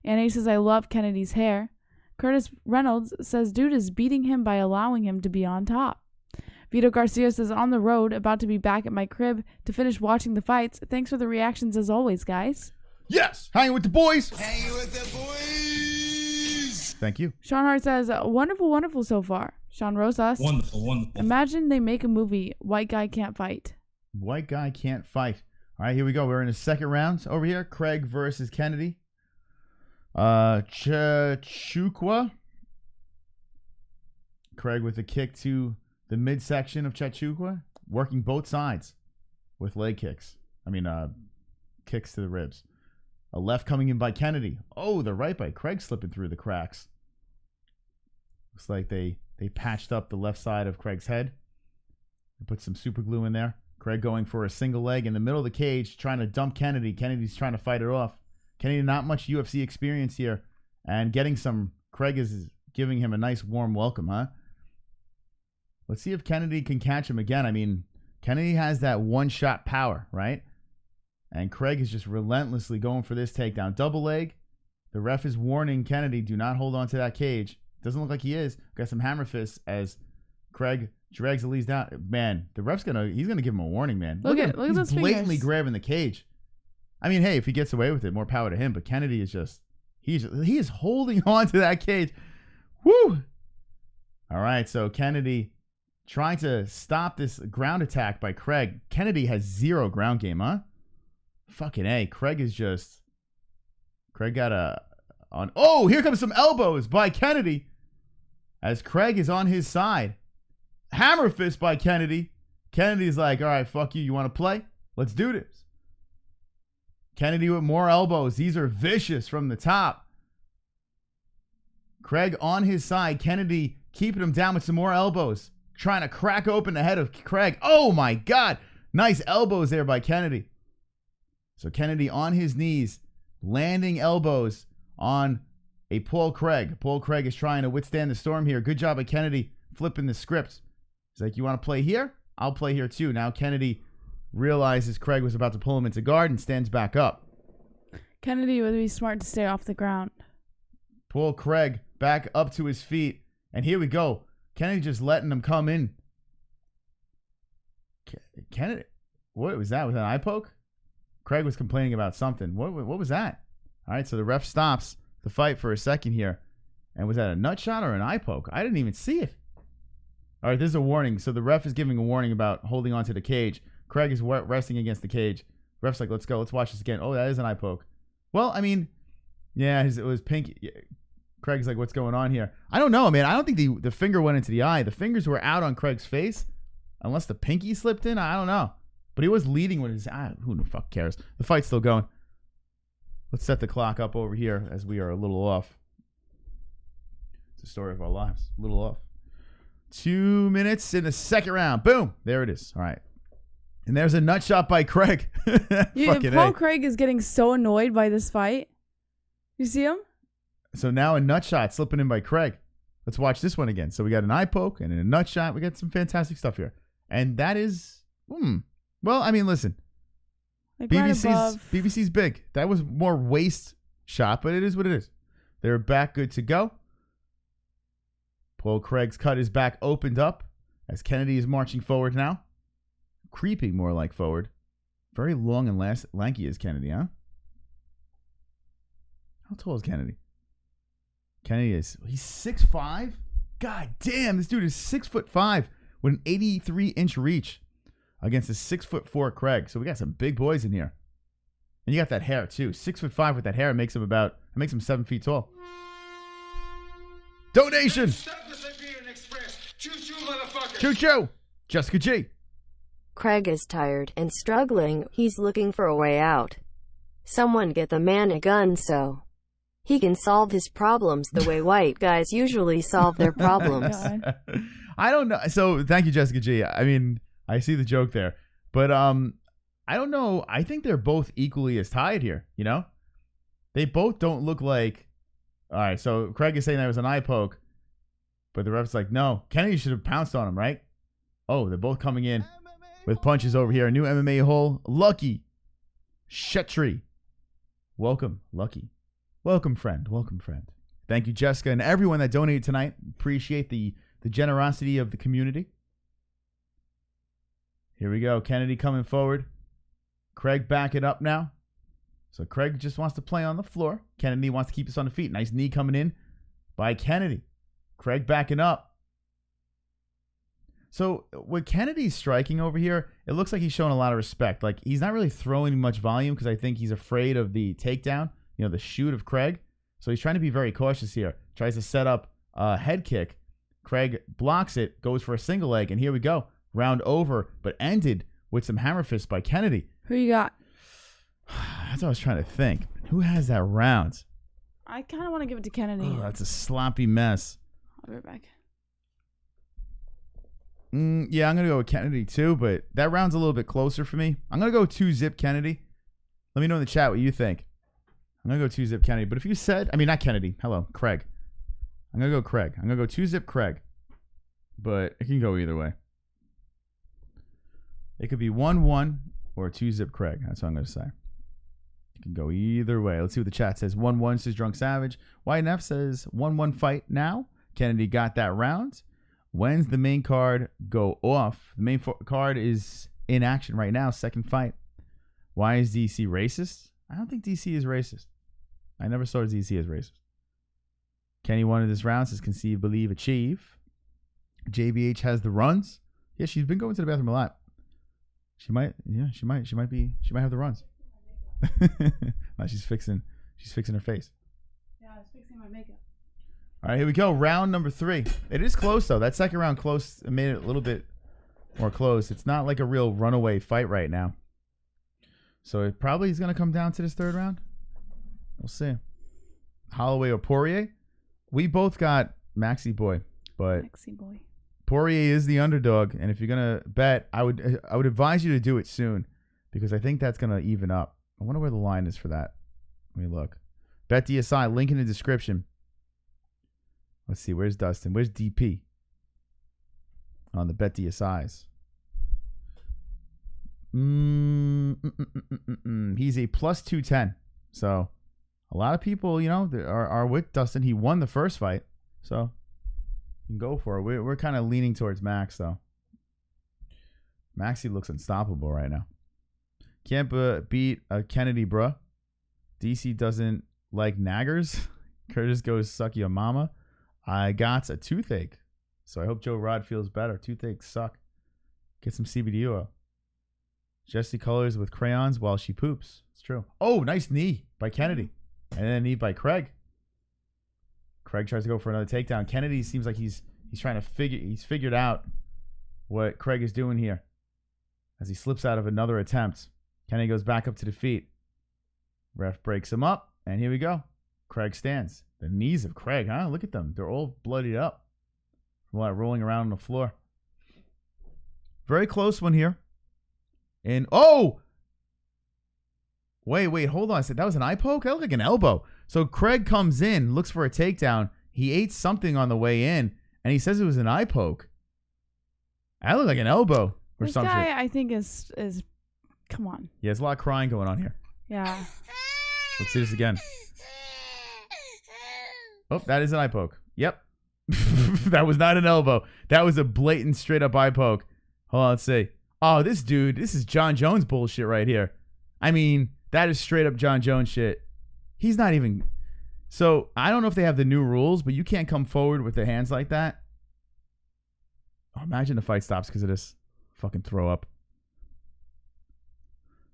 Anna says, I love Kennedy's hair. Curtis Reynolds says, dude is beating him by allowing him to be on top. Vito Garcia says, on the road, about to be back at my crib to finish watching the fights. Thanks for the reactions as always, guys. Yes! Hanging with the boys! Hanging with the boys! Thank you. Sean Hart says, wonderful, wonderful so far. Sean Rosas. Wonderful, wonderful. Imagine they make a movie, White Guy Can't Fight. White guy can't fight. All right, here we go. We're in the second round over here. Craig versus Kennedy. Nzechukwu. Craig with a kick to the midsection of Nzechukwu. Working both sides with leg kicks. Kicks to the ribs. A left coming in by Kennedy. Oh, the right by Craig slipping through the cracks. Looks like they patched up the left side of Craig's head. They put some super glue in there. Craig going for a single leg in the middle of the cage, trying to dump Kennedy. Kennedy's trying to fight it off. Kennedy not much UFC experience here. And getting some... Craig is giving him a nice warm welcome, huh? Let's see if Kennedy can catch him again. Kennedy has that one-shot power, right? And Craig is just relentlessly going for this takedown. Double leg. The ref is warning Kennedy, do not hold on to that cage. Doesn't look like he is. Got some hammer fists as Craig drags the leads down. Man, the ref's he's gonna give him a warning, man. Look at he's those blatantly fingers. grabbing the cage. Hey, if he gets away with it, more power to him. But Kennedy is he is holding on to that cage. Woo! All right, so Kennedy trying to stop this ground attack by Craig. Kennedy has 0 ground game, huh? Fucking A. Craig got oh, here comes some elbows by Kennedy as Craig is on his side. Hammer fist by Kennedy. Kennedy's like, all right, fuck you. You want to play? Let's do this. Kennedy with more elbows. These are vicious from the top. Craig on his side. Kennedy keeping him down with some more elbows. Trying to crack open the head of Craig. Oh, my God. Nice elbows there by Kennedy. So Kennedy on his knees, landing elbows on a Paul Craig. Paul Craig is trying to withstand the storm here. Good job by Kennedy flipping the script. He's like, you want to play here? I'll play here too. Now Kennedy realizes Craig was about to pull him into guard and stands back up. Kennedy would be smart to stay off the ground. Paul Craig back up to his feet. And here we go. Kennedy just letting him come in. Kennedy, what was that? Was that an eye poke? Craig was complaining about something. What was that? All right, so the ref stops the fight for a second here. And was that a nut shot or an eye poke? I didn't even see it. All right, this is a warning. So the ref is giving a warning about holding onto the cage. Craig is resting against the cage. Ref's like, let's go. Let's watch this again. Oh, that is an eye poke. Well, I mean, yeah, it was pink. Craig's like, what's going on here? I don't know, man. I don't think the finger went into the eye. The fingers were out on Craig's face. Unless the pinky slipped in. I don't know. But he was leading with his eye. Who the fuck cares? The fight's still going. Let's set the clock up over here as we are a little off. It's the story of our lives. A little off. 2 minutes in the second round. Boom. There it is. All right. And there's a nut shot by Craig. Paul Craig is getting so annoyed by this fight. You see him? So now a nut shot slipping in by Craig. Let's watch this one again. So we got an eye poke and a nut shot. We got some fantastic stuff here. And that is, well, I mean, listen. Like BBC's big. That was more waist shot, but it is what it is. They're back good to go. Paul Craig's cut is back opened up as Kennedy is marching forward now. Creeping more like forward. Very long and lanky is Kennedy, huh? How tall is Kennedy? Kennedy he's 6'5"? God damn, this dude is 6'5" with an 83-inch reach against a 6'4" Craig. So we got some big boys in here. And you got that hair too. 6'5" with that hair makes him 7 feet tall. Donation! Choo-choo! Jessica G. Craig is tired and struggling. He's looking for a way out. Someone get the man a gun so he can solve his problems the way white guys usually solve their problems. I don't know. So thank you, Jessica G. I mean, I see the joke there. But I don't know. I think they're both equally as tied here, you know? They both don't look like... All right, so Craig is saying that was an eye poke. But the ref's like, no. Kennedy should have pounced on him, right? Oh, they're both coming in with punches over here. A new MMA hole. Lucky Shetry. Welcome, Lucky. Welcome, friend. Welcome, friend. Thank you, Jessica, and everyone that donated tonight. Appreciate the generosity of the community. Here we go. Kennedy coming forward. Craig backing up now. So Craig just wants to play on the floor. Kennedy wants to keep us on the feet. Nice knee coming in by Kennedy. Craig backing up. So with Kennedy's striking over here, it looks like he's showing a lot of respect. Like, he's not really throwing much volume because I think he's afraid of the takedown, you know, the shoot of Craig. So he's trying to be very cautious here. Tries to set up a head kick. Craig blocks it, goes for a single leg, and here we go. Round over, but ended with some hammer fists by Kennedy. Who you got? That's what I was trying to think. Who has that round? I kind of want to give it to Kennedy. Oh, that's a sloppy mess. I'll be right back. Yeah, I'm going to go with Kennedy too, but that round's a little bit closer for me. I'm going to go 2-zip Kennedy. Let me know in the chat what you think. I'm going to go 2-zip Kennedy, but if you said, I mean, not Kennedy. Hello, Craig. I'm going to go Craig. I'm going to go 2-zip Craig, but it can go either way. It could be 1-1 or 2-zip Craig. That's what I'm going to say. It can go either way. Let's see what the chat says. 1-1 says Drunk Savage. YNF says 1-1 fight now. Kennedy got that round. When's the main card go off? The main card is in action right now. Second fight. Why is DC racist? I don't think DC is racist. I never saw DC as racist. Kenny wanted this round. Says conceive, believe, achieve. JBH has the runs. Yeah, she's been going to the bathroom a lot. She might have the runs. No, she's fixing her face. Yeah, I was fixing my makeup. All right, here we go. Round number 3. It is close though. That second round close made it a little bit more close. It's not like a real runaway fight right now. So it probably is going to come down to this third round. We'll see. Holloway or Poirier? We both got Maxi Boy, but Maxi Boy. Poirier is the underdog, and if you're gonna bet, I would advise you to do it soon because I think that's gonna even up. I wonder where the line is for that. Let me look. BetDSI, link in the description. Let's see, where's Dustin? Where's DP on the BetDSIs? He's a plus 210. So a lot of people, are with Dustin. He won the first fight, so you can go for it. We're kind of leaning towards Max, though. Maxie looks unstoppable right now. Can't beat Kennedy, bruh. DC doesn't like naggers. Curtis goes, suck your mama. I got a toothache, so I hope Joe Rod feels better. Toothaches suck. Get some CBD oil. Jesse colors with crayons while she poops. It's true. Oh, nice knee by Kennedy. And then a knee by Craig. Craig tries to go for another takedown. Kennedy seems like he's trying to he's figured out what Craig is doing here as he slips out of another attempt. Kennedy goes back up to the feet. Ref breaks him up, and here we go. Craig stands. The knees of Craig, huh? Look at them. They're all bloodied up from rolling around on the floor. Very close one here. And, oh! Wait, hold on. I said that was an eye poke? That looked like an elbow. So Craig comes in, looks for a takedown. He ate something on the way in, and he says it was an eye poke. That looked like an elbow or this something. This guy, I think, is come on. Yeah, there's a lot of crying going on here. Yeah. Let's see this again. Oh, that is an eye poke. Yep. That was not an elbow. That was a blatant, straight-up eye poke. Hold on, let's see. Oh, this is John Jones bullshit right here. I mean, that is straight-up John Jones shit. He's not even... So, I don't know if they have the new rules, but you can't come forward with the hands like that. Oh, imagine the fight stops because of this. Fucking throw up.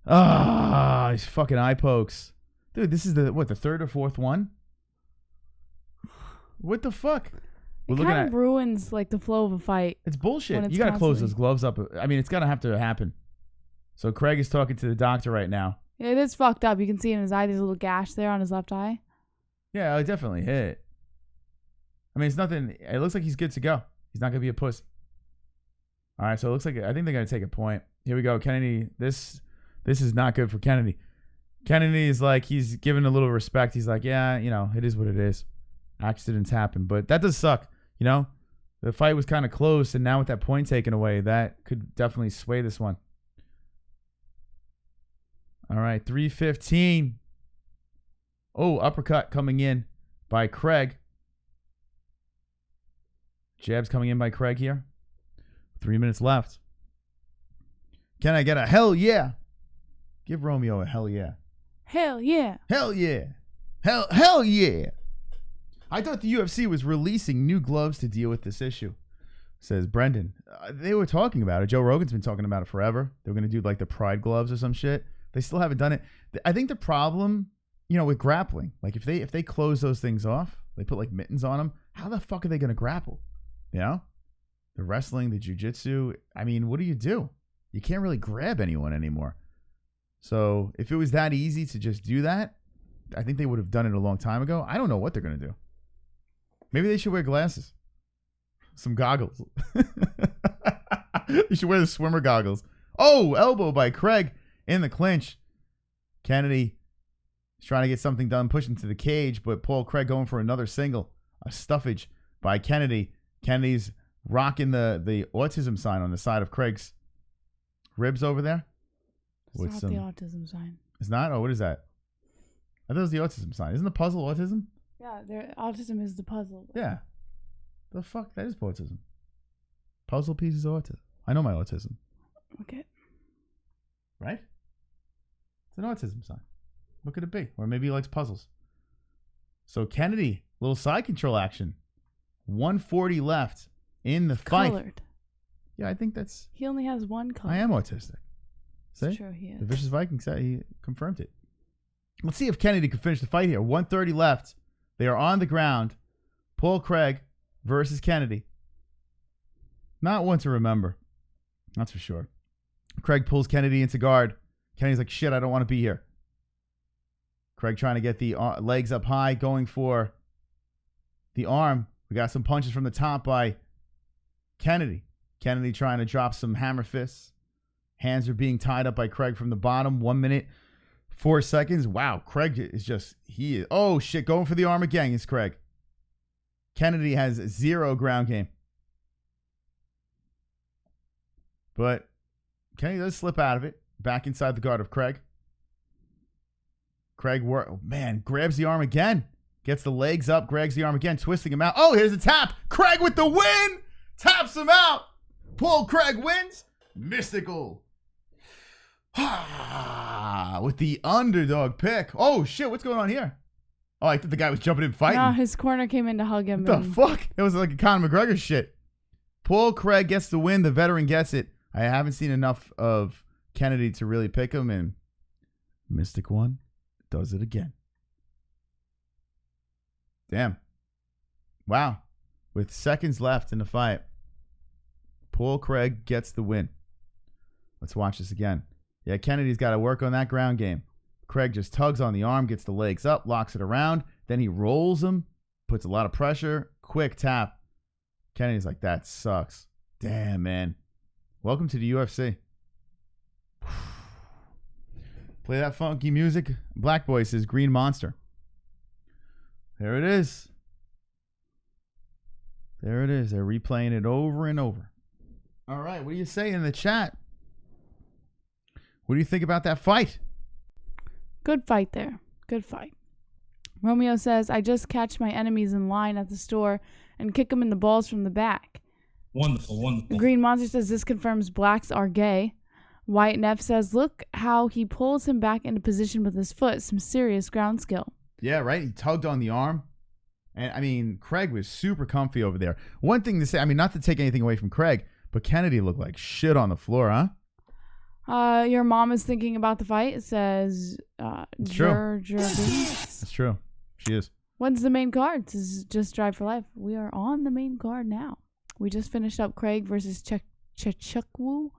Ah, these fucking eye pokes. Dude, this is the third or fourth one? What the fuck? It kind of ruins like the flow of a fight. It's bullshit. You got to close those gloves up. I mean, it's going to have to happen. So Craig is talking to the doctor right now. It is fucked up. You can see in his eye, there's a little gash there on his left eye. Yeah, it definitely hit. I mean, it's nothing. It looks like he's good to go. He's not going to be a pussy. All right, so it looks like I think they're going to take a point. Here we go. Kennedy, this is not good for Kennedy. Kennedy is like, he's giving a little respect. He's like, yeah, it is what it is. Accidents happen, but that does suck. The fight was kind of close, and now with that point taken away, that could definitely sway this one. All right, 3:15. Oh, uppercut coming in by Craig. Jabs coming in by Craig here. 3 minutes left. Can I get a hell yeah? Give Romeo a hell yeah. Hell yeah. Hell yeah. Hell yeah. I thought the UFC was releasing new gloves to deal with this issue, says Brendan. They were talking about it. Joe Rogan's been talking about it forever. They were going to do like the Pride gloves or some shit. They still haven't done it. I think the problem, with grappling, like if they close those things off, they put like mittens on them, how the fuck are they going to grapple? The wrestling, the jiu-jitsu. I mean, what do? You can't really grab anyone anymore. So if it was that easy to just do that, I think they would have done it a long time ago. I don't know what they're going to do. Maybe they should wear glasses. Some goggles. You should wear the swimmer goggles. Oh, elbow by Craig in the clinch. Kennedy is trying to get something done, pushing to the cage, but Paul Craig going for another single. A stuffage by Kennedy. Kennedy's rocking the autism sign on the side of Craig's ribs over there. It's not the autism sign. It's not? Oh, what is that? I thought it was the autism sign. Isn't the puzzle autism? Yeah, autism is the puzzle. Yeah. The fuck? That is autism. Puzzle pieces of autism. I know my autism. Okay. Right? It's an autism sign. What could it be? Or maybe he likes puzzles. So Kennedy, little side control action. 140 left. in the fight. Colored. Yeah, I think that's... He only has one color. I am autistic. See? It's true, he is. The Vicious Viking said he confirmed it. Let's see if Kennedy can finish the fight here. 1:30 left. They are on the ground. Paul Craig versus Kennedy. Not one to remember. That's for sure. Craig pulls Kennedy into guard. Kennedy's like, shit, I don't want to be here. Craig trying to get the legs up high, going for the arm. We got some punches from the top by Kennedy. Kennedy trying to drop some hammer fists. Hands are being tied up by Craig from the bottom. 1 minute, 4 seconds. Wow, Craig is just, he is, oh shit, going for the arm again is Craig. Kennedy has 0 ground game. But Kennedy does slip out of it. Back inside the guard of Craig. Craig, grabs the arm again. Gets the legs up, grabs the arm again, twisting him out. Oh, here's a tap. Craig with the win. Taps him out. Paul Craig wins. Mystical. With the underdog pick. Oh, shit. What's going on here? Oh, I thought the guy was jumping in fighting. No, his corner came in to hug him. What the fuck? It was like a Conor McGregor shit. Paul Craig gets the win. The veteran gets it. I haven't seen enough of Kennedy to really pick him, and Mystic One does it again. Damn. Wow. With seconds left in the fight, Paul Craig gets the win. Let's watch this again. Yeah, Kennedy's got to work on that ground game. Craig just tugs on the arm, gets the legs up, locks it around. Then he rolls him, puts a lot of pressure. Quick tap. Kennedy's like, that sucks. Damn, man. Welcome to the UFC. Play that funky music. Black Boy says Green Monster. There it is. There it is. They're replaying it over and over. All right. What do you say in the chat? What do you think about that fight? Good fight there. Good fight. Romeo says, I just catch my enemies in line at the store and kick them in the balls from the back. Wonderful, wonderful. Green Monster says, this confirms blacks are gay. White Neff says, look how he pulls him back into position with his foot. Some serious ground skill. Yeah, right? He tugged on the arm. And, I mean, Craig was super comfy over there. One thing to say, I mean, not to take anything away from Craig, but Kennedy looked like shit on the floor, huh? Your mom is thinking about the fight. It says, it's true. That's true. She is. When's the main card? This is Just Drive for Life. We are on the main card now. We just finished up Craig versus Nzechukwu.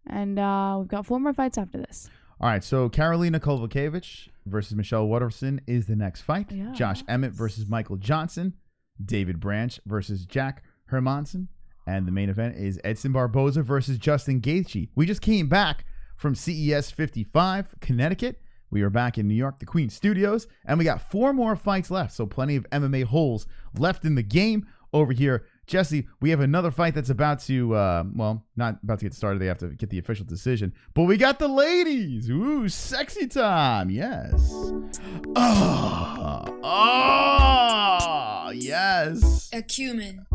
And we've got 4 more fights after this. All right, so Karolina Kowalkiewicz versus Michelle Waterson is the next fight. Yeah. Josh Emmett versus Michael Johnson. David Branch versus Jack Hermansson. And the main event is Edson Barboza versus Justin Gaethje. We just came back from CES 55, Connecticut. We are back in New York, the Queen Studios, and we got 4 more fights left, so plenty of MMA-Holes left in the game over here. Jesse, we have another fight that's about to, well, not about to get started. They have to get the official decision. But we got the ladies. Ooh, sexy time. Yes. Oh, yes. Acumen.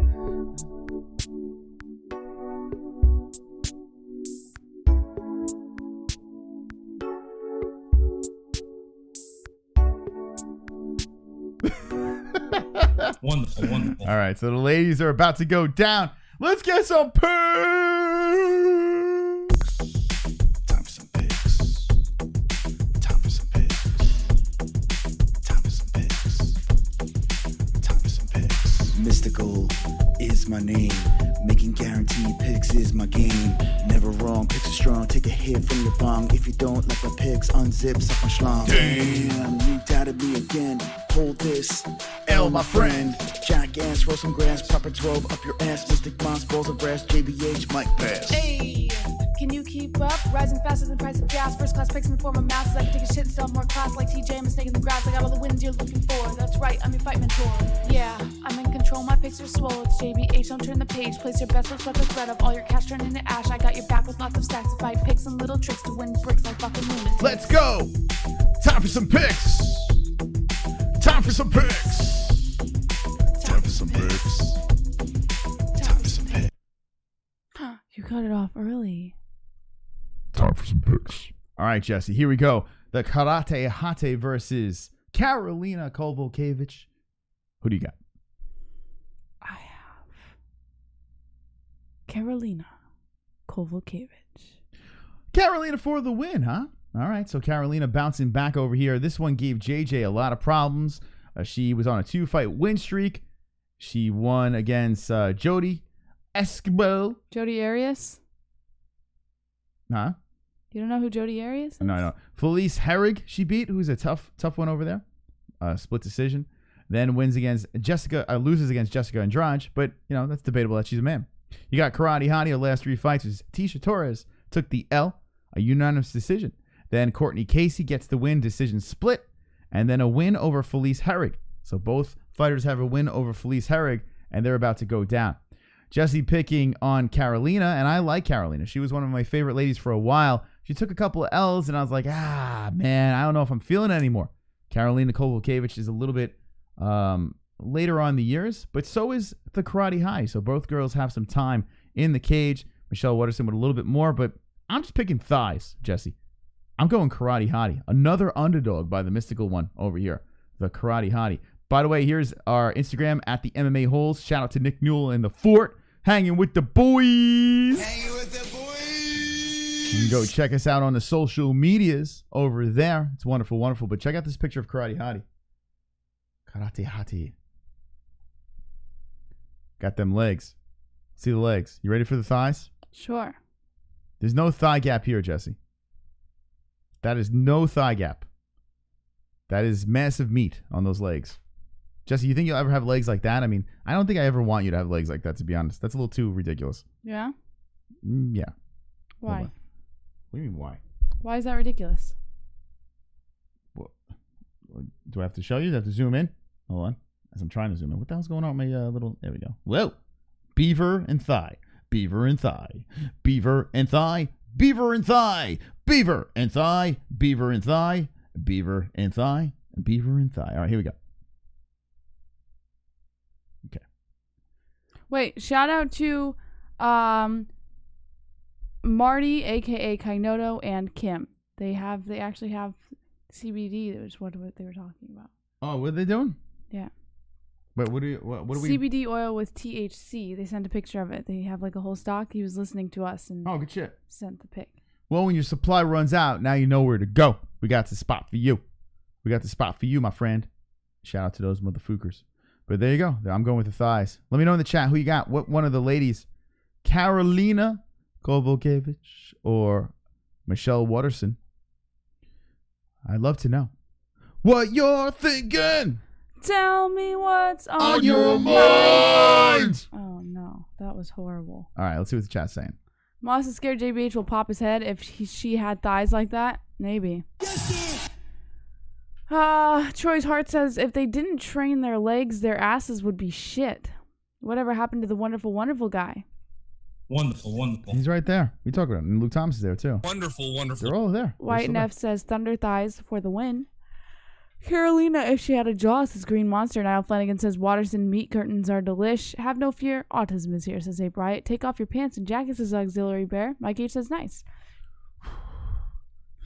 Wonderful, wonderful. All right, so the ladies are about to go down. Let's get some picks. Time for some picks. Time for some picks. Time for some picks. Time for some picks. Mystical is my name. Making guaranteed picks is my game. Never wrong, picks are strong. Take a hit from your bong. If you don't like my picks, unzip, suck my schlong. Damn, you doubted me again. Hold this, L, my friend. Jackass, roll some grass, proper 12 up your ass. Mystic Moss, balls of brass, JBH, Mike Pass. Hey, can you keep up? Rising faster than price of gas. First class picks in the form of masses. I can take a shit and still have more class. Like TJ, I'm a snake in the grass. I got all the wins you're looking for. That's right, I'm your fight mentor. Yeah, I'm in control. My picks are swole. It's JBH. Don't turn the page. Place your best looks, let the thread of all your cash turn into ash. I got your back with lots of stacks of fight picks and little tricks to win bricks like fucking lunatics. Let's go. Time for some picks. Time for some picks. Time for some picks. Time for some picks. You cut it off early. Time for some picks. All right, Jesse, here we go. The Karate Hate versus Karolina Kowalkiewicz. Who do you got? I Karolina Kowalkiewicz. Karolina for the win, huh? All right, so Karolina bouncing back over here. This one gave JJ a lot of problems. She was on a 2-fight win streak. She won against Jody Escobar. Jody Arias? Huh? You don't know who Jody Arias is? No. Felice Herrig she beat, who's a tough one over there. Split decision. Then loses against Jessica Andrade, but, that's debatable that she's a man. You got Karate Hottie. Her last 3 fights was Tisha Torres took the L, a unanimous decision. Then Courtney Casey gets the win, decision split, and then a win over Felice Herrig. So both fighters have a win over Felice Herrig, and they're about to go down. Jesse picking on Karolina, and I like Karolina. She was one of my favorite ladies for a while. She took a couple of L's, and I was like, man, I don't know if I'm feeling it anymore. Karolina Kowalkiewicz is a little bit later on in the years, but so is the Karate Hottie. So both girls have some time in the cage. Michelle Waterson with a little bit more, but I'm just picking thighs, Jesse. I'm going Karate Hottie. Another underdog by the mystical one over here, the Karate Hottie. By the way, here's our Instagram at the MMA-Holes. Shout out to Nick Newell in the fort, hanging with the boys. You can go check us out on the social medias over there. It's wonderful, wonderful. But check out this picture of Karate Hottie. Karate Hottie. Got them legs. See the legs. You ready for the thighs? Sure. There's no thigh gap here, Jesse. That is no thigh gap. That is massive meat on those legs. Jesse, you think you'll ever have legs like that? I mean, I don't think I ever want you to have legs like that, to be honest. That's a little too ridiculous. Yeah? Yeah. Why? What do you mean, why? Why is that ridiculous? Well, do I have to show you? Do I have to zoom in? Hold on. As I'm trying to zoom in. What the hell's going on with my little... There we go. Whoa. Beaver and thigh. Beaver and thigh. Beaver and thigh. Beaver and thigh. Beaver and thigh. Beaver and thigh. Beaver and thigh. Beaver and thigh. All right, here we go. Okay. Wait, shout out to Marty, aka Kainoto, and Kim. They actually have CBD. That was what they were talking about. Oh, what are they doing? Yeah. But what do we... CBD oil with THC. They sent a picture of it. They have like a whole stock. He was listening to us and good shit. Sent the pic. Well, when your supply runs out, now you know where to go. We got the spot for you. We got the spot for you, my friend. Shout out to those motherfuckers. But there you go. I'm going with the thighs. Let me know in the chat who you got. What one of the ladies, Karolina Kowalkiewicz or Michelle Waterson? I'd love to know what you're thinking. Tell me what's on your mind. Oh, no. That was horrible. All right, let's see what the chat's saying. Moss is scared JBH will pop his head if she had thighs like that. Maybe. Troy's Heart says, if they didn't train their legs, their asses would be shit. Whatever happened to the wonderful, wonderful guy? Wonderful, wonderful. He's right there. We talk about him. And Luke Thomas is there, too. Wonderful, wonderful. They're all there. White Neff says, thunder thighs for the win. Karolina, if she had a jaw, says Green Monster. Niall Flanagan says, Waterson meat curtains are delish. Have no fear. Autism is here, says Ape Riot. Take off your pants and jacket, says Auxiliary Bear. Mike H says, nice.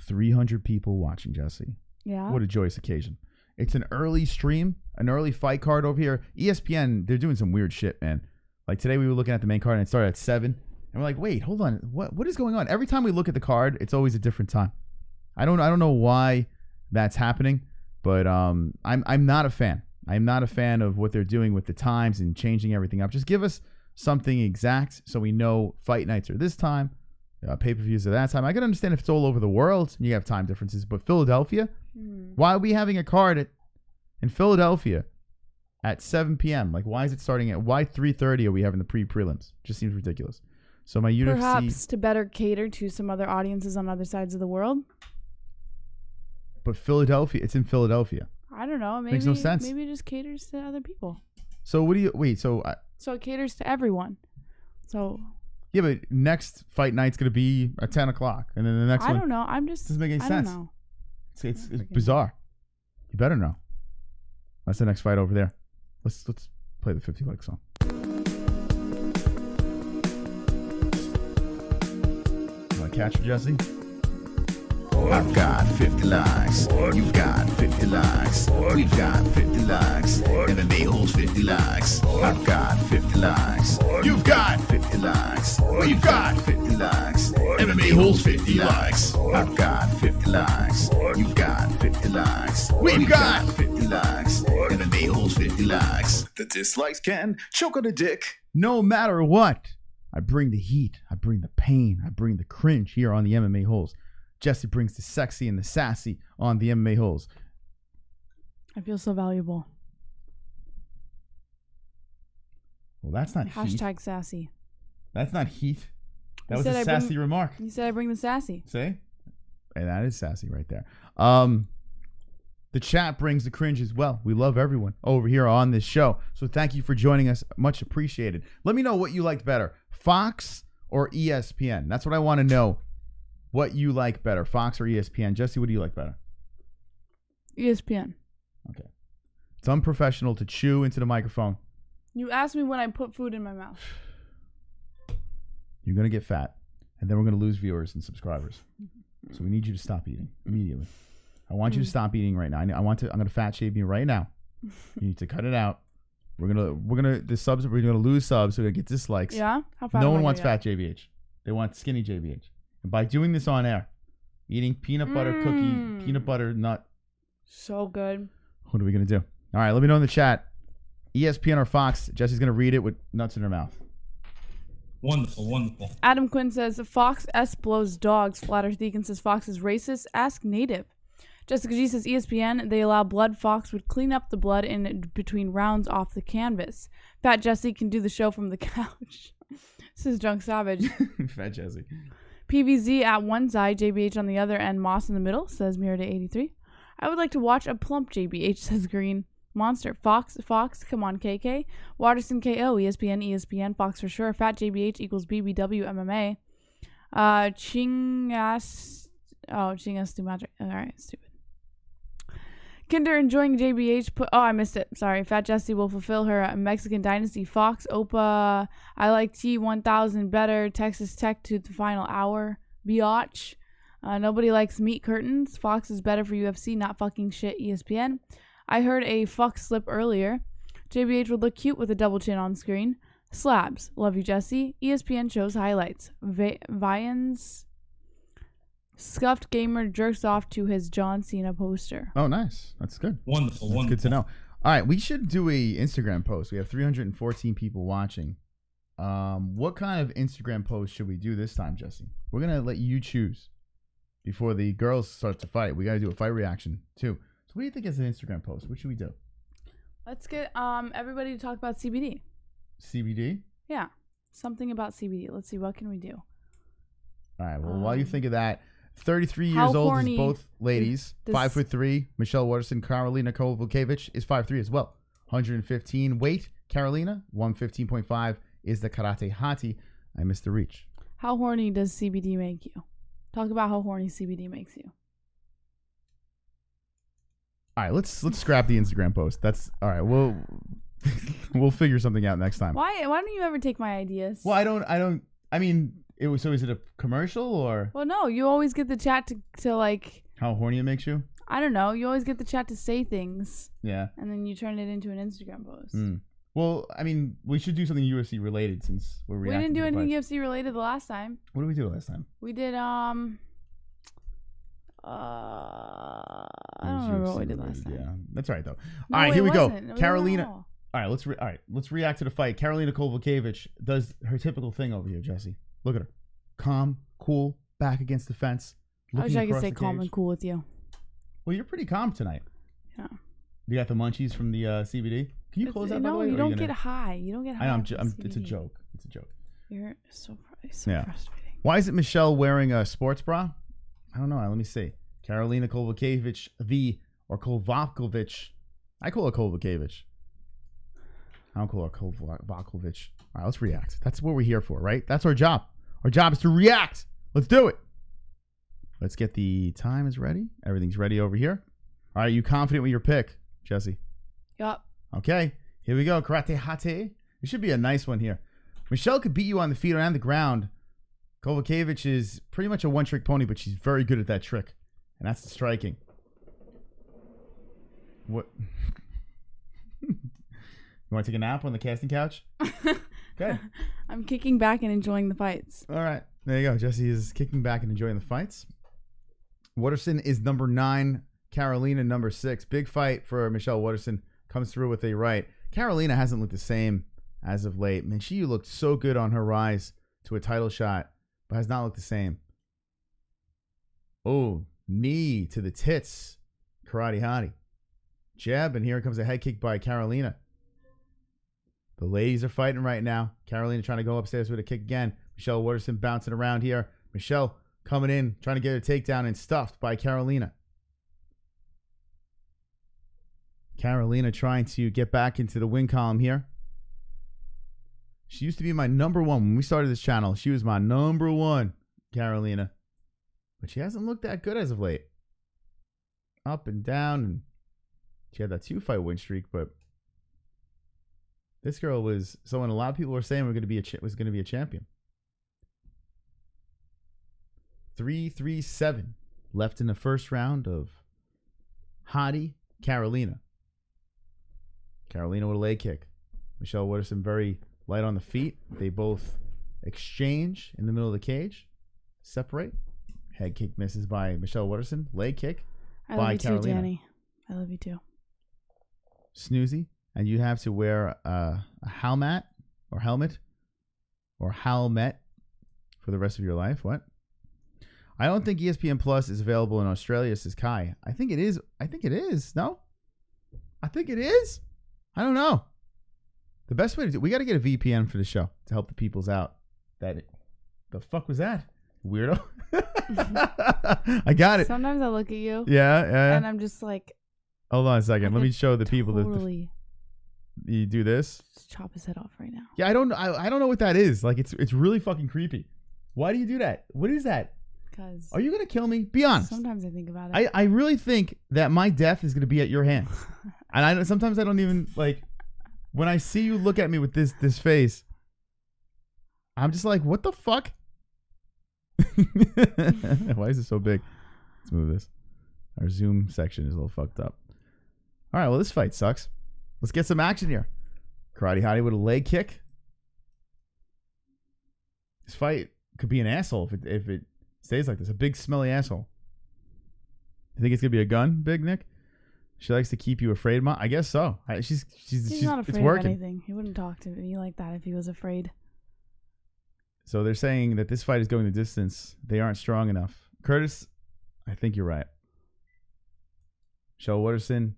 300 people watching, Jesse. Yeah. What a joyous occasion. It's an early stream, an early fight card over here. ESPN, they're doing some weird shit, man. Like today we were looking at the main card and it started at 7. And we're like, wait, hold on. What is going on? Every time we look at the card, it's always a different time. I don't know why that's happening, but I'm not a fan. I'm not a fan of what they're doing with the times and changing everything up. Just give us something exact so we know fight nights are this time, pay-per-views are that time. I can understand if it's all over the world and you have time differences, but Philadelphia, why are we having a card in Philadelphia at 7 p.m.? Like, why is it starting at, why 3:30 are we having the pre-prelims? Just seems ridiculous. So my UFC... Perhaps to better cater to some other audiences on other sides of the world? But Philadelphia, it's in Philadelphia. I don't know. Maybe, makes no sense. Maybe it just caters to other people. So what do you... Wait, so... So it caters to everyone. So... Yeah, but next fight night's going to be at 10 o'clock. And then the next one... I don't know. I'm just... Doesn't make any sense. I don't know. It's bizarre. You better know. That's the next fight over there. Let's play the 50 like song. You want to catch her, Jesse? I've got 50 likes. You've got 50 likes. We've got 50 likes. MMA-Holes 50 likes. I've got 50 likes. You've got 50 likes. We've got 50 likes. MMA-Holes 50 likes. I've got 50 likes. You've got 50 likes. We've got 50 likes. MMA-Holes 50 likes. The dislikes can choke on a dick. No matter what, I bring the heat, I bring the pain, I bring the cringe here on the MMA Holes. Jesse brings the sexy and the sassy on the MMA Holes. I feel so valuable. Well, that's not heat. Hashtag sassy. That's not heat. That You was a said sassy remark. You said I bring the sassy. See? And that is sassy right there. The chat brings the cringe as well. We love everyone over here on this show. So thank you for joining us. Much appreciated. Let me know what you liked better, Fox or ESPN. That's what I want to know. What you like better, Fox or ESPN. Jesse, what do you like better? ESPN. Okay. It's unprofessional to chew into the microphone. You asked me when I put food in my mouth. You're going to get fat, and then we're going to lose viewers and subscribers. So we need you to stop eating immediately. I want you to stop eating right now. I'm going to fat shame you right now. You need to cut it out. We're gonna lose subs. We're gonna get dislikes. Yeah. How fat No am one I wants gonna fat JBH. They want skinny JBH. And by doing this on air, eating peanut butter cookie, peanut butter nut. So good. What are we gonna do? All right, let me know in the chat. ESPN or Fox? Jesse's gonna read it with nuts in her mouth. Wonderful, wonderful. Adam Quinn says Fox S blows dogs. Flatter Deacon says Fox is racist. Ask Native. Jessica G says ESPN, they allow blood. Fox would clean up the blood in between rounds off the canvas. Fat Jesse can do the show from the couch. This is Drunk Savage. Fat Jesse. PVZ at one side, JBH on the other, and Moss in the middle, says Mirror to 83. I would like to watch a plump JBH, says Green. Monster. Fox, come on, KK. Waterson KO, ESPN, Fox for sure. Fat JBH equals BBW MMA. Chingas do magic. Alright, stupid. Kinder enjoying JBH. I missed it. Sorry. Fat Jessie will fulfill her Mexican Dynasty. Fox, Opa, I like T1000 better. Texas Tech to the final hour. Biatch. Nobody likes meat curtains. Fox is better for UFC, not fucking shit. ESPN. I heard a fuck slip earlier. JBH would look cute with a double chin on screen. Slabs. Love you, Jesse. ESPN shows highlights. Vians. Scuffed gamer jerks off to his John Cena poster. Oh, nice. That's good. Wonderful, That's good to know. All right, we should do a Instagram post. We have 314 people watching. What kind of Instagram post should we do this time, Jesse? We're going to let you choose before the girls start to fight. We got to do a fight reaction, too. So what do you think is an Instagram post? What should we do? Let's get everybody to talk about CBD. CBD? Yeah. Something about CBD. Let's see. What can we do? All right. Well, while you think of that, 33 years old is both ladies. 5'3". Michelle Waterson. Karolina Kowalkiewicz is 5'3" as well. 115 weight. Karolina 115.5 is the karate hottie. I missed the reach. How horny does CBD make you? Talk about how horny CBD makes you. All right, let's scrap the Instagram post. That's all right. We'll figure something out next time. Why don't you ever take my ideas? Well, I don't. I mean, is it a commercial or? Well, no. You always get the chat to like. How horny it makes you? I don't know. You always get the chat to say things. Yeah. And then you turn it into an Instagram post. Well, I mean, we should do something UFC related since we're reacting. We didn't do anything fights. UFC related the last time. What did we do last time? We did I don't remember what we did last time. Yeah, that's all right though. No, all right, here we go. wasn't. Karolina. All right, let's react to the fight. Karolina Kowalkiewicz does her typical thing over here, Jesse. Look at her. Calm, cool, back against the fence. I wish I could say calm cage. and cool with you. Well, you're pretty calm tonight. Yeah. You got the munchies from the CBD. Can you close that? No, by the way, you don't get high. You don't get high. I know. It's a joke. It's a joke. You're so yeah. frustrating. Why isn't Michelle wearing a sports bra? I don't know. Let me see. Karolina Kowalkiewicz, Kowalkiewicz. I call her Kowalkiewicz. I don't call her Kowalkiewicz. All right, let's react. That's what we're here for, right? That's our job. Our job is to react. Let's do it. Let's get the time is ready. Everything's ready over here. All right, you confident with your pick, Jesse? Yup. Okay, here we go. Karate hate. It should be a nice one here. Michelle could beat you on the feet or on the ground. Kowalkiewicz is pretty much a one-trick pony, but she's very good at that trick. and that's the striking. What? You want to take a nap on the casting couch? Okay. I'm kicking back and enjoying the fights. All right. There you go. Jesse is kicking back and enjoying the fights. Waterson is number 9. Karolina number 6. Big fight for Michelle Waterson. Comes through with a right. Karolina hasn't looked the same as of late. Man, she looked so good on her rise to a title shot, but has not looked the same. Oh, knee to the tits. Karate hottie. Jab, and here comes a head kick by Karolina. The ladies are fighting right now. Karolina trying to go upstairs with a kick again. Michelle Waterson bouncing around here. Michelle coming in, trying to get a takedown and stuffed by Karolina. Karolina trying to get back into the win column here. She used to be my number 1 when we started this channel. She was my number 1, Karolina. But she hasn't looked that good as of late. Up and down. And she had that 2-fight win streak, but this girl was someone a lot of people were saying was going to be a champion. 3-3-7 left in the first round of Hottie Karolina. Karolina with a leg kick. Michelle Waterson very light on the feet. They both exchange in the middle of the cage. Separate. Head kick misses by Michelle Waterson. Leg kick by Karolina. I love you too, Danny. I love you too. Snoozy. And you have to wear a helmet for the rest of your life. What? I don't think ESPN Plus is available in Australia, says Kai. I think it is. No? I think it is. I don't know. The best way to do we got to get a VPN for the show to help the peoples out. The fuck was that? Weirdo. I got it. Sometimes I look at you. Yeah. And I'm just like. Hold on a second. Let me show the people totally. You do this. Just chop his head off right now. Yeah, I don't know what that is. Like it's really fucking creepy. Why do you do that? What is that? Because are you gonna kill me? Be honest. Sometimes I think about it. I really think that my death is gonna be at your hands. And sometimes I don't even like when I see you look at me with this face. I'm just like, what the fuck? Why is it so big? Let's move this. Our Zoom section is a little fucked up. All right, well, this fight sucks. Let's get some action here. Karate hottie with a leg kick. This fight could be an asshole if it stays like this. A big, smelly asshole. You think it's going to be a gun, Big Nick? She likes to keep you afraid, Mom? I guess so. She's not afraid it's working. of anything. He wouldn't talk to me like that if he was afraid. So they're saying that this fight is going the distance. They aren't strong enough. Curtis, I think you're right. Michelle Waterson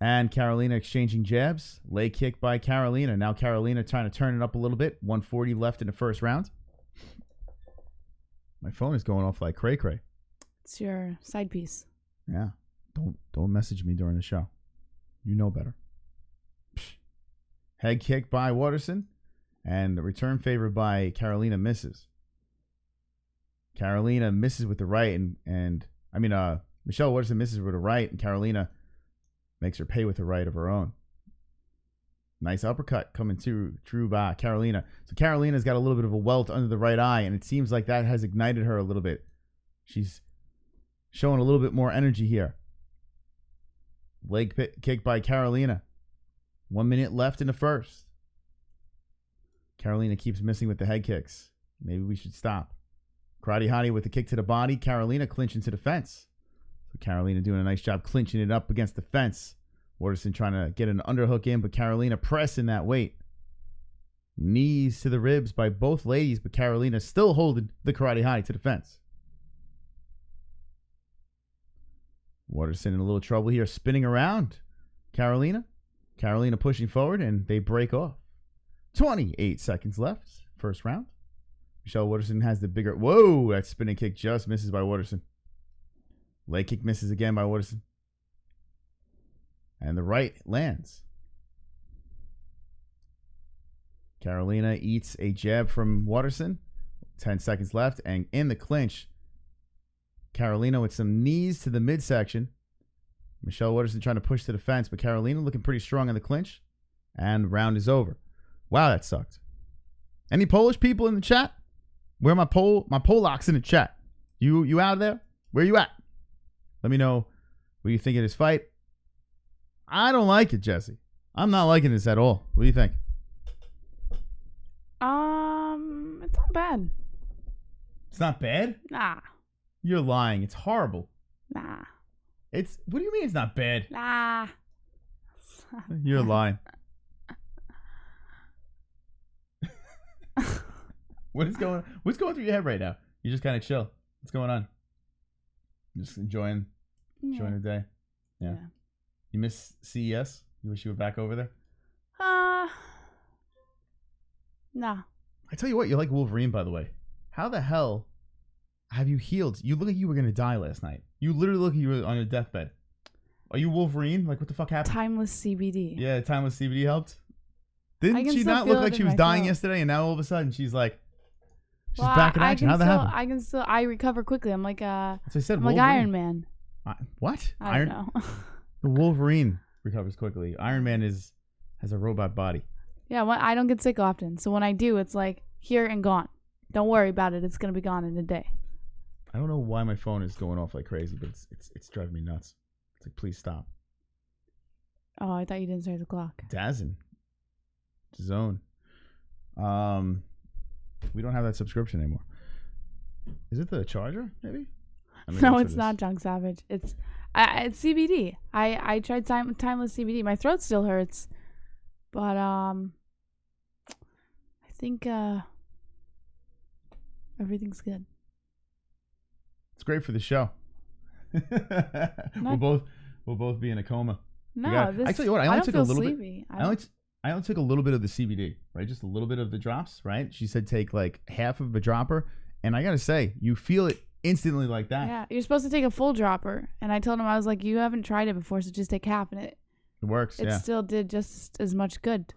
and Karolina exchanging jabs. Leg kick by Karolina. Now Karolina trying to turn it up a little bit. 140 left in the first round. My phone is going off like cray-cray. It's your side piece. Yeah. Don't message me during the show. You know better. Psh. Head kick by Waterson. And the return favor by Karolina misses. Karolina misses with the right. Michelle Waterson misses with the right. And Karolina makes her pay with the right of her own. Nice uppercut coming through by Karolina. So Karolina's got a little bit of a welt under the right eye, and it seems like that has ignited her a little bit. She's showing a little bit more energy here. Leg kick by Karolina. 1 minute left in the first. Karolina keeps missing with the head kicks. Maybe we should stop. Karate hottie with the kick to the body. Karolina clinching to the fence. So Karolina doing a nice job clinching it up against the fence. Waterson trying to get an underhook in, but Karolina pressing that weight. Knees to the ribs by both ladies, but Karolina still holding the karate hottie to the fence. Waterson in a little trouble here, spinning around Karolina. Karolina pushing forward, and they break off. 28 seconds left, first round. Michelle Waterson has the bigger... Whoa, that spinning kick just misses by Waterson. Leg kick misses again by Waterson. And the right lands. Karolina eats a jab from Waterson. 10 seconds left. And in the clinch, Karolina with some knees to the midsection. Michelle Waterson trying to push to the fence, but Karolina looking pretty strong in the clinch. And round is over. Wow, that sucked. Any Polish people in the chat? Where are my Polacks in the chat? You out there? Where you at? Let me know what you think of this fight. I don't like it, Jesse. I'm not liking this at all. What do you think? It's not bad. It's not bad? Nah. You're lying. It's horrible. Nah. What do you mean it's not bad? Nah. You're lying. What's going through your head right now? You just kind of chill. What's going on? Just enjoying the day. Yeah. You miss CES? You wish you were back over there? Nah. I tell you what, you're like Wolverine, by the way. How the hell have you healed? You look like you were going to die last night. You literally look like you were on your deathbed. Are you Wolverine? Like, what the fuck happened? Timeless CBD. Yeah, timeless CBD helped. Didn't she still not feel look it like in she was my dying throat. yesterday, and now all of a sudden she's back in action? How'd that happen? I recover quickly. I'm like That's what I said, I'm like Wolverine. Iron Man. What? I don't know. The Wolverine recovers quickly. Iron Man has a robot body. Yeah, I don't get sick often. So when I do, it's like here and gone. Don't worry about it. It's going to be gone in a day. I don't know why my phone is going off like crazy, but it's driving me nuts. It's like, please stop. Oh, I thought you didn't start the clock. DAZN. Zone. We don't have that subscription anymore. Is it the charger, maybe? No, it's not Junk Savage. It's CBD. I tried timeless CBD. My throat still hurts, but I think everything's good. It's great for the show. We'll both be in a coma. No, I tell you what, I only took a little sleepy. bit. I only took a little bit of the CBD, right? Just a little bit of the drops, right? She said take like half of a dropper, and I gotta say, you feel it instantly like that. Yeah, you're supposed to take a full dropper, and I told him, I was like, you haven't tried it before, so just take half, and it works. It still did just as much good.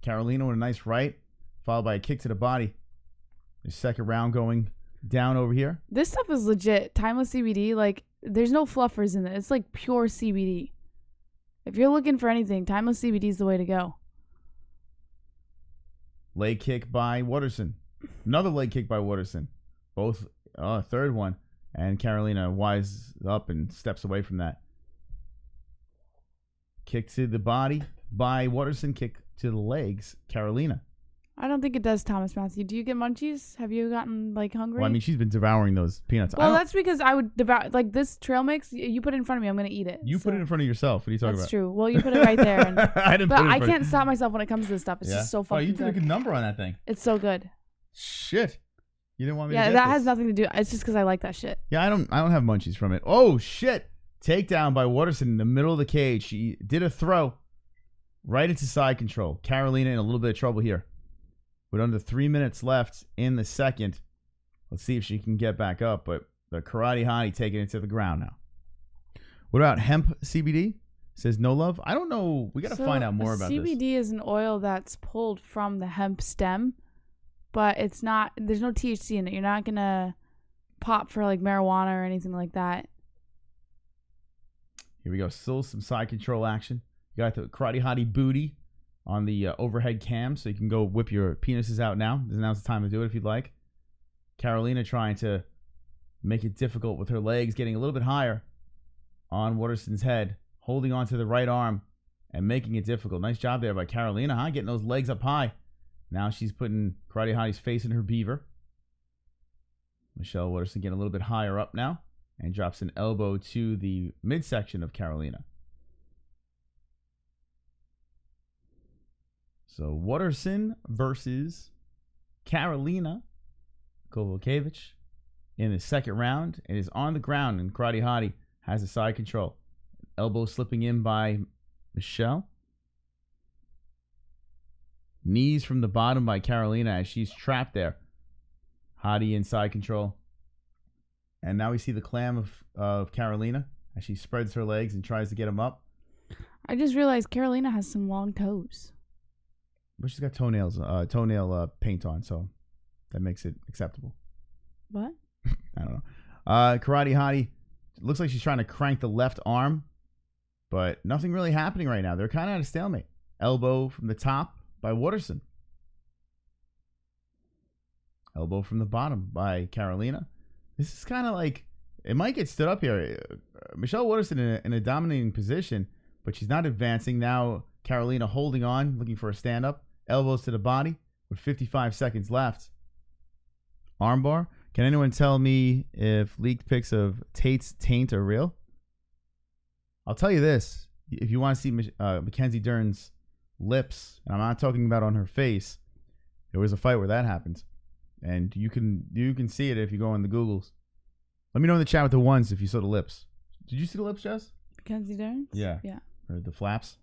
Karolina with a nice right, followed by a kick to the body. The second round going down over here. This stuff is legit. Timeless CBD, like there's no fluffers in it. It's like pure CBD. If you're looking for anything, Timeless CBD is the way to go. Leg kick by Waterson. Another leg kick by Waterson. Both, third one. And Karolina wises up and steps away from that. Kick to the body by Waterson. Kick to the legs, Karolina. I don't think it does, Thomas Matthew. Do you get munchies? Have you gotten like hungry? Well, I mean, she's been devouring those peanuts. Well, that's because I would devour like this trail mix. You put it in front of me, I'm gonna eat it. You put it in front of yourself. What are you talking about? That's true. Well, you put it right there. And, I can't stop myself when it comes to this stuff. It's just so fucking you did good. a good number on that thing. It's so good. Shit. You didn't want me to Yeah, get that this. has nothing to do. It's just because I like that shit. Yeah, I don't have munchies from it. Oh shit! Takedown by Waterson in the middle of the cage. She did a throw right into side control. Karolina in a little bit of trouble here. With under 3 minutes left in the second. Let's see if she can get back up. But the Karate Hottie taking it to the ground now. What about hemp CBD? Says no love. I don't know. We got to find out more about this. CBD is an oil that's pulled from the hemp stem, but it's not. There's no THC in it. You're not gonna pop for like marijuana or anything like that. Here we go. Still some side control action. You got the Karate Hottie booty on the overhead cam, so you can go whip your penises out now. Now's the time to do it if you'd like. Karolina trying to make it difficult with her legs, getting a little bit higher on Waterson's head, holding onto the right arm and making it difficult. Nice job there by Karolina, huh? Getting those legs up high. Now she's putting Karate Hottie's face in her beaver. Michelle Waterson getting a little bit higher up now and drops an elbow to the midsection of Karolina. So Waterson versus Karolina Kowalkiewicz in the second round. It is on the ground, and Karate Hottie has a side control. Elbow slipping in by Michelle. Knees from the bottom by Karolina as she's trapped there. Hottie in side control. And now we see the clam of Karolina as she spreads her legs and tries to get him up. I just realized Karolina has some long toes. But she's got toenail paint on, so that makes it acceptable. What? I don't know. Karate Hottie looks like she's trying to crank the left arm, but nothing really happening right now. They're kind of at a stalemate. Elbow from the top by Waterson. Elbow from the bottom by Karolina. This is kind of like It might get stood up here. Michelle Waterson in a dominating position, but she's not advancing. Now Karolina holding on, looking for a stand-up. Elbows to the body with 55 seconds left. Armbar. Can anyone tell me if leaked pics of Tate's taint are real? I'll tell you this. If you want to see Mackenzie Dern's lips, and I'm not talking about on her face, there was a fight where that happened. And you can see it if you go on the Googles. Let me know in the chat with the ones if you saw the lips. Did you see the lips, Jess? Mackenzie Dern? Yeah. Yeah. Or the flaps?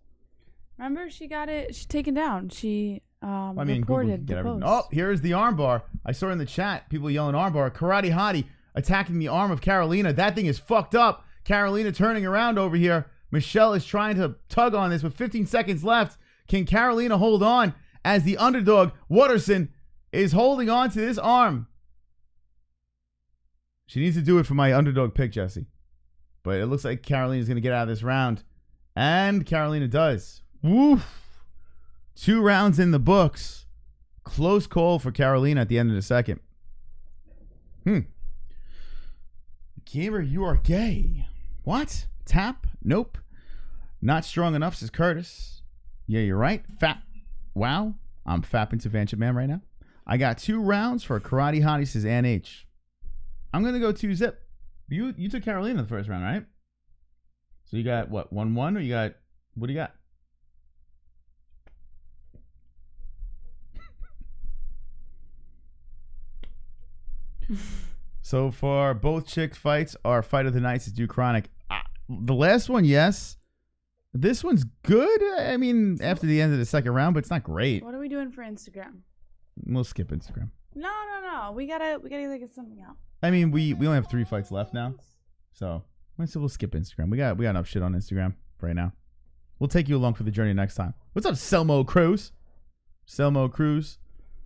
Remember, she got it. She's taken down. She Google reported can the get post. everything. Oh, here's the armbar. I saw in the chat people yelling armbar. Karate Hottie attacking the arm of Karolina. That thing is fucked up. Karolina turning around over here. Michelle is trying to tug on this with 15 seconds left. Can Karolina hold on as the underdog, Waterson, is holding on to this arm? She needs to do it for my underdog pick, Jesse. But it looks like Karolina is going to get out of this round. And Karolina does. Woof. 2 rounds in the books. Close call for Karolina at the end of the second. Gamer, you are gay. What? Tap? Nope. Not strong enough, says Curtis. Yeah, you're right. Fap. Wow. I'm fapping to Vanchip Man right now. I got 2 rounds for Karate Hottie, says Ann H. I'm going to go 2-zip. You took Karolina in the first round, right? So you got, what, 1-1? Or you got, what do you got? So far, both chick fights are fight of the night, says Duke Chronic. The last one, yes. This one's good. I mean, after the end of the second round, but it's not great. What are we doing for Instagram? We'll skip Instagram. No. We gotta get something out. I mean, we only have 3 fights left now, so we'll skip Instagram. We got enough shit on Instagram right now. We'll take you along for the journey next time. What's up, Selmo Cruz? Selmo Cruz,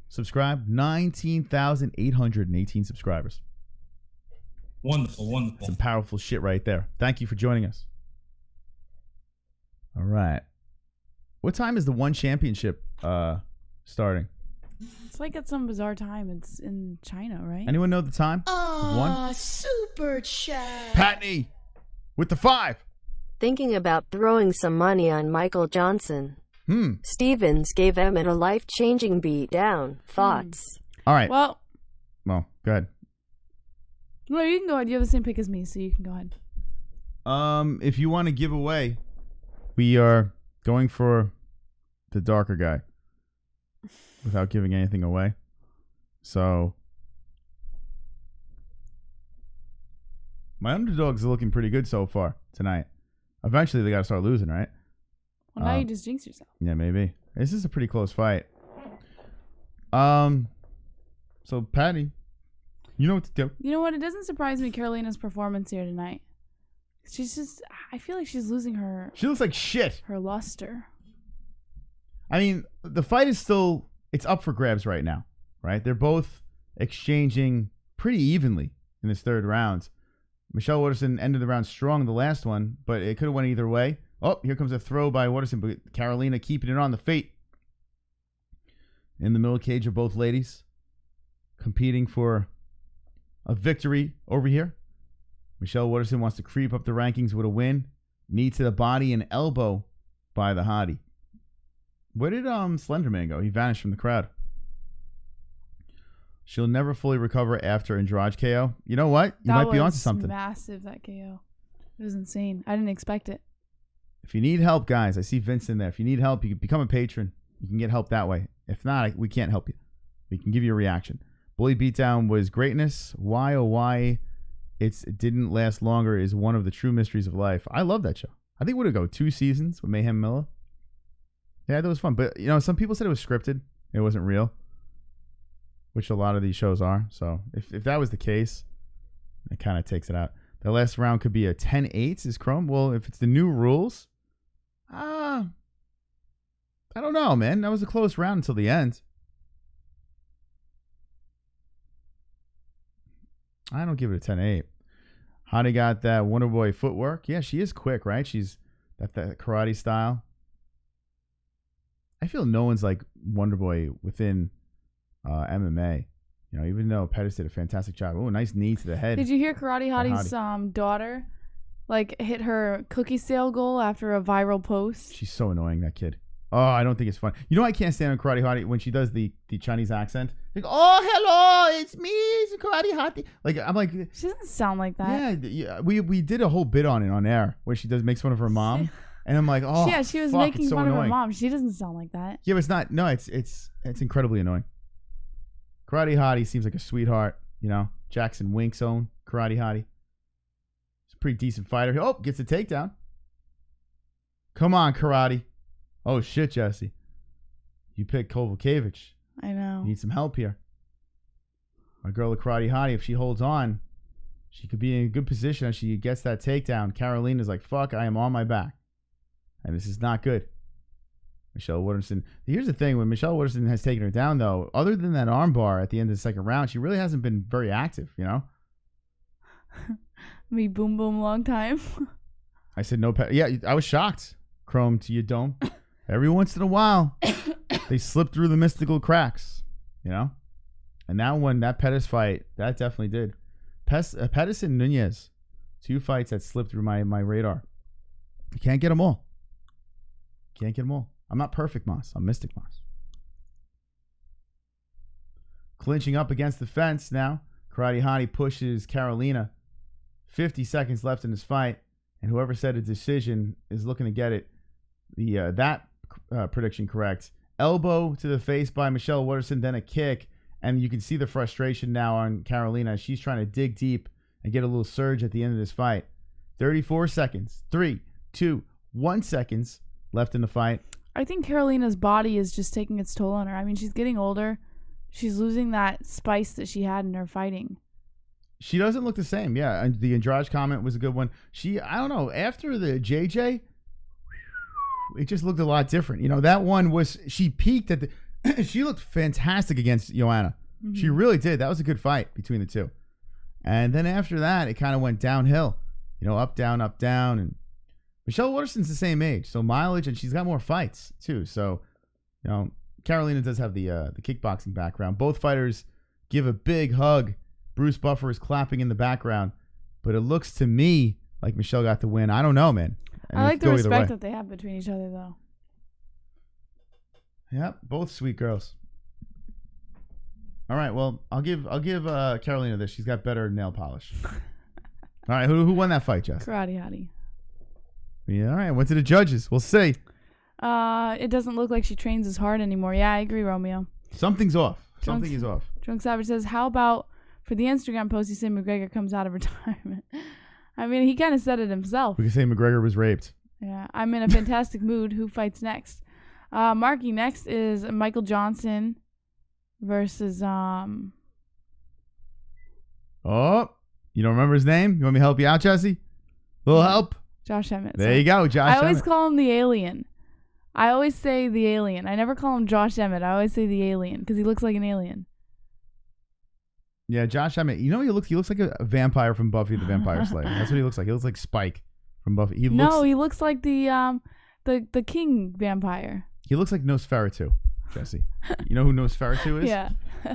subscribe. 19,818 subscribers. Wonderful. Some powerful shit right there. Thank you for joining us. All right. What time is the One Championship starting? It's like at some bizarre time. It's in China, right? Anyone know the time? Aw, super chat. Patney with the 5. Thinking about throwing some money on Michael Johnson. Stevens gave Emmett a life-changing beat down. Thoughts? All right. Well, go ahead. No, you can go ahead. You have the same pick as me, so you can go ahead. If you want to give away, we are going for the darker guy without giving anything away. So my underdogs are looking pretty good so far tonight. Eventually, they got to start losing, right? Well, now you just jinx yourself. Yeah, maybe. This is a pretty close fight. So Patty, you know what to do. You know what? It doesn't surprise me, Karolina's performance here tonight. I feel like she's losing her... She looks like shit. Her luster. I mean, the fight is still... It's up for grabs right now, right? They're both exchanging pretty evenly in this third round. Michelle Waterson ended the round strong, the last one, but it could have went either way. Oh, here comes a throw by Waterson, but Karolina keeping it on the feet. In the middle cage are both ladies competing for a victory over here. Michelle Waterson wants to creep up the rankings with a win. Knee to the body and elbow by the hottie. Where did Slenderman go? He vanished from the crowd. She'll never fully recover after Andrade KO. You know what? You might be onto something. That was massive, that KO. It was insane. I didn't expect it. If you need help, guys, I see Vince in there. If you need help, you can become a patron. You can get help that way. If not, we can't help you. We can give you a reaction. Bully Beatdown was greatness. Why, oh why it didn't last longer is one of the true mysteries of life. I love that show. I think would it go 2 seasons with Mayhem Miller? Yeah, that was fun. But, you know, some people said it was scripted. It wasn't real, which a lot of these shows are. So if that was the case, it kind of takes it out. The last round could be a 10-8, is Chrome. Well, if it's the new rules, I don't know, man. That was a close round until the end. I don't give it a 10-8. Hottie got that Wonder Boy footwork. Yeah, she is quick, right? She's got that karate style. I feel no one's like Wonder Boy within MMA. You You know, even though Pettis did a fantastic job. Oh, nice knee to the head. Did you hear Karate Hottie's daughter, like, hit her cookie sale goal after a viral post? She's so annoying, that kid. Oh, I don't think it's fun. You know, I can't stand on Karate Hottie when she does the Chinese accent. Like, oh, hello, it's me, it's Karate Hottie. Like, I'm like, she doesn't sound like that. Yeah. We did a whole bit on it on air where she makes fun of her mom, and I'm like, oh, yeah, she was making fun of her mom. She doesn't sound like that. Yeah, but it's not. No, it's incredibly annoying. Karate Hottie seems like a sweetheart. You know, Jackson Wink's own Karate Hottie. He's a pretty decent fighter. Oh, gets a takedown. Come on, Karate. Oh, shit, Jesse. You picked Kowalkiewicz. I know. You need some help here. My girl, the Karate Hottie, if she holds on, she could be in a good position as she gets that takedown. Karolina's like, fuck, I am on my back. And this is not good. Michelle Waterson. Here's the thing. When Michelle Waterson has taken her down, though, other than that armbar at the end of the second round, she really hasn't been very active, you know? Me boom boom long time. I said no. Yeah, I was shocked. Chrome to your dome. Every once in a while, they slip through the mystical cracks, you know? And that Pettis fight, that definitely did. Pettis and Nunez, 2 fights that slipped through my radar. You can't get them all. I'm not perfect, Moss. I'm Mystic Moss. Clinching up against the fence now. Karate Hottie pushes Karolina. 50 seconds left in this fight. And whoever said a decision is looking to get it. That prediction correct. Elbow to the face by Michelle Waterson, then a kick. And you can see the frustration now on Karolina. She's trying to dig deep and get a little surge at the end of this fight. 34 seconds. 3, 2, 1 seconds left in the fight. I think Karolina's body is just taking its toll on her. I mean, she's getting older. She's losing that spice that she had in her fighting. She doesn't look the same. Yeah, and the Andrade comment was a good one. I don't know, after the JJ, it just looked a lot different. You know, that one was, she peaked at the, she looked fantastic against Joanna. Mm-hmm. She really did. That was a good fight between the two. And then after that, it kind of went downhill. You know, up, down, and Michelle Waterson's the same age, so mileage, and she's got more fights too. So, you know, Karolina does have the kickboxing background. Both fighters give a big hug. Bruce Buffer is clapping in the background, but it looks to me like Michelle got the win. I don't know, man. I like the respect that they have between each other, though. Yep, both sweet girls. All right, well, I'll give Karolina this. She's got better nail polish. All right, who won that fight, Jess? Karate Hottie. Yeah, all right. Went to the judges. We'll see. It doesn't look like she trains as hard anymore. Yeah, I agree, Romeo. Something's off. Something is off. Drunk Savage says, how about for the Instagram post, you say McGregor comes out of retirement? I mean, he kind of said it himself. We can say McGregor was raped. Yeah, I'm in a fantastic mood. Who fights next? Marky, next is Michael Johnson versus... Oh, you don't remember his name? You want me to help you out, Jesse? A little help? Josh Emmett. There you go, Josh I always Emmett. call him the alien. I always say the alien. I never call him Josh Emmett. I always say the alien because he looks like an alien. Yeah, Josh Emmett. You know he looks like a vampire from Buffy the Vampire Slayer. That's what he looks like. He looks like Spike from Buffy. He looks like the king vampire. He looks like Nosferatu, Jesse. You know who Nosferatu is? Yeah.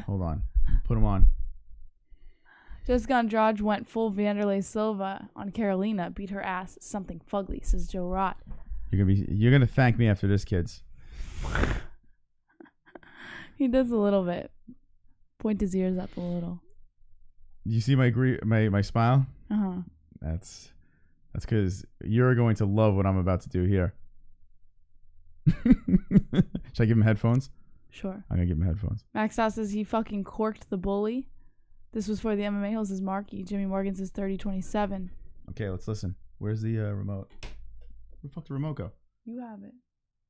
Hold on. Put him on. Jessica Andrade went full Vanderlei Silva on Karolina, beat her ass. Something fugly, says Joe Rott. You're gonna thank me after this, kids. He does a little bit. Point his ears up a little. You see my smile? Uh-huh. That's because you're going to love what I'm about to do here. Should I give him headphones? Sure. I'm gonna give him headphones. Max House says he fucking corked the bully. This was for the MMA-Holes, says Marky. Jimmy Morgan says 30-27. Okay, let's listen. Where's the remote? Where the fuck the remote go? You have it.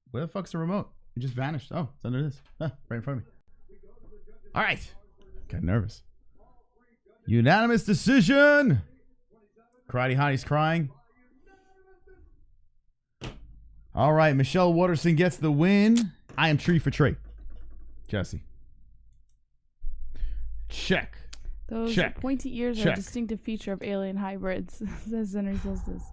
Where the fuck's the remote? It just vanished. Oh, it's under this. Right in front of me. All right. Got nervous. Unanimous decision. Karate Hottie's crying. All right, Michelle Waterson gets the win. I am tree for tree. Jesse. Check. Those pointy ears are a distinctive feature of alien hybrids, says Henry Solstice.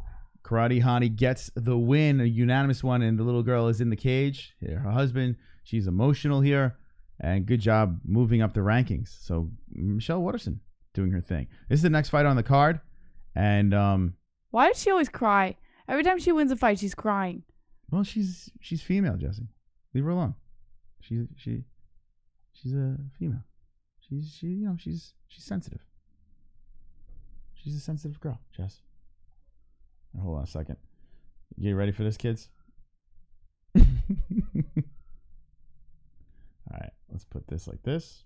Karate Hottie gets the win, a unanimous one, and the little girl is in the cage. Her husband, she's emotional here. And good job moving up the rankings. So Michelle Waterson doing her thing. This is the next fight on the card. And why does she always cry? Every time she wins a fight, she's crying. Well, she's female, Jesse. Leave her alone. She's a female. She's sensitive. She's a sensitive girl, Jess. Now, hold on a second. You ready for this, kids? All right, let's put this like this.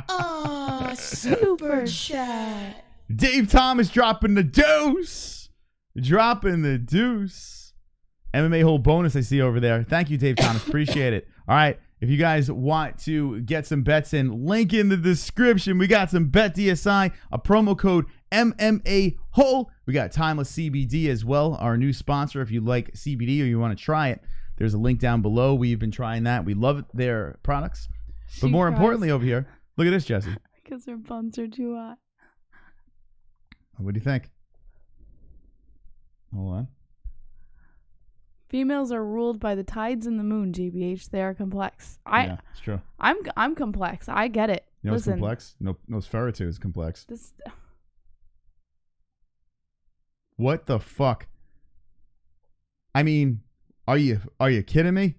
Oh, super chat. Dave Thomas dropping the deuce. Dropping the deuce. MMA Hole bonus I see over there. Thank you, Dave Thomas. Appreciate it. All right. If you guys want to get some bets in, link in the description. We got some BetDSI, a promo code MMA-Hole. We got Timeless CBD as well, our new sponsor. If you like CBD or you want to try it, there's a link down below. We've been trying that. We love their products. But more importantly over here, look at this, Jesse. Because her buns are too hot. What do you think? Hold on. Females are ruled by the tides and the moon, GBH. They are complex. Yeah, it's true. I'm complex. I get it. You know what's Listen, complex? Nosferatu is complex. This, What the fuck? I mean, are you kidding me?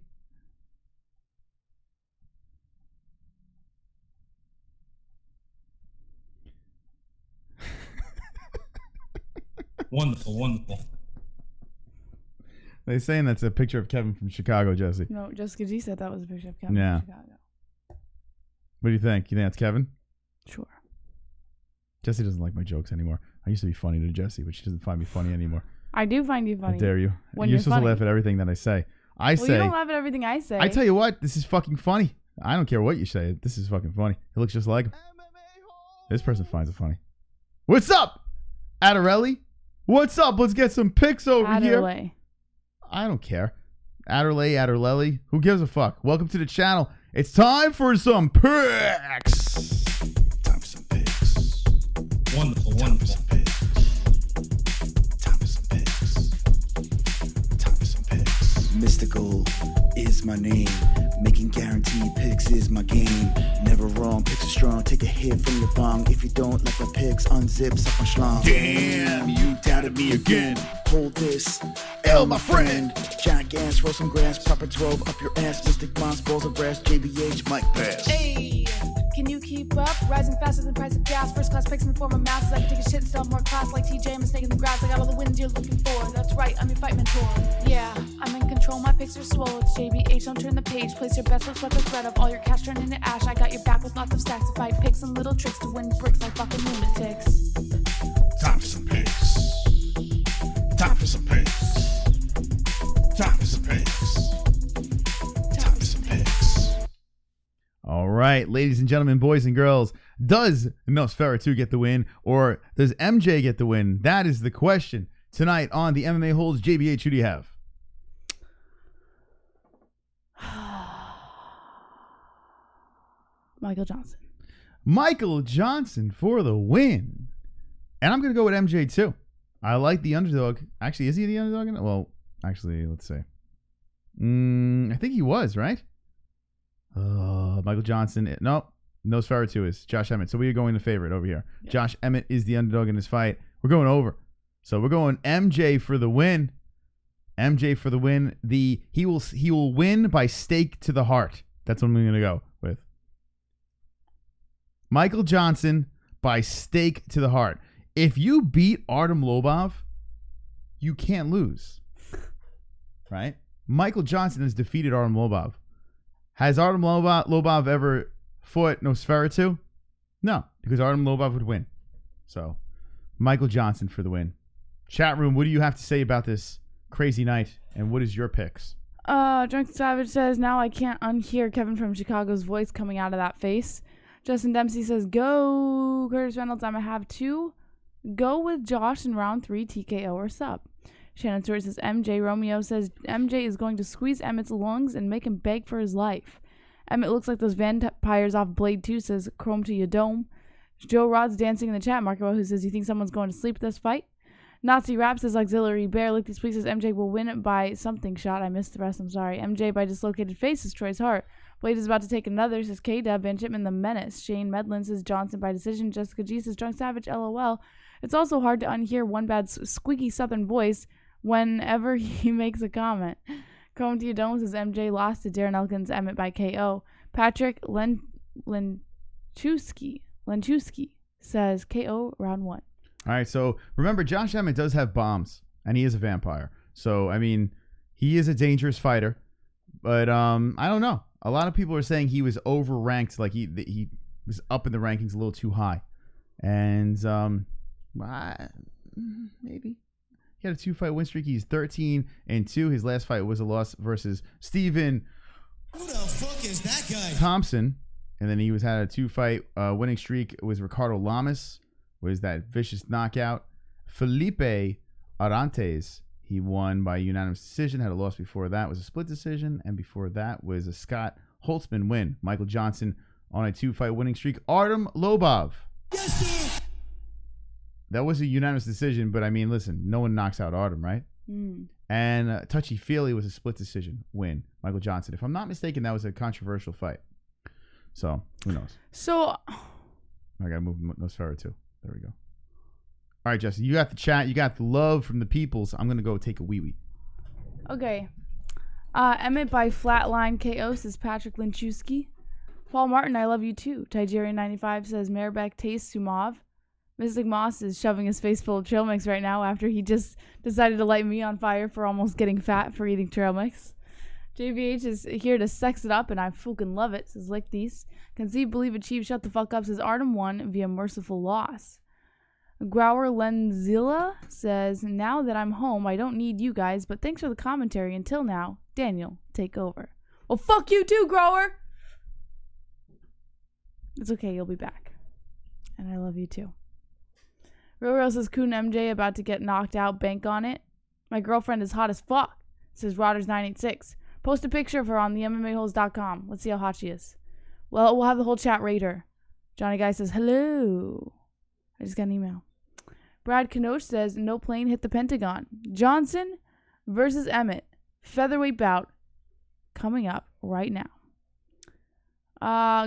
Wonderful, wonderful. They're saying that's a picture of Kevin from Chicago, Jesse. no, Jessica G said that was a picture of Kevin Yeah. from Chicago. What do you think? You think that's Kevin? Sure. Jesse doesn't like my jokes anymore. I used to be funny to Jesse, but she doesn't find me funny anymore. I do find you funny. How dare you? When You're you're supposed funny. to laugh at everything that I say. You don't laugh at everything I say. I tell you what, this is fucking funny. I don't care what you say. This is fucking funny. It looks just like him. This person finds it funny. What's up, Adderelli? What's up? Let's get some pics over here. Adderley. I don't care. Adderley. Who gives a fuck? Welcome to the channel. It's time for some picks. Time for some picks. Wonderful, Time for wonderful. some picks. Time for some picks. Time for some picks. Mystical is my name. Making guaranteed picks is my game. Never wrong, picks are strong. Take a hit from your bong. If you don't like my picks, unzip, suck my schlong. Damn, you doubted me again. Hold this, L, my friend. Jackass, roll some grass. Proper 12 up your ass. Mystic Moms, balls of brass. JBH, Mike Pass. Hey, can you keep up? Rising faster than the price of gas. First class picks in the form of masses. I can take a shit and still have more class. Like TJ, I'm a snake in the grass. I got all the wins you're looking for. That's right, I'm your fight mentor. Yeah, I'm in control. My picks are swole. It's JBH. Don't turn the page. Place your bets. Let's let the thread of all your cash turn into ash. I got your back with lots of stacks of fight picks and little tricks to win bricks like fucking lunatics. Time for some picks. Time for some picks. Time for some picks. Time for some picks. All right, ladies and gentlemen, boys and girls, does Nosferatu get the win or does MJ get the win? That is the question tonight on the MMA Holes. JBH, who do you have? Michael Johnson. Michael Johnson for the win. And I'm going to go with MJ too. I like the underdog. Actually, is he the underdog? Well, actually, let's see. I think he was, right? Michael Johnson. No, Nosferatu is Josh Emmett. So we are going the favorite over here. Yeah. Josh Emmett is the underdog in this fight. We're going over. So we're going MJ for the win. MJ for the win. He will win by stake to the heart. That's what I'm going to go with. Michael Johnson by stake to the heart. If you beat Artem Lobov, you can't lose. Right? Michael Johnson has defeated Artem Lobov. Has Artem Lobov ever fought Nosferatu? No, because Artem Lobov would win. So, Michael Johnson for the win. Chat room, what do you have to say about this crazy night, and what is your picks? Drunk Savage says, now I can't unhear Kevin from Chicago's voice coming out of that face. Justin Dempsey says, go. Curtis Reynolds, I'm going to have two. Go with Josh in round 3, TKO or sub. Shannon Stewart says, MJ. Romeo says, MJ is going to squeeze Emmett's lungs and make him beg for his life. Emmett looks like those vampires off Blade 2, says, chrome to your dome. Joe Rod's dancing in the chat, Marco, who says, you think someone's going to sleep this fight? Nazi Rap says Auxiliary Bear. Lick these please says MJ will win it by something shot. I missed the rest. I'm sorry. MJ by dislocated face says Troy's heart. Blade is about to take another says K-Dub. Ben Chipman the Menace. Shane Medlin says Johnson by decision. Jessica G says Drunk Savage LOL. It's also hard to unhear one bad squeaky southern voice whenever he makes a comment. Coming to your dome says MJ lost to Darren Elkins Emmett by KO. Patrick Lenchewski says KO round 1. All right, so remember, Josh Emmett does have bombs, and he is a vampire. So, I mean, he is a dangerous fighter. But I don't know. A lot of people are saying he was overranked, like he was up in the rankings a little too high. And maybe. He had a 2-fight win streak. He's 13-2. His last fight was a loss versus Steven Who the fuck is that guy? Thompson. And then he had a 2-fight winning streak. It was Ricardo Lamas. Was that vicious knockout. Felipe Arantes, he won by unanimous decision. Had a loss before that. Was a split decision. And before that was a Scott Holtzman win. Michael Johnson on a 2-fight winning streak. Artem Lobov. Yes, sir. That was a unanimous decision, but I mean, listen, no one knocks out Artem, right? And Touchy Feely was a split decision win. Michael Johnson. If I'm not mistaken, that was a controversial fight. So, who knows? So, I got to move Nosferatu too. There we go. All right, Justin, you got the chat. You got the love from the peoples. I'm going to go take a wee-wee. Okay. Emmett by Flatline KO says Patrick Lenchewski. Paul Martin, I love you too. Tigerian95 says Maribek Taste Sumov. Mystic Moss is shoving his face full of trail mix right now after he just decided to light me on fire for almost getting fat for eating trail mix. JVH is here to sex it up, and I fucking love it, says Lick These. Conceive, Believe, Achieve, Shut the Fuck Up, says Artem won via merciful loss. Grower Lenzilla says, now that I'm home, I don't need you guys, but thanks for the commentary. Until now, Daniel, take over. Well, fuck you too, Grower! It's okay, you'll be back. And I love you too. Real says Coon MJ about to get knocked out. Bank on it. My girlfriend is hot as fuck, says Rodders986. Post a picture of her on the MMAHoles.com. Let's see how hot she is. Well, we'll have the whole chat rate her. Johnny Guy says, hello. I just got an email. Brad Knoch says, no plane hit the Pentagon. Johnson versus Emmett. Featherweight bout coming up right now.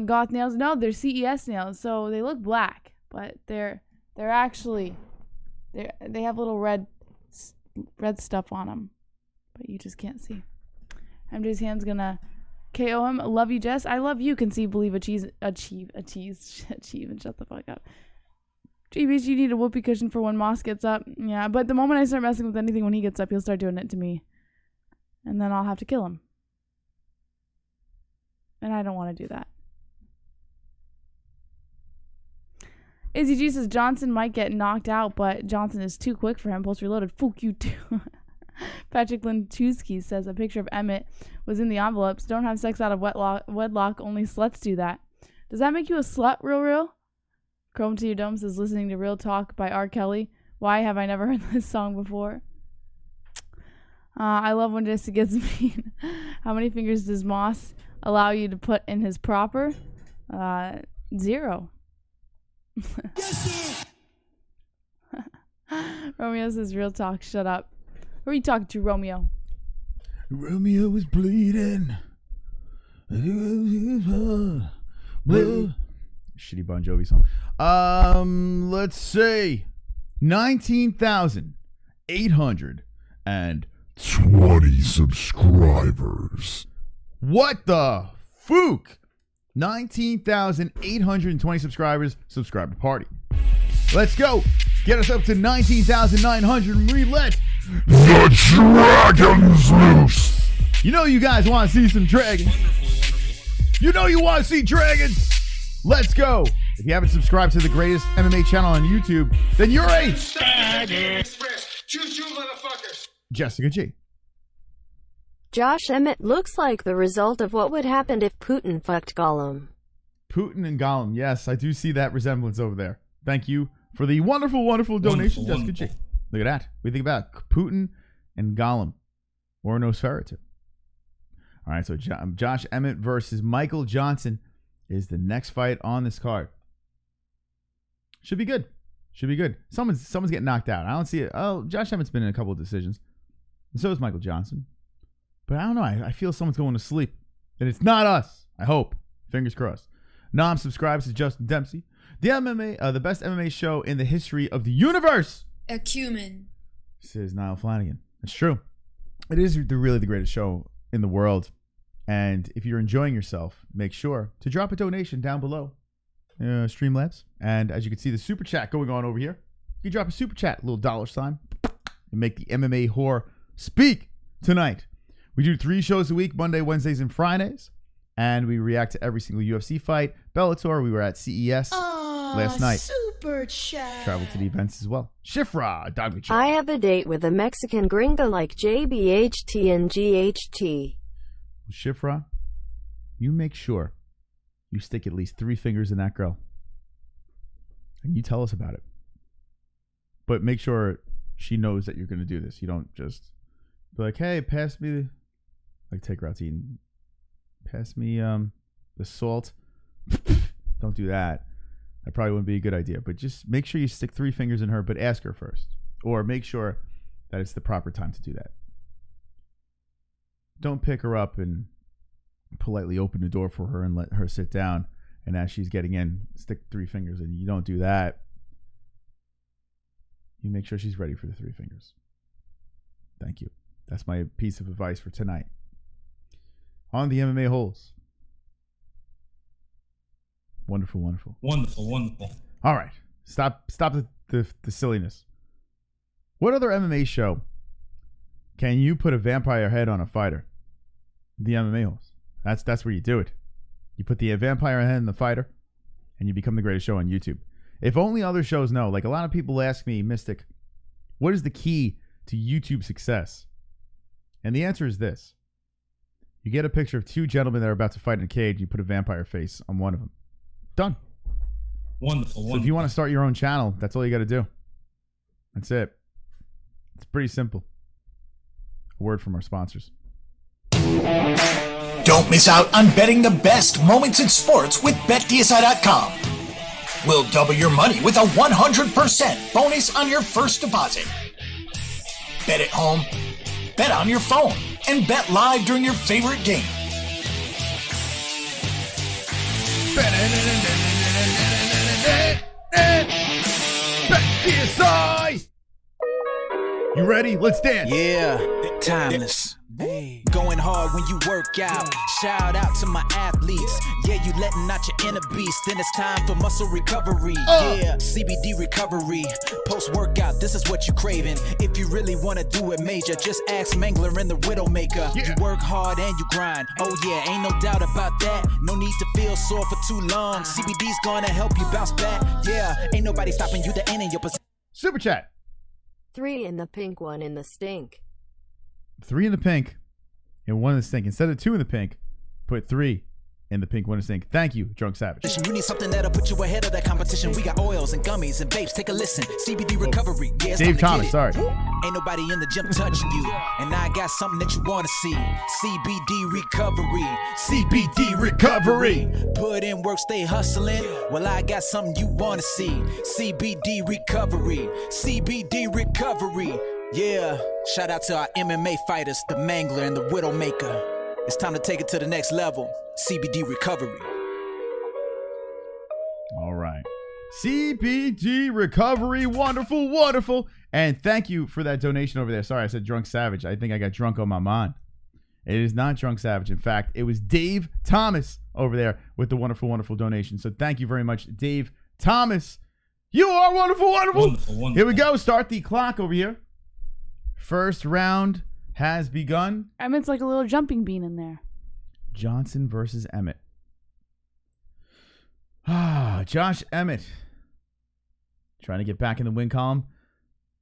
Goth nails. No, they're CES nails, so they look black, but they're actually they have little red stuff on them, but you just can't see. MJ's hand's gonna KO him. Love you, Jess. I love you. Conceive, Believe, Achieve, and shut the fuck up. GBs, you need a whoopee cushion for when Moss gets up. Yeah, but the moment I start messing with anything when he gets up, he'll start doing it to me, and then I'll have to kill him, and I don't want to do that. Izzy G says Johnson might get knocked out, but Johnson is too quick for him. Post reloaded. Fuck you too. Patrick Lenchewski says a picture of Emmett was in the envelopes. Don't have sex out of wedlock. Only sluts do that. Does that make you a slut, real? Chrome to Your Dome says listening to Real Talk by R. Kelly. Why have I never heard this song before? I love when Jesse gets mean. How many fingers does Moss allow you to put in his proper? 0. Yes, sir. Romeo says Real Talk. Shut up. Who are you talking to, Romeo? Romeo was bleeding. Shitty Bon Jovi song. Let's see. 19,820 subscribers. What the fook? 19,820 subscribers. Subscribe to party. Let's go. Get us up to 19,900 and re-let the dragons loose. You know you guys want to see some dragons. You know you want to see dragons. Let's go. If you haven't subscribed to the greatest MMA channel on YouTube, then you're a Choo-choo, motherfuckers. Jessica G. Josh Emmett looks like the result of what would happen if Putin fucked Gollum. Putin and Gollum. Yes, I do see that resemblance over there. Thank you for the wonderful, wonderful donation, Jessica G. Look at that. What do you think about Putin and Gollum? Or Nosferatu? All right, so Josh Emmett versus Michael Johnson is the next fight on this card. Should be good. Should be good. Someone's getting knocked out. I don't see it. Oh, Josh Emmett's been in a couple of decisions. And so is Michael Johnson. But I don't know. I feel someone's going to sleep. And it's not us. I hope. Fingers crossed. Nom subscribes to Justin Dempsey. The best MMA show in the history of the universe. Acumen. Says Niall Flanagan. It's true. It is really the greatest show in the world. And if you're enjoying yourself, make sure to drop a donation down below. Streamlabs. And as you can see, the super chat going on over here. You can drop a super chat, a little $sign, and make the MMA whore speak tonight. We do 3 shows a week, Monday, Wednesdays, and Fridays. And we react to every single UFC fight. Bellator, we were at CES last night. Super chat. Traveled to the events as well. Shifra, Dogly Chat. I have a date with a Mexican gringa like JBHT and GHT. Shifra, you make sure you stick at least 3 fingers in that girl. And you tell us about it. But make sure she knows that you're going to do this. You don't just be like, hey, pass me the... Like, take her out to eat and pass me the salt. Don't do that. That probably wouldn't be a good idea. But just make sure you stick 3 fingers in her, but ask her first. Or make sure that it's the proper time to do that. Don't pick her up and politely open the door for her and let her sit down. And as she's getting in, stick 3 fingers in. You don't do that. You make sure she's ready for the 3 fingers. Thank you. That's my piece of advice for tonight. On the MMA-Holes. Wonderful, wonderful. Wonderful, wonderful. All right. Stop the silliness. What other MMA show can you put a vampire head on a fighter? The MMA-Holes. That's where you do it. You put the vampire head in the fighter, and you become the greatest show on YouTube. If only other shows know. Like, a lot of people ask me, Mystic, what is the key to YouTube success? And the answer is this. You get a picture of 2 gentlemen that are about to fight in a cage. You put a vampire face on one of them. Done. Wonderful. So if you want to start your own channel, that's all you got to do. That's it. It's pretty simple. A word from our sponsors. Don't miss out on betting the best moments in sports with BetDSI.com. We'll double your money with a 100% bonus on your first deposit. Bet at home, bet on your phone, and bet live during your favorite game. BetDSI! You ready? Let's dance. Yeah, timeless. Hey. Going hard when you work out. Shout out to my athletes. Yeah, you letting out your inner beast. Then it's time for muscle recovery. Yeah, CBD recovery. Post-workout, this is what you craving. If you really want to do it major, just ask Mangler and the Widowmaker. Yeah. You work hard and you grind. Oh yeah, ain't no doubt about that. No need to feel sore for too long. CBD's gonna help you bounce back. Yeah, ain't nobody stopping you to end in your position. Super chat. 3 in the pink, 1 in the stink. 3 in the pink and 1 in the stink. Instead of 2 in the pink, put 3 in the pink, 1 in the stink. Thank you, Drunk Savage. You need something that'll put you ahead of that competition. We got oils and gummies and vapes. Take a listen. CBD recovery. Yeah, Dave Thomas, sorry. Ain't nobody in the gym touching you. And I got something that you want to see. CBD recovery. CBD recovery. Put in work, stay hustling. Well, I got something you want to see. CBD recovery. CBD recovery. Yeah, shout out to our MMA fighters, the Mangler and the Widowmaker. It's time to take it to the next level. CBD recovery. All right. CBD recovery. Wonderful, wonderful. And thank you for that donation over there. Sorry, I said Drunk Savage. I think I got drunk on my mind. It is not Drunk Savage. In fact, it was Dave Thomas over there with the wonderful, wonderful donation. So thank you very much, Dave Thomas. You are wonderful, wonderful. Wonderful, wonderful. Here we go. Start the clock over here. First round has begun. Emmett's like a little jumping bean in there. Johnson versus Emmett. Josh Emmett trying to get back in the win column.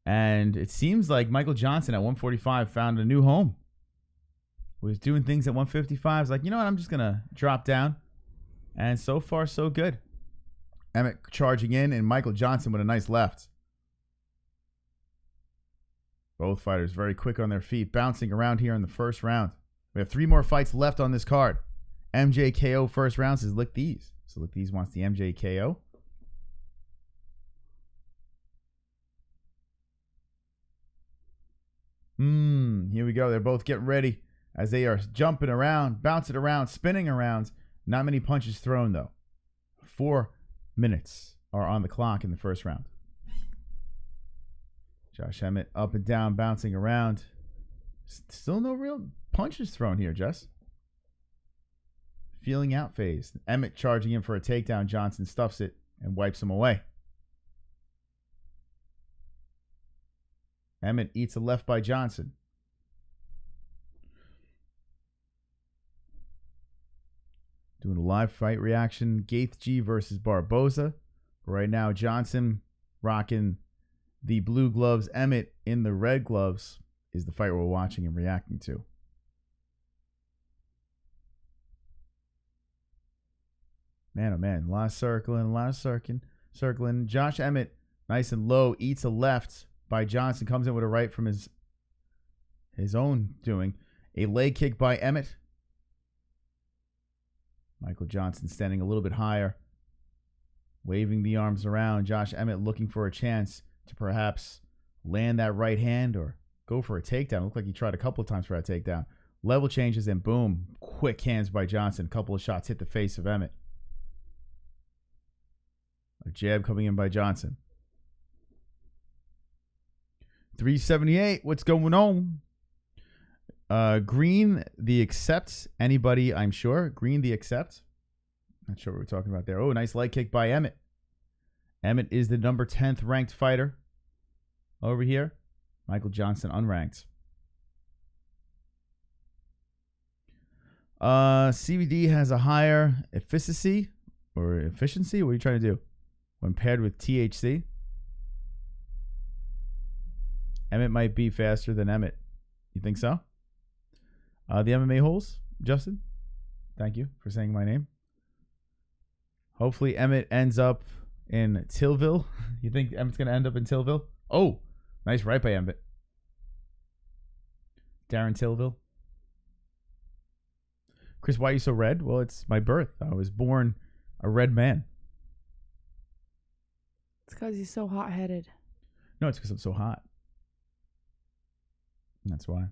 And it seems like Michael Johnson at 145 found a new home. Was doing things at 155. Is like, you know what? I'm just going to drop down. And so far, so good. Emmett charging in and Michael Johnson with a nice left. Both fighters very quick on their feet, bouncing around here in the first round. We have 3 more fights left on this card. MJKO first round says, lick these. So Lick These wants the MJKO. Here we go. They're both getting ready as they are jumping around, bouncing around, spinning around. Not many punches thrown, though. 4 minutes are on the clock in the first round. Josh Emmett up and down, bouncing around. Still no real punches thrown here, Jess. Feeling out phase. Emmett charging in for a takedown. Johnson stuffs it and wipes him away. Emmett eats a left by Johnson. Doing a live fight reaction. Gaethje versus Barboza. Right now, Johnson rocking the blue gloves. Emmett in the red gloves is the fight we're watching and reacting to. Man, oh man. A lot of circling. Josh Emmett, nice and low, eats a left by Johnson. Comes in with a right from his own doing. A leg kick by Emmett. Michael Johnson standing a little bit higher. Waving the arms around. Josh Emmett looking for a chance to perhaps land that right hand or go for a takedown. Looked like he tried a couple of times for that takedown. Level changes and boom. Quick hands by Johnson. A couple of shots hit the face of Emmett. A jab coming in by Johnson. 378. What's going on? Green the accept. Anybody, I'm sure. Green the accept. Not sure what we're talking about there. Oh, nice leg kick by Emmett. Emmett is the number 10th ranked fighter over here. Michael Johnson unranked. CBD has a higher efficacy or efficiency. What are you trying to do? When paired with THC. Emmett might be faster than Emmett. You think so? The MMA-Holes, Justin. Thank you for saying my name. Hopefully Emmett ends up in Tillville. You think Emmett's going to end up in Tillville? Oh, nice right by Emmett. Darren Tillville. Chris, why are you so red? Well, it's my birth. I was born a red man. It's because he's so hot-headed. No, it's because I'm so hot. That's why.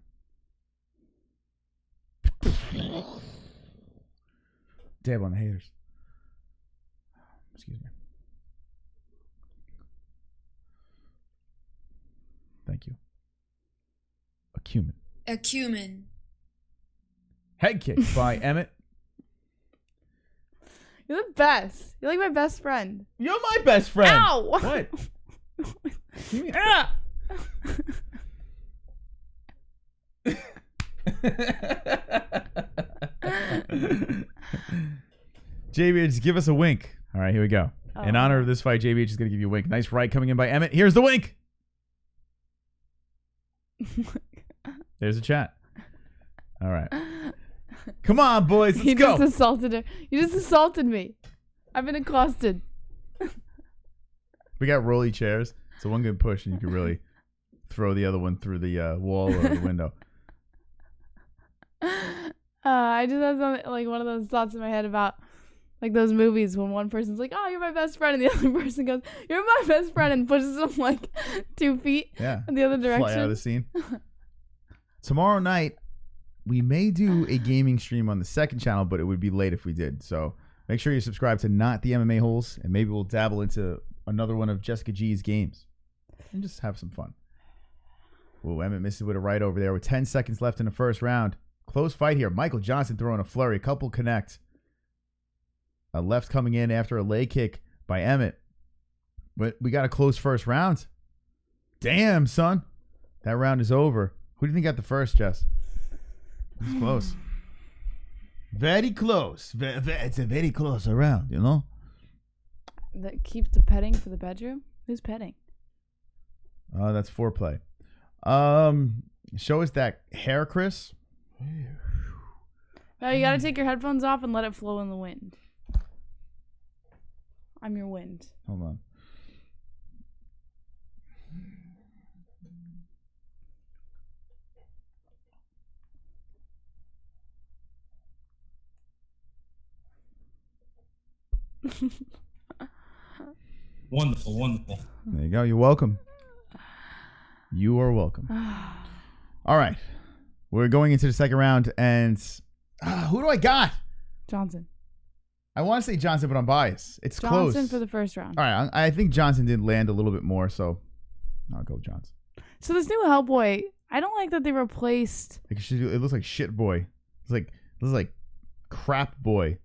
Dab on the haters. Excuse me. Thank you. A cumin. Head kick by Emmett. You're the best. You're like my best friend. You're my best friend. Ow! What? JBH, give us a wink. All right, here we go. In honor of this fight, JBH is going to give you a wink. Nice right coming in by Emmett. Here's the wink. There's a chat. All right. Come on, boys. Let's go. You just assaulted her. You just assaulted me. I've been accosted. We got rolly chairs, so one good push and you can really throw the other one through the wall or the window. I just had something, like one of those thoughts in my head about like those movies when one person's like, "Oh, you're my best friend," and the other person goes, "You're my best friend," and pushes them like 2 feet in the other direction. Fly out of the scene. Tomorrow night, we may do a gaming stream on the second channel, but it would be late if we did. So make sure you subscribe to Not the MMA-Holes, and maybe we'll dabble into another one of Jessica G's games and just have some fun. Ooh, Emmett misses with a right over there with 10 seconds left in the first round. Close fight here. Michael Johnson throwing a flurry. A couple connect. A left coming in after a leg kick by Emmett. But we got a close first round. Damn, son. That round is over. Who do you think got the first, Jess? It's close. Very close. It's a very close round, you know? That keeps the petting for the bedroom? Who's petting? That's foreplay. Show us that hair, Chris. No, you gotta take your headphones off and let it flow in the wind. I'm your wind. Hold on. Wonderful, wonderful. There you go. You're welcome. You are welcome. All right. We're going into the second round, and who do I got? Johnson. I want to say Johnson, but I'm biased. It's close. Johnson for the first round. All right. I think Johnson did land a little bit more, so I'll go with Johnson. So this new Hellboy, I don't like that they replaced. Like, it looks like shit boy. This is like crap boy.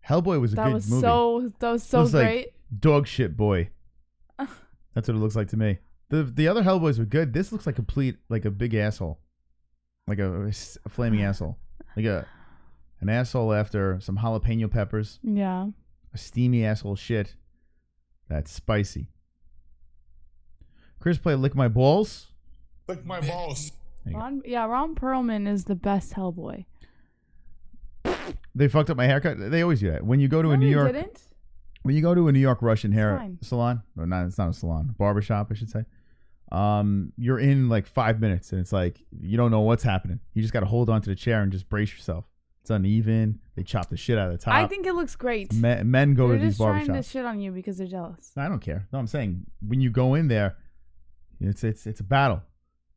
Hellboy was a good movie. That was so great. Like dog shit boy. That's what it looks like to me. The other Hellboys were good. This looks like a big asshole, like a flaming asshole, like an asshole after some jalapeno peppers. Yeah. A steamy asshole shit. That's spicy. Chris play Lick My Balls. Lick my balls. Ron Perlman is the best Hellboy. They fucked up my haircut. They always do that. When you go to a New York, didn't. When you go to a New York Russian hair fine. salon, or not, it's not a salon, barbershop, I should say. You're in like 5 minutes, and it's like you don't know what's happening. You just got to hold onto the chair and just brace yourself. It's uneven. They chop the shit out of the top. I think it looks great. Men go They're to these just trying to barbershops. shit on you because they're jealous. I don't care. No, I'm saying when you go in there, it's a battle.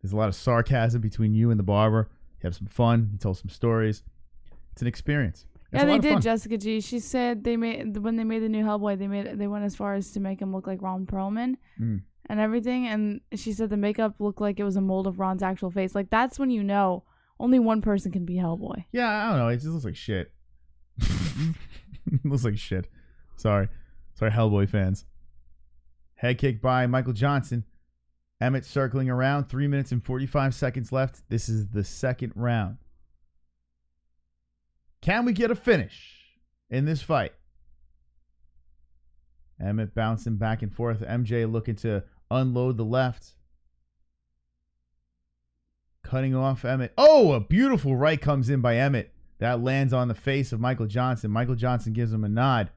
There's a lot of sarcasm between you and the barber. You have some fun. You tell some stories. It's an experience. It's Yeah, a lot they of did. fun. Jessica G. She said when they made the new Hellboy, they went as far as to make him look like Ron Perlman and everything. And she said the makeup looked like it was a mold of Ron's actual face. Like that's when you know only one person can be Hellboy. Yeah, I don't know. It just looks like shit. It looks like shit. Sorry, Hellboy fans. Head kick by Michael Johnson. Emmett circling around. 3 minutes and 45 seconds left. This is the second round. Can we get a finish in this fight? Emmett bouncing back and forth. MJ looking to unload the left. Cutting off Emmett. Oh, a beautiful right comes in by Emmett. That lands on the face of Michael Johnson. Michael Johnson gives him a nod.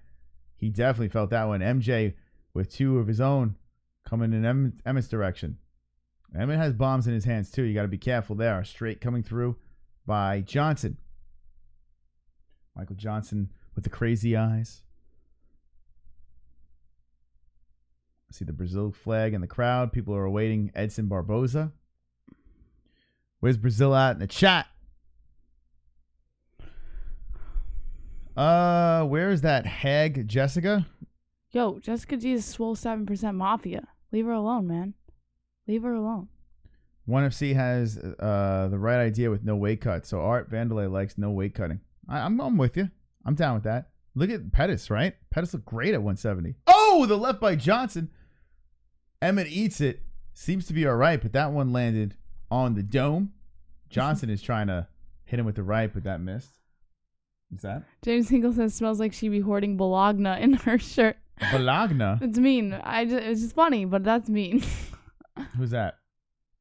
He definitely felt that one. MJ with two of his own coming in Emmett's direction. Emmett has bombs in his hands too. You got to be careful there. Straight coming through by Johnson. Michael Johnson with the crazy eyes. I see the Brazil flag in the crowd. People are awaiting Edson Barboza. Where's Brazil at in the chat? Where is that hag Jessica? Yo, Jessica G is swole 7% mafia. Leave her alone, man. Leave her alone. ONE FC has the right idea with no weight cut. So Art Vandelay likes no weight cutting. I'm with you. I'm down with that. Look at Pettis, right? Pettis looked great at 170. Oh, the left by Johnson. Emmett eats it. Seems to be all right, but that one landed on the dome. Johnson is trying to hit him with the right, but that missed. What's that? James Hinkle says smells like she be hoarding Bologna in her shirt. Bologna? It's mean. It's just funny, but that's mean. Who's that?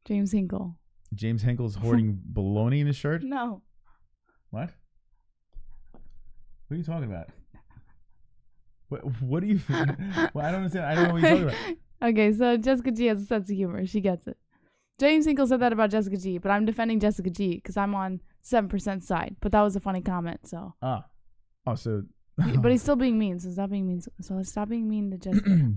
James Hinkle. James Hinkle's hoarding bologna in his shirt? No. What? What are you talking about? What do you... Well, I don't understand. I don't know what you're talking about. Okay, so Jessica G has a sense of humor. She gets it. James Hinkle said that about Jessica G, but I'm defending Jessica G because I'm on 7% side. But that was a funny comment, so. Oh, so. But he's still being mean, so stop being mean. So stop being mean to Jessica. You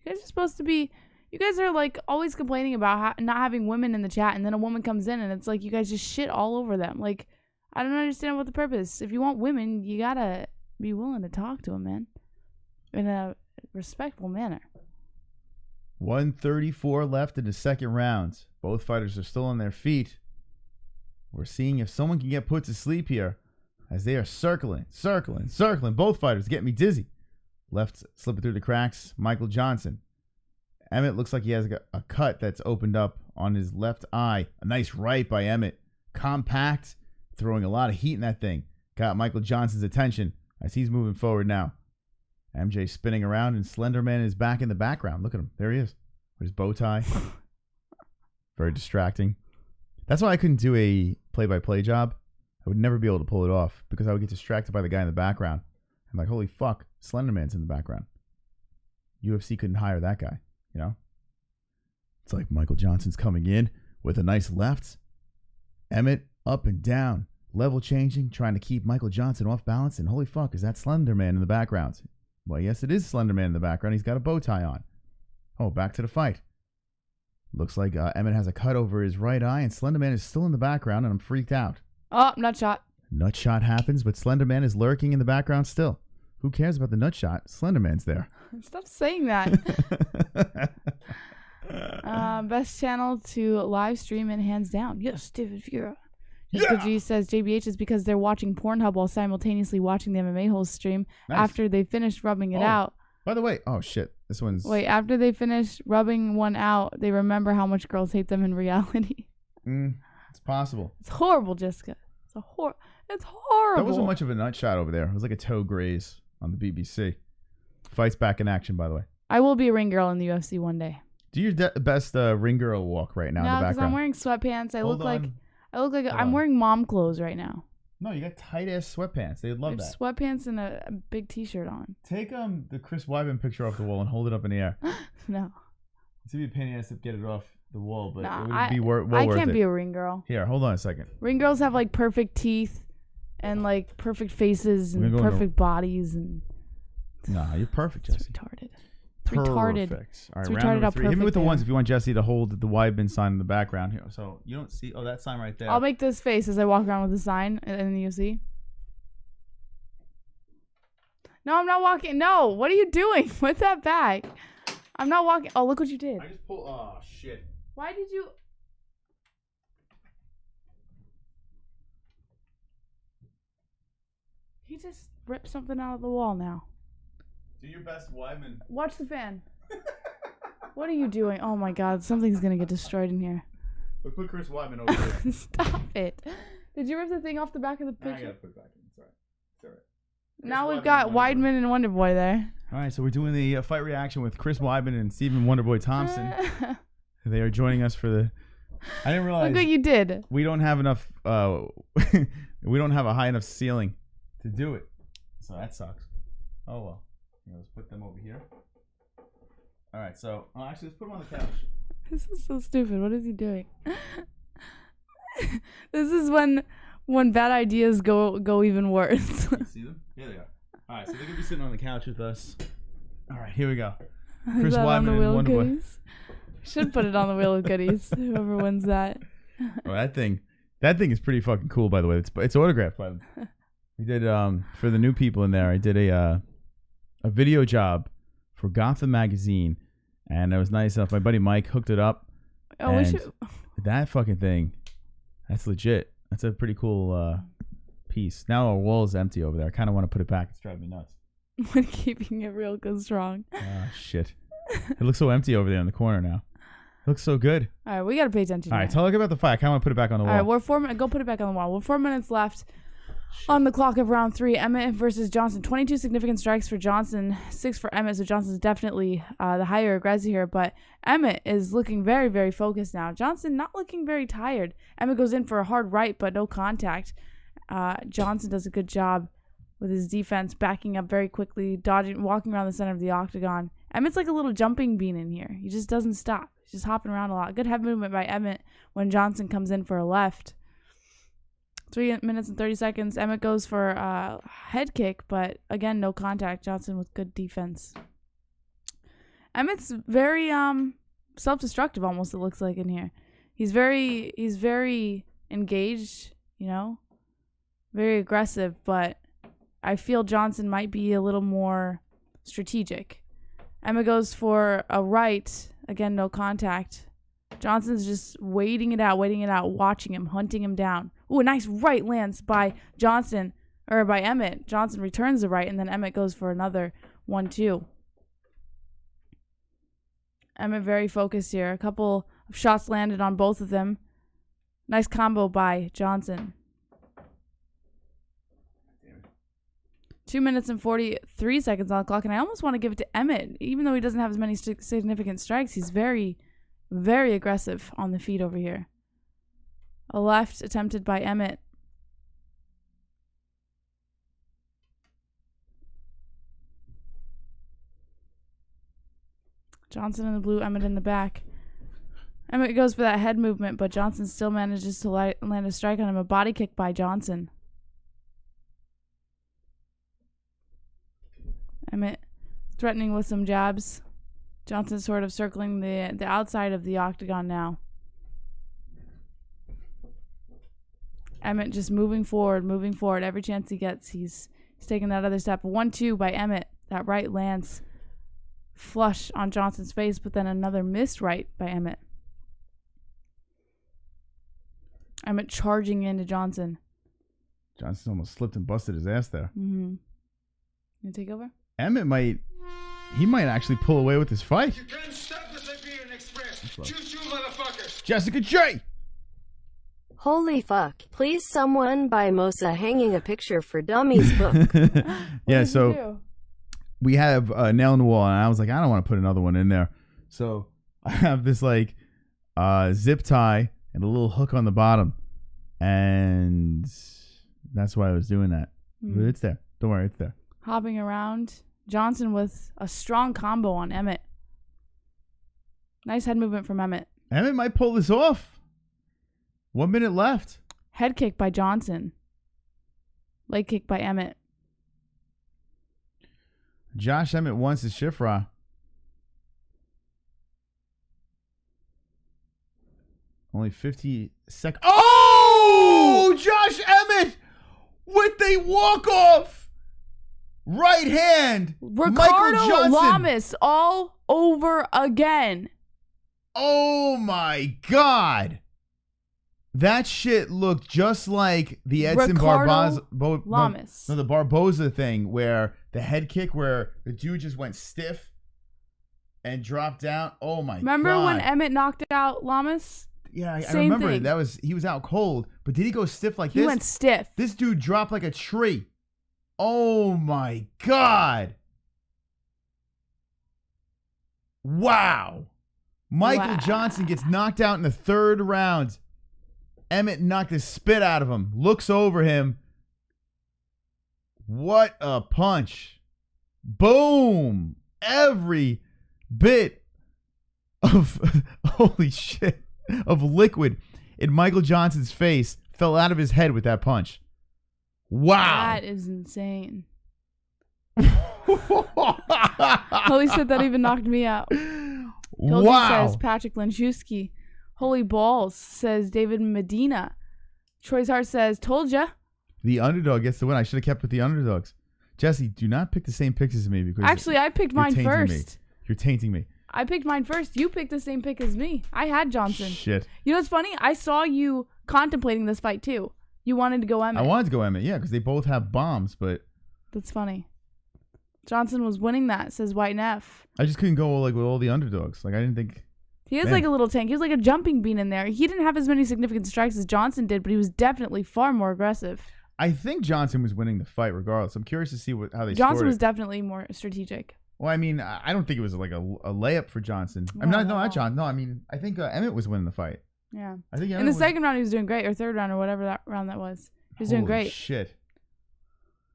guys are supposed to be. You guys are like always complaining about not having women in the chat, and then a woman comes in, and it's like you guys just shit all over them. Like, I don't understand what the purpose. If you want women, you gotta be willing to talk to them, man, in a respectful manner. 134 left in the second round. Both fighters are still on their feet. We're seeing if someone can get put to sleep here as they are circling. Both fighters getting me dizzy. Left slipping through the cracks. Michael Johnson. Emmett looks like he has a cut that's opened up on his left eye. A nice right by Emmett. Compact, throwing a lot of heat in that thing. Got Michael Johnson's attention as he's moving forward now. MJ spinning around and Slenderman is back in the background. Look at him. There he is. With his bow tie. Very distracting. That's why I couldn't do a play-by-play job. I would never be able to pull it off because I would get distracted by the guy in the background. I'm like, holy fuck, Slenderman's in the background. UFC couldn't hire that guy, you know? It's like Michael Johnson's coming in with a nice left. Emmett up and down. Level changing, trying to keep Michael Johnson off balance. And holy fuck, is that Slenderman in the background? Well, yes, it is Slenderman in the background. He's got a bow tie on. Oh, back to the fight. Looks like Emmett has a cut over his right eye, and Slenderman is still in the background, and I'm freaked out. Oh, nut shot. Nut shot happens, but Slenderman is lurking in the background still. Who cares about the nut shot? Slenderman's there. Stop saying that. Best channel to live stream and hands down. Yes, David Fura. Jessica G says JBH is because they're watching Pornhub while simultaneously watching the MMA-Holes stream after they finished rubbing it out. By the way, oh shit, this one's... Wait, after they finish rubbing one out, they remember how much girls hate them in reality. It's possible. It's horrible, Jessica. It's horrible. That wasn't much of a nut shot over there. It was like a toe graze on the BBC. Fights back in action, by the way. I will be a ring girl in the UFC one day. Do your best ring girl walk right now in the background. No, because I'm wearing sweatpants. I look like Hold I'm wearing mom clothes right now. No, you got tight ass sweatpants. They'd love that. Sweatpants and a big T-shirt on. Take the Chris Weidman picture off the wall and hold it up in the air. No. It's gonna be a pain in the ass to get it off the wall, but nah, it would be well worth it. I can't be a ring girl. Here, hold on a second. Ring girls have like perfect teeth and like perfect faces and perfect bodies and. Nah, you're perfect, Jesse. It's retarded. It's retarded. Perfect. All right, it's round retarded number 3. Hit me with the there. ones if you want Jesse to hold the Weidman sign in the background here. So you don't see that sign right there. I'll make this face as I walk around with the sign in the UFC. No, I'm not walking. No, what are you doing? Put that back. I'm not walking. Oh, look what you did. I just pulled. Oh shit. Why did you? He just ripped something out of the wall now. Do your best, Weidman. Watch the fan. What are you doing? Oh my god, something's gonna get destroyed in here. But put Chris Weidman over here. Stop it. Did you rip the thing off the back of the picture? I gotta put it back in. It's alright. It's alright. Now we've got Weidman and Wonderboy there. Alright, so we're doing the fight reaction with Chris Weidman and Stephen Wonderboy Thompson. They are joining us for the... I didn't realize... Look what you did. We don't have enough... we don't have a high enough ceiling to do it. So that sucks. Oh well. Let's put them over here. Alright, so... Oh, actually, let's put them on the couch. This is so stupid. What is he doing? This is when bad ideas go even worse. See them? Here they are. Alright, so they're going to be sitting on the couch with us. Alright, here we go. Is Chris that on the Weidman wheel and of Wonderboy. goodies? Should put it on the wheel of goodies. Whoever wins that. Oh, that thing is pretty fucking cool, by the way. It's autographed by them. We did for the new people in there. I did a video job for Gotham magazine, and it was nice enough. My buddy Mike hooked it up. Oh, we should. That fucking thing, that's legit. That's a pretty cool piece. Now our wall is empty over there. I kind of want to put it back. It's driving me nuts. When keeping it real goes strong. Ah, shit. It looks so empty over there in the corner now. It looks so good. All right, we got to pay attention. All right, tell us about the fight. I kind of want to put it back on the wall. All right, we're 4 minutes. Go put it back on the wall. We're 4 minutes left on the clock of round 3. Emmett versus Johnson. 22 significant strikes for Johnson, 6 for Emmett. So Johnson's definitely the higher aggressor here. But Emmett is looking very, very focused now. Johnson not looking very tired. Emmett goes in for a hard right, but no contact. Johnson does a good job with his defense, backing up very quickly, dodging, walking around the center of the octagon. Emmett's like a little jumping bean in here. He just doesn't stop. He's just hopping around a lot. Good head movement by Emmett when Johnson comes in for a left. 3 minutes and 30 seconds. Emmett goes for a head kick, but again, no contact. Johnson with good defense. Emmett's very self-destructive almost, it looks like, in here. He's very engaged, you know, very aggressive, but I feel Johnson might be a little more strategic. Emmett goes for a right. Again, no contact. Johnson's just waiting it out, watching him, hunting him down. Ooh, a nice right lands by Johnson, or by Emmett. Johnson returns the right, and then Emmett goes for another 1-2. Emmett very focused here. A couple of shots landed on both of them. Nice combo by Johnson. 2 minutes and 43 seconds on the clock, and I almost want to give it to Emmett. Even though he doesn't have as many significant strikes, he's very, very aggressive on the feet over here. A left attempted by Emmett. Johnson in the blue, Emmett in the back. Emmett goes for that head movement, but Johnson still manages to land a strike on him. A body kick by Johnson. Emmett threatening with some jabs. Johnson's sort of circling the outside of the octagon now. Emmett just moving forward. Every chance he gets, he's taking that other step. 1-2 by Emmett. That right lands flush on Johnson's face, but then another missed right by Emmett. Emmett charging into Johnson. Johnson almost slipped and busted his ass there. Mm-hmm. You take over? Emmett might actually pull away with this fight. You can't stop the Siberian Express. Choo-choo, motherfuckers. Jessica J. Holy fuck. Please someone buy Mosa hanging a picture for dummies book. Yeah, so we have a nail in the wall, and I was like, I don't want to put another one in there. So I have this like zip tie and a little hook on the bottom, and that's why I was doing that. But it's there. Don't worry, it's there. Hopping around. Johnson with a strong combo on Emmett. Nice head movement from Emmett. Emmett might pull this off. 1 minute left. Head kick by Johnson. Leg kick by Emmett. Josh Emmett wants his Shifra. Only 50 seconds. Oh! Josh Emmett with a walk-off right hand. Ricardo Lamas all over again. Oh, my God. That shit looked just like the Edson Barboza. Lamas. No, the Barboza thing where the head kick where the dude just went stiff and dropped down. Oh, my God. Remember when Emmett knocked out Lamas? Yeah, I remember it. He was out cold, but did he go stiff like this? He went stiff. This dude dropped like a tree. Oh my God. Wow. Michael Johnson gets knocked out in the third round. Emmett knocked the spit out of him. Looks over him. What a punch. Boom. Every bit of holy shit. Of liquid in Michael Johnson's face fell out of his head with that punch. Wow. That is insane. Holy shit, that even knocked me out. Hildy says Patrick Lenchewski. Holy balls, says David Medina. Troy's Heart says, told ya. The underdog gets the win. I should have kept with the underdogs. Jesse, do not pick the same picks as me because actually I picked mine first. You're tainting me. I picked mine first. You picked the same pick as me. I had Johnson. Shit. You know what's funny? I saw you contemplating this fight too. You wanted to go Emmett. I wanted to go Emmett, yeah, because they both have bombs, but that's funny. Johnson was winning that, says White and F. I just couldn't go like with all the underdogs. Like I didn't think he is like a little tank. He was like a jumping bean in there. He didn't have as many significant strikes as Johnson did, but he was definitely far more aggressive. I think Johnson was winning the fight regardless. I'm curious to see how they Johnson scored was it. definitely more strategic. Well, I mean, I don't think it was like a layup for Johnson. Not John. No, I mean, I think Emmett was winning the fight. Yeah. I think in the second round he was doing great, or third round or whatever that round that was. He was doing great. Shit.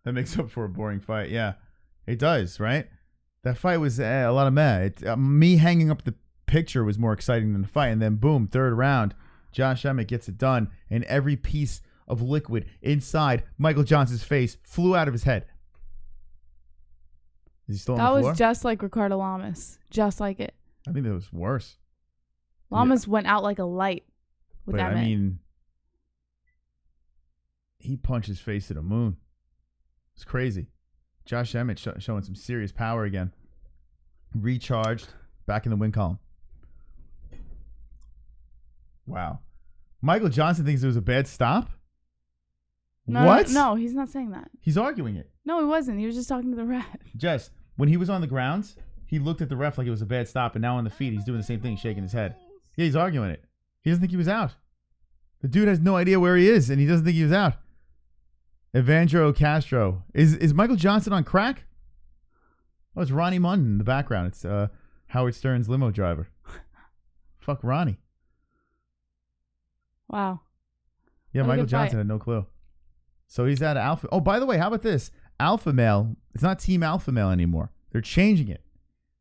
That makes up for a boring fight. Yeah, it does, right? That fight was a lot of meh. Me hanging up the picture was more exciting than the fight, and then boom, third round, Josh Emmett gets it done, and every piece of liquid inside Michael Johnson's face flew out of his head. Is he still on the floor? That was just like Ricardo Lamas. Just like it. I think that was worse. Lamas went out like a light with that. I mean, he punched his face to the moon. It's crazy. Josh Emmett showing some serious power again. Recharged. Back in the win column. Wow. Michael Johnson thinks it was a bad stop? No, what? No, he's not saying that. He's arguing it. No, he wasn't. He was just talking to the ref. Jess, when he was on the grounds, he looked at the ref like it was a bad stop, and now on the feet, he's doing the same thing, shaking his head. Yeah, he's arguing it. He doesn't think he was out. The dude has no idea where he is, and he doesn't think he was out. Evandro Castro. Is Michael Johnson on crack? Oh, it's Ronnie Munn in the background. It's Howard Stern's limo driver. Fuck Ronnie. Wow. Yeah, Michael Johnson had no clue. So he's at Alpha. Oh, by the way, how about this? Alpha Male. It's not Team Alpha Male anymore. They're changing it.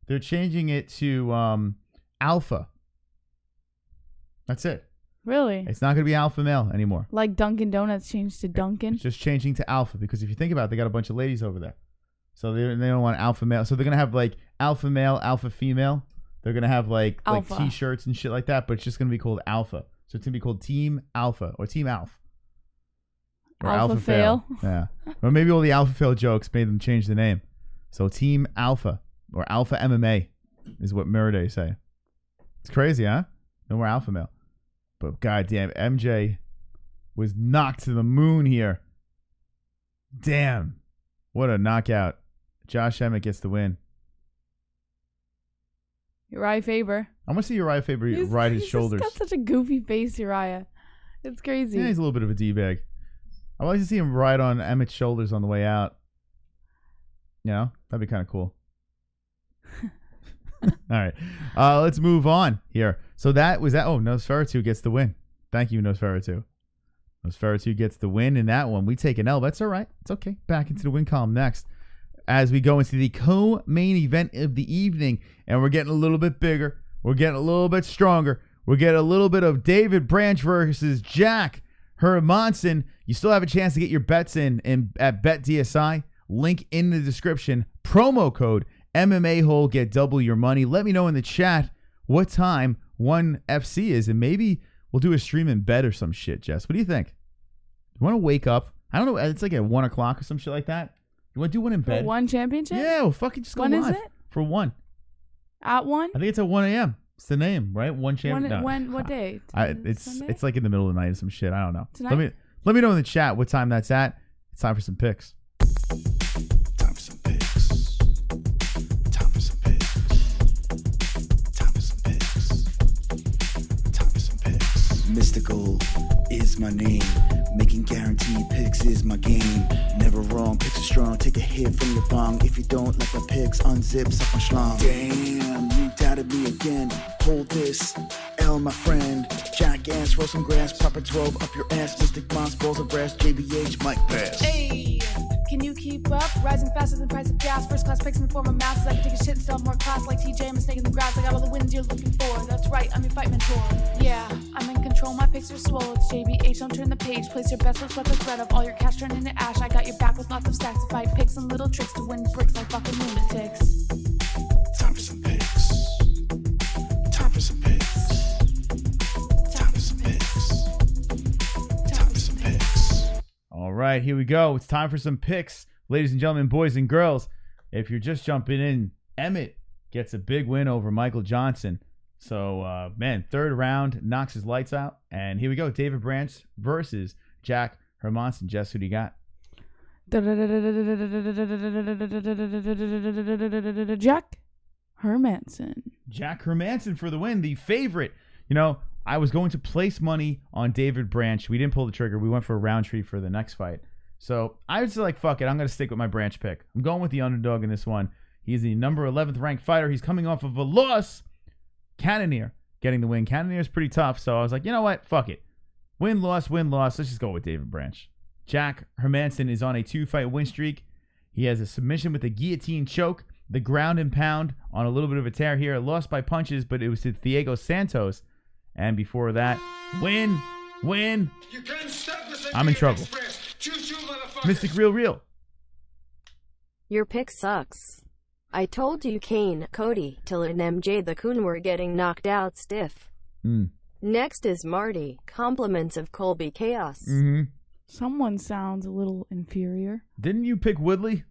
They're changing it to Alpha. That's it. Really? It's not going to be Alpha Male anymore. Like Dunkin' Donuts changed to Dunkin'? It's just changing to Alpha because if you think about it, they got a bunch of ladies over there. So they don't want Alpha Male. So they're going to have like Alpha Male, Alpha Female. They're gonna have like Alpha. T-shirts and shit like that, but it's just gonna be called Alpha. So it's gonna be called Team Alpha or Team Alf. Or Alpha Fail. Yeah. Or maybe all the Alpha Fail jokes made them change the name. So Team Alpha or Alpha MMA is what Mirade say. It's crazy, huh? No more Alpha Male. But goddamn, MJ was knocked to the moon here. Damn. What a knockout. Josh Emmett gets the win. Uriah Faber. I'm going to see Uriah Faber ride his shoulders. He's got such a goofy face, Uriah. It's crazy. Yeah, he's a little bit of a D-bag. I'd like to see him ride on Emmett's shoulders on the way out. You know, that'd be kind of cool. All right. Let's move on here. So that was that. Oh, Nosferatu gets the win. Thank you, Nosferatu. Nosferatu gets the win in that one. We take an L. That's all right. It's okay. Back into the win column next as we go into the co-main event of the evening. And we're getting a little bit bigger. We're getting a little bit stronger. We're getting a little bit of David Branch versus Jack Hermansson. You still have a chance to get your bets in at BetDSI. Link in the description. Promo code MMA-HOLE. Get double your money. Let me know in the chat what time 1FC is, and maybe we'll do a stream in bed or some shit, Jess. What do you think? You want to wake up? I don't know. It's like at 1 o'clock or some shit like that. You want to do one in bed? For one championship? Yeah, well, fucking just go When live. is it? For one. At 1? I think it's at 1 a.m. It's the name, right? One champion. What day? It's like in the middle of the night or some shit. I don't know. Tonight? Let me know in the chat what time that's at. It's time for some picks. Time for some picks. Time for some picks. Time for some picks. Time for some picks. Mystical is my name. Making guaranteed picks is my game. Never wrong, picks are strong. Take a hit from your bong. If you don't like my picks, unzip, suck my schlong. Damn, you doubted me again. Hold this, L, my friend. Jackass, roll some grass. Proper 12 up your ass. Mystic Moss, balls of brass. JBH, Mike Pass. Hey, can you keep up? Rising faster than the price of gas. First class picks in the form of masses. I can take a shit, still more class like TJ. I'm mistaken the grass. I got all the wins you're looking for. That's right, I'm your fight mentor. Yeah, I'm in control. My picks are swole. It's JBH. Don't turn the page. Place your bets. Let's sweat the thread of all your cash turn into ash. I got your back with lots of stacks to fight picks and little tricks to win bricks like fucking lunatics. Time for some picks. Time for some picks. Time for some picks. Time for some picks. All right, here we go. It's time for some picks. Ladies and gentlemen, boys and girls, if you're just jumping in, Emmett gets a big win over Michael Johnson. So, man, third round, knocks his lights out. And here we go. David Branch versus Jack Hermansson. Jess, who do you got? Jack Hermansson. Jack Hermansson for the win, the favorite. You know, I was going to place money on David Branch. We didn't pull the trigger. We went for a Roundtree for the next fight. So I was like, fuck it. I'm going to stick with my Branch pick. I'm going with the underdog in this one. He's the number 11th ranked fighter. He's coming off of a loss. Cannonier getting the win. Cannonier is pretty tough. So I was like, you know what? Fuck it. Win, loss, win, loss. Let's just go with David Branch. Jack Hermansson is on a 2-fight win streak. He has a submission with a guillotine choke. The ground and pound on a little bit of a tear here. Lost by punches, but it was to Diego Santos. And before that, win. I'm in trouble. Mystic Real. Your pick sucks. I told you Kane, Cody, Till and MJ the Coon were getting knocked out stiff. Next is Marty. Compliments of Colby Chaos. Mm-hmm. Someone sounds a little inferior. Didn't you pick Woodley?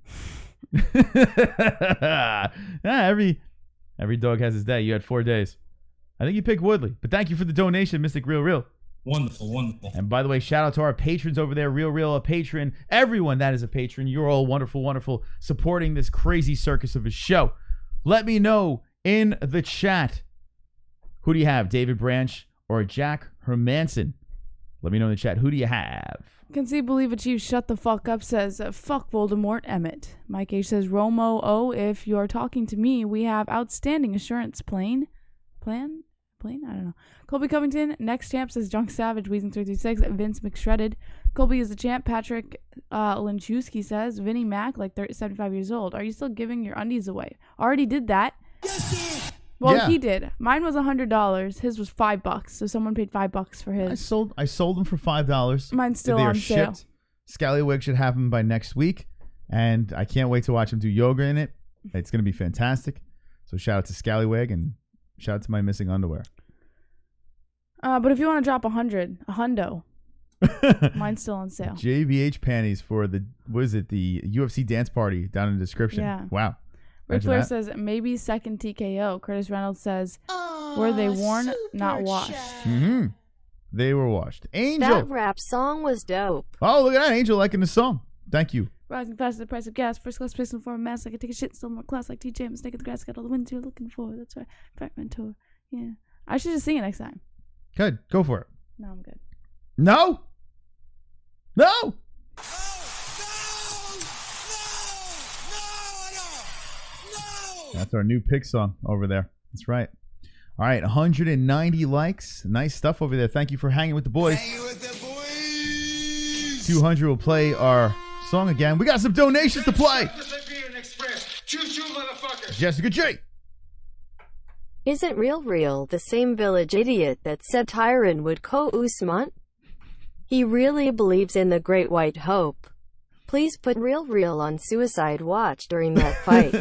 Every dog has his day. You had 4 days. I think you picked Woodley. But thank you for the donation, Mystic Real. Wonderful. And by the way, shout out to our patrons over there. Real, a patron. Everyone that is a patron. You're all wonderful, supporting this crazy circus of a show. Let me know in the chat. Who do you have, David Branch or Jack Hermansson? Let me know in the chat. Who do you have? Can see, believe, achieve, shut the fuck up says, fuck Voldemort, Emmett. Mike H says, Romo, if you're talking to me, we have outstanding assurance plan? I don't know. Colby Covington, next champ says Junk Savage, Weezing 336, Vince McShredded. Colby is the champ. Patrick Linchewski says, Vinnie Mac, like 75 years old. Are you still giving your undies away? Already did that. Yes, sir. Well, Yeah. he did. Mine was $100. His was $5. So someone paid $5 for his. I sold them for $5. Mine's still They are on sale. shipped. Scallywag should have them by next week. And I can't wait to watch him do yoga in it. It's going to be fantastic. So shout out to Scallywag and Shout out to my missing underwear. But if you want to drop a hundo, mine's still on sale. JBH panties for the UFC dance party down in the description. Yeah. Wow. Ric Flair says maybe second TKO. Curtis Reynolds says, were they worn, not washed? Mm-hmm. They were washed. Angel. That rap song was dope. Oh, look at that. Angel liking the song. Thank you. Rising fast as the price of gas. First class placing for a mask. I can take a shit, still more class like TJ. I'm snaking the grass. Got all the wins you're looking for. That's right. Fragment tour. Yeah. I should just sing it next time. Good. Go for it. No, I'm good. No. No. That's our new pick song over there. That's right. All right, 190 likes. Nice stuff over there. Thank you for hanging with the boys. 200 will play our song again. We got some donations to play. Jessica J. Isn't Real the same village idiot that said Tyron would co-Usman? He really believes in the Great White Hope. Please put Real on suicide watch during that fight.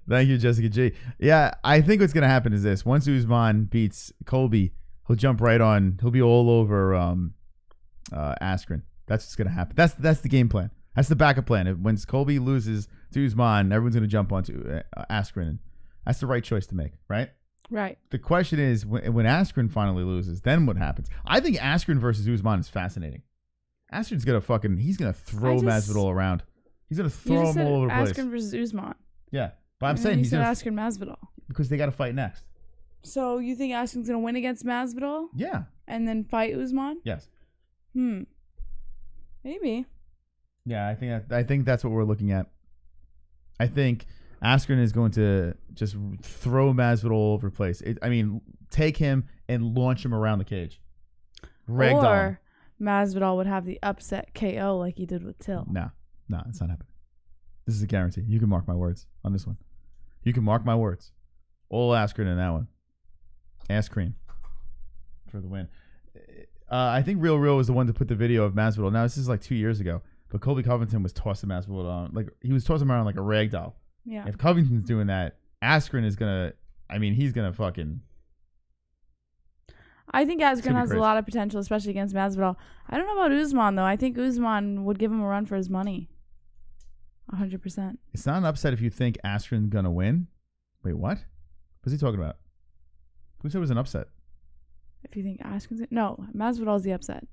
Thank you, Jessica G. Yeah, I think what's going to happen is this. Once Usman beats Colby, he'll jump right on. He'll be all over Askren. That's what's going to happen. That's the game plan. That's the backup plan. When Colby loses to Usman, everyone's going to jump onto Askren. That's the right choice to make, right? Right. The question is, when Askren finally loses, then what happens? I think Askren versus Usman is fascinating. Askren's he's gonna throw Masvidal around. He's gonna throw him all over the place. Askren versus Usman. Yeah, but I'm saying he's gonna Askren Masvidal because they got to fight next. So you think Askren's gonna win against Masvidal? Yeah. And then fight Usman? Yes. Maybe. Yeah, I think that's what we're looking at. I think Askren is going to just throw Masvidal all over the place. Take him and launch him around the cage. Or Masvidal would have the upset KO like he did with Till. No, it's not happening. This is a guarantee. You can mark my words on this one. You can mark my words. All Askren in that one. Ass cream for the win. I think Real was the one to put the video of Masvidal. Now, this is like 2 years ago, but Colby Covington was tossing Masvidal on. Like, he was tossing him around like a rag doll. Yeah. If Covington's doing that, Askren is going to, he's going to fucking... I think Askren has crazy. a lot of potential, especially against Masvidal. I don't know about Usman, though. I think Usman would give him a run for his money. 100%. It's not an upset if you think Askren's going to win. Wait, what? What's he talking about? Who said it was an upset? If you think Askren's... No, Masvidal's the upset.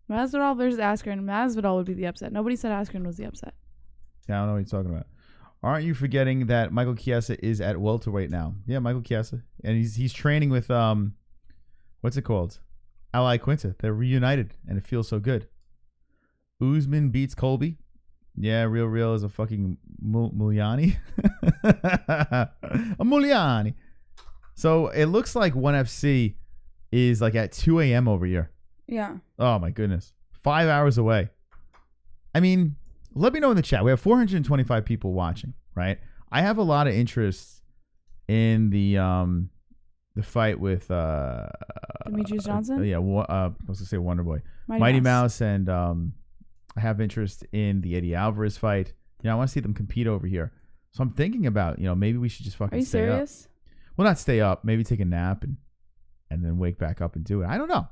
Masvidal versus Askren. Masvidal would be the upset. Nobody said Askren was the upset. Yeah, I don't know what you're talking about. Aren't you forgetting that Michael Chiesa is at welterweight now? Yeah, Michael Chiesa. And he's training with... what's it called? Ally Quinta. They're reunited, and it feels so good. Usman beats Colby. Yeah, Real is a fucking Muliani. A Muliani. So it looks like 1FC is like at 2 a.m. over here. Yeah. Oh, my goodness. 5 hours away. Let me know in the chat. We have 425 people watching, right? I have a lot of interest in the fight with Demetrius Johnson? I was going to say Wonder Boy. Mighty Mouse, and I have interest in the Eddie Alvarez fight. I want to see them compete over here. So I'm thinking about, maybe we should just fucking stay up. Are you serious? Well, not stay up. Maybe take a nap and then wake back up and do it. I don't know.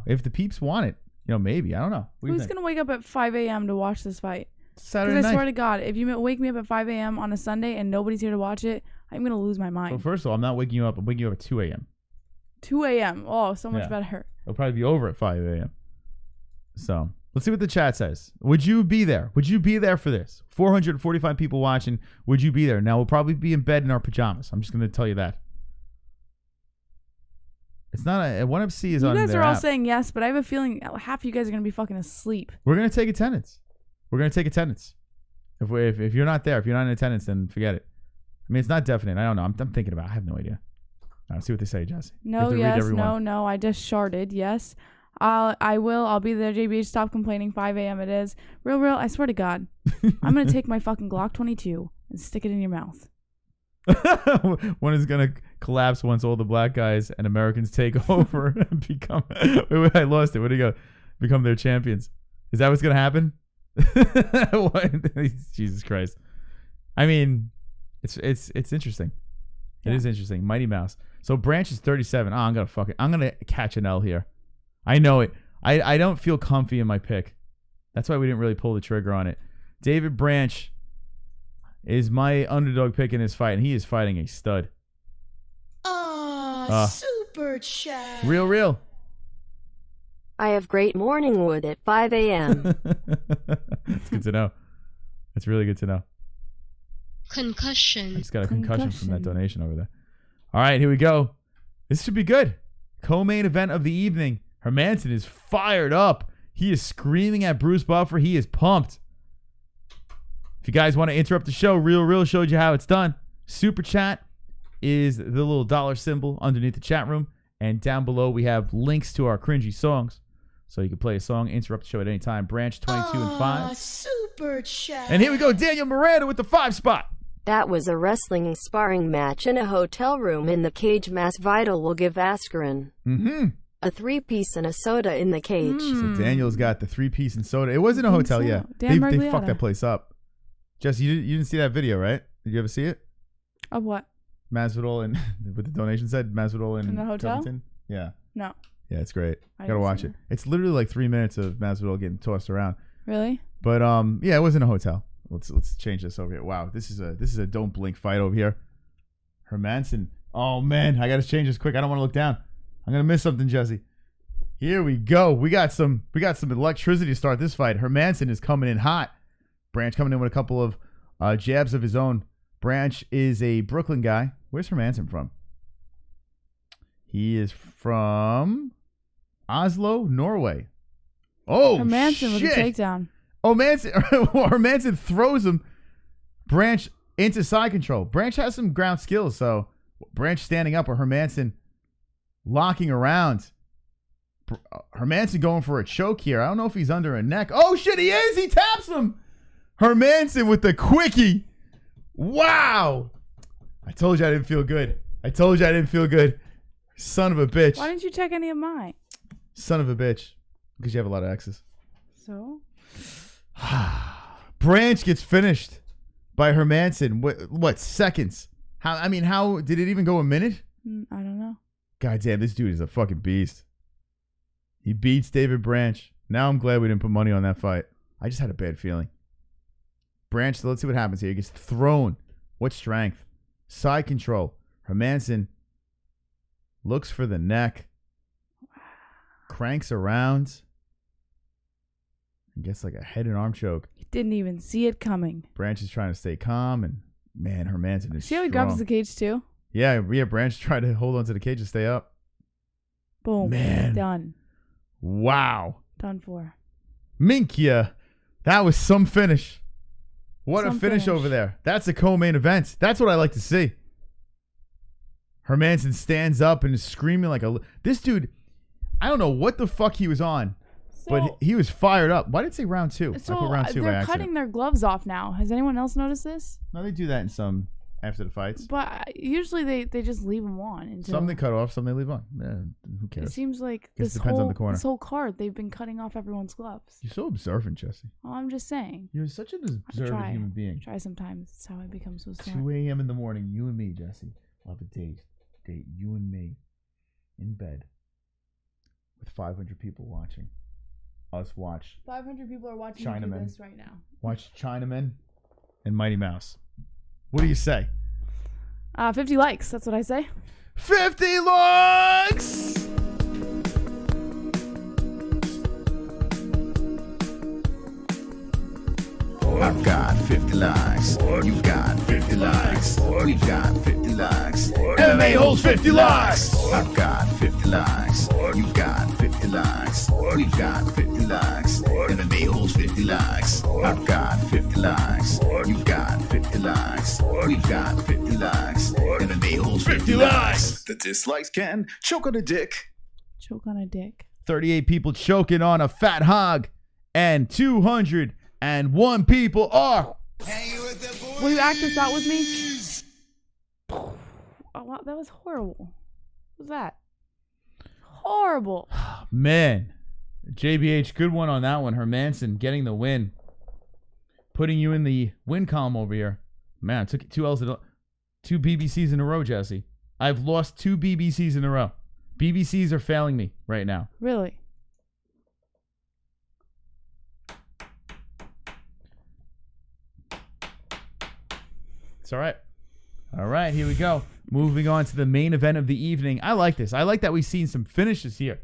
If the peeps want it, maybe. I don't know. Who's going to wake up at 5 a.m. to watch this fight? Saturday night. Because I swear to God, if you wake me up at 5 a.m. on a Sunday and nobody's here to watch it, I'm going to lose my mind. Well, first of all, I'm not waking you up. I'm waking you up at 2 a.m. 2 a.m. Oh, so much better. It'll probably be over at 5 a.m. So let's see what the chat says. Would you be there? Would you be there for this? 445 people watching. Would you be there? Now, we'll probably be in bed in our pajamas. I'm just going to tell you that. It's not a 1FC is on their app. You guys are all saying yes, but I have a feeling half of you guys are going to be fucking asleep. We're going to take attendance. If you're not there, if you're not in attendance, then forget it. It's not definite. I don't know. I'm thinking about it. I have no idea. I'll see what they say, Jesse. No, yes, no. I just sharded. Yes. I will. I'll be there. JBH, stop complaining. 5 a.m. it is. Real. I swear to God. I'm going to take my fucking Glock 22 and stick it in your mouth. One is going to collapse once all the black guys and Americans take over and become... Wait, I lost it. Where'd he go? Become their champions. Is that what's going to happen? Jesus Christ. It's interesting. It is interesting. Mighty Mouse. So Branch is 37. Oh, I'm gonna catch an L here. I know it. I don't feel comfy in my pick. That's why we didn't really pull the trigger on it. David Branch is my underdog pick in this fight, and he is fighting a stud. Super chat. Real. I have great morning wood at 5 a.m. That's good to know. That's really good to know. Concussion. I just got a concussion from that donation over there. All right, here we go. This should be good. Co-main event of the evening. Hermansson is fired up. He is screaming at Bruce Buffer. He is pumped. If you guys want to interrupt the show, Real showed you how it's done. Super chat is the little dollar symbol underneath the chat room. And down below, we have links to our cringy songs. So you can play a song, interrupt the show at any time. Branch 22 and 5. Super chat. And here we go. Daniel Miranda with the 5 spot. That was a wrestling sparring match in a hotel room in the cage. Mass Vital will give Askren a 3-piece and a soda in the cage. So Daniel's got the 3-piece and soda. It wasn't a hotel yet. They fucked that place up. Jess, you didn't see that video, right? Did you ever see it? Of what? Masvidal and what the donation said? Masvidal and in the hotel? Covington? Yeah. No. Yeah, it's great. I Gotta didn't watch see it. It's literally like 3 minutes of Masvidal getting tossed around. Really? But yeah, it wasn't a hotel. Let's change this over here. Wow, this is a don't blink fight over here. Hermansson. Oh man, I gotta change this quick. I don't want to look down. I'm gonna miss something, Jesse. Here we go. We got some electricity to start this fight. Hermansson is coming in hot. Branch coming in with a couple of jabs of his own. Branch is a Brooklyn guy. Where's Hermansson from? He is from Oslo, Norway. Oh, Hermansson with a takedown. Oh, Hermansson throws him. Branch into side control. Branch has some ground skills, so Branch standing up or Hermansson locking around. Hermansson going for a choke here. I don't know if he's under a neck. Oh, shit, he is. He taps him. Hermansson with the quickie. Wow. I told you I didn't feel good. Son of a bitch. Why didn't you check any of mine? Son of a bitch. Because you have a lot of X's. So? Branch gets finished by Hermansson. What seconds? How did it even go a minute? I don't know. God damn, this dude is a fucking beast. He beats David Branch. Now I'm glad we didn't put money on that fight. I just had a bad feeling. Branch, let's see what happens here. He gets thrown. What strength? Side control. Hermansson looks for the neck. Cranks around. And gets like a head and arm choke. He didn't even see it coming. Branch is trying to stay calm, and man, Hermansson is See how he strong. grabs the cage too? Yeah, Branch tried to hold onto the cage to stay up. Boom. Man. Done. Wow. Done for. Minkia. That was some finish. What Some a finish finish. over there. That's a co-main event. That's what I like to see. Hermansson stands up and is screaming like a... This dude, I don't know what the fuck he was on, but he was fired up. Why did it say round 2? So I put round 2 by they're accident. cutting their gloves off now. Has anyone else noticed this? No, they do that in some after the fights. But usually they just leave them on. Until Some they cut off, some they leave on. Who cares? It seems like Guess it depends on the corner. this whole card, they've been cutting off everyone's gloves. You're so observant, Jesse. Well, I'm just saying. You're such an observant human being. Try sometimes. That's how I become so smart. 2 a.m. in the morning, you and me, Jesse. We'll have a date, you and me, in bed, with 500 people watching. Us watch 500 people are watching me do Chinamen. this right now. Watch Chinamen and Mighty Mouse. What do you say? 50 likes. That's what I say. 50 likes! I've got 50 likes. You've got 50 likes. We've got 50 likes. MMA-Holes 50 likes! I've got 50 likes. You've got 50 likes. We've got 50 likes. MMA-Holes 50 likes. I've got 50 likes. You've got 50 likes. We've got 50 likes. MMA-Holes 50 likes. The dislikes can choke on a dick. Choke on a dick. 38 people choking on a fat hog, and 201 people are... Will you act this out with me? Oh, wow, that was horrible. What was that? Horrible. Man, JBH, good one on that one. Hermansson getting the win. Putting you in the win column over here. Man, I took 2 L's. 2 BBCs in a row, Jesse. I've lost 2 BBCs in a row. BBCs are failing me right now. Really? It's all right. All right, here we go. Moving on to the main event of the evening. I like this. I like that we've seen some finishes here,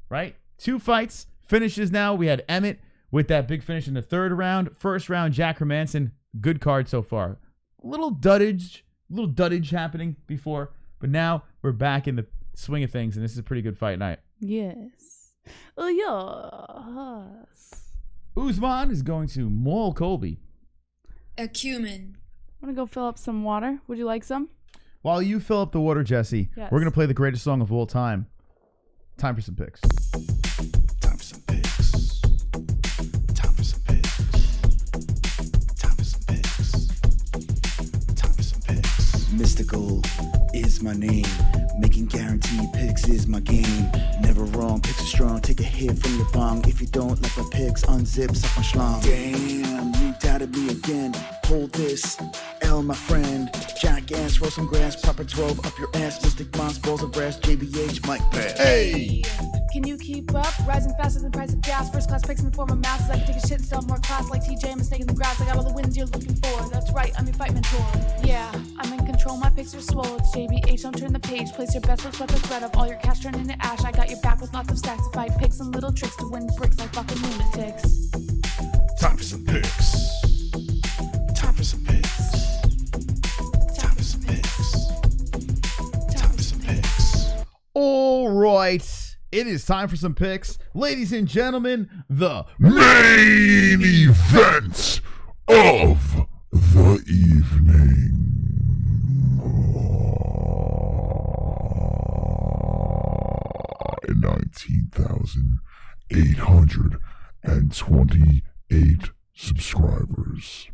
right? 2 fights, finishes now. We had Emmett with that big finish in the 3rd round. First round, Jack Hermansson. Good card so far. Little duddage happening before, but now we're back in the swing of things, and this is a pretty good fight night. Yes. Yes. Usman is going to maul Colby. A cumin. I'm going to go fill up some water. Would you like some? While you fill up the water, Jesse, Yes. we're going to play the greatest song of all time. Time for some picks. Time for some picks. Time for some picks. Time for some picks. Time for some picks. Mystical is my name. Making guaranteed picks is my game. Never wrong, picks are strong. Take a hit from your bong. If you don't let my picks unzip, suck my schlong. Damn, you doubted me again. Hold this, L my friend. Jackass, roll some grass, proper 12 up your ass. Mystic Mons, balls of brass, JBH, Mike Pass. Hey! Can you keep up? Rising faster than the price of gas. First class picks in the form of masses. I can take a shit and still have more class. Like TJ, mistaking the grass. I got all the wins you're looking for. That's right, I'm your fight mentor. Yeah, I'm in control. My picks are swole. It's JBH. Don't turn the page. Place your best looks like the threat of all your cash turned into ash. I got your back with lots of stacks of fight picks and little tricks to win bricks like fucking lunatics. Time for some picks. Time for some picks. Time for some picks. Time for some picks. All right. It is time for some picks. Ladies and gentlemen, the main event of the evening. 19,828 subscribers.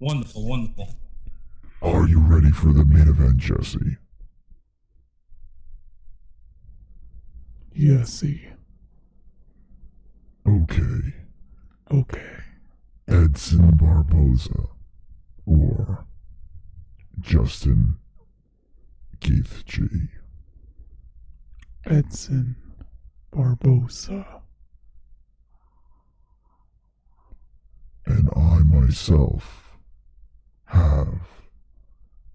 Wonderful, wonderful. Are you ready for the main event, Jesse? Yesy. Okay. Okay. Edson Barboza or Justin Gaethje. Edson Barboza. And I myself have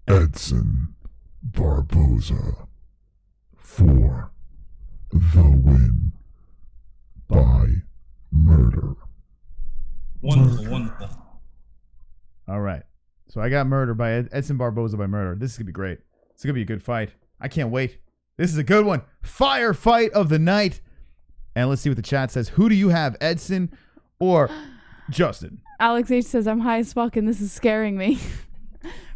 Edson Barboza for the win by murder. Wonderful, wonderful. All right. So I got murder by Edson Barboza by murder. This is going to be great. It's going to be a good fight. I can't wait. This is a good one. Fire fight of the night. And let's see what the chat says. Who do you have, Edson or Justin? Alex H says, I'm high as fuck and this is scaring me.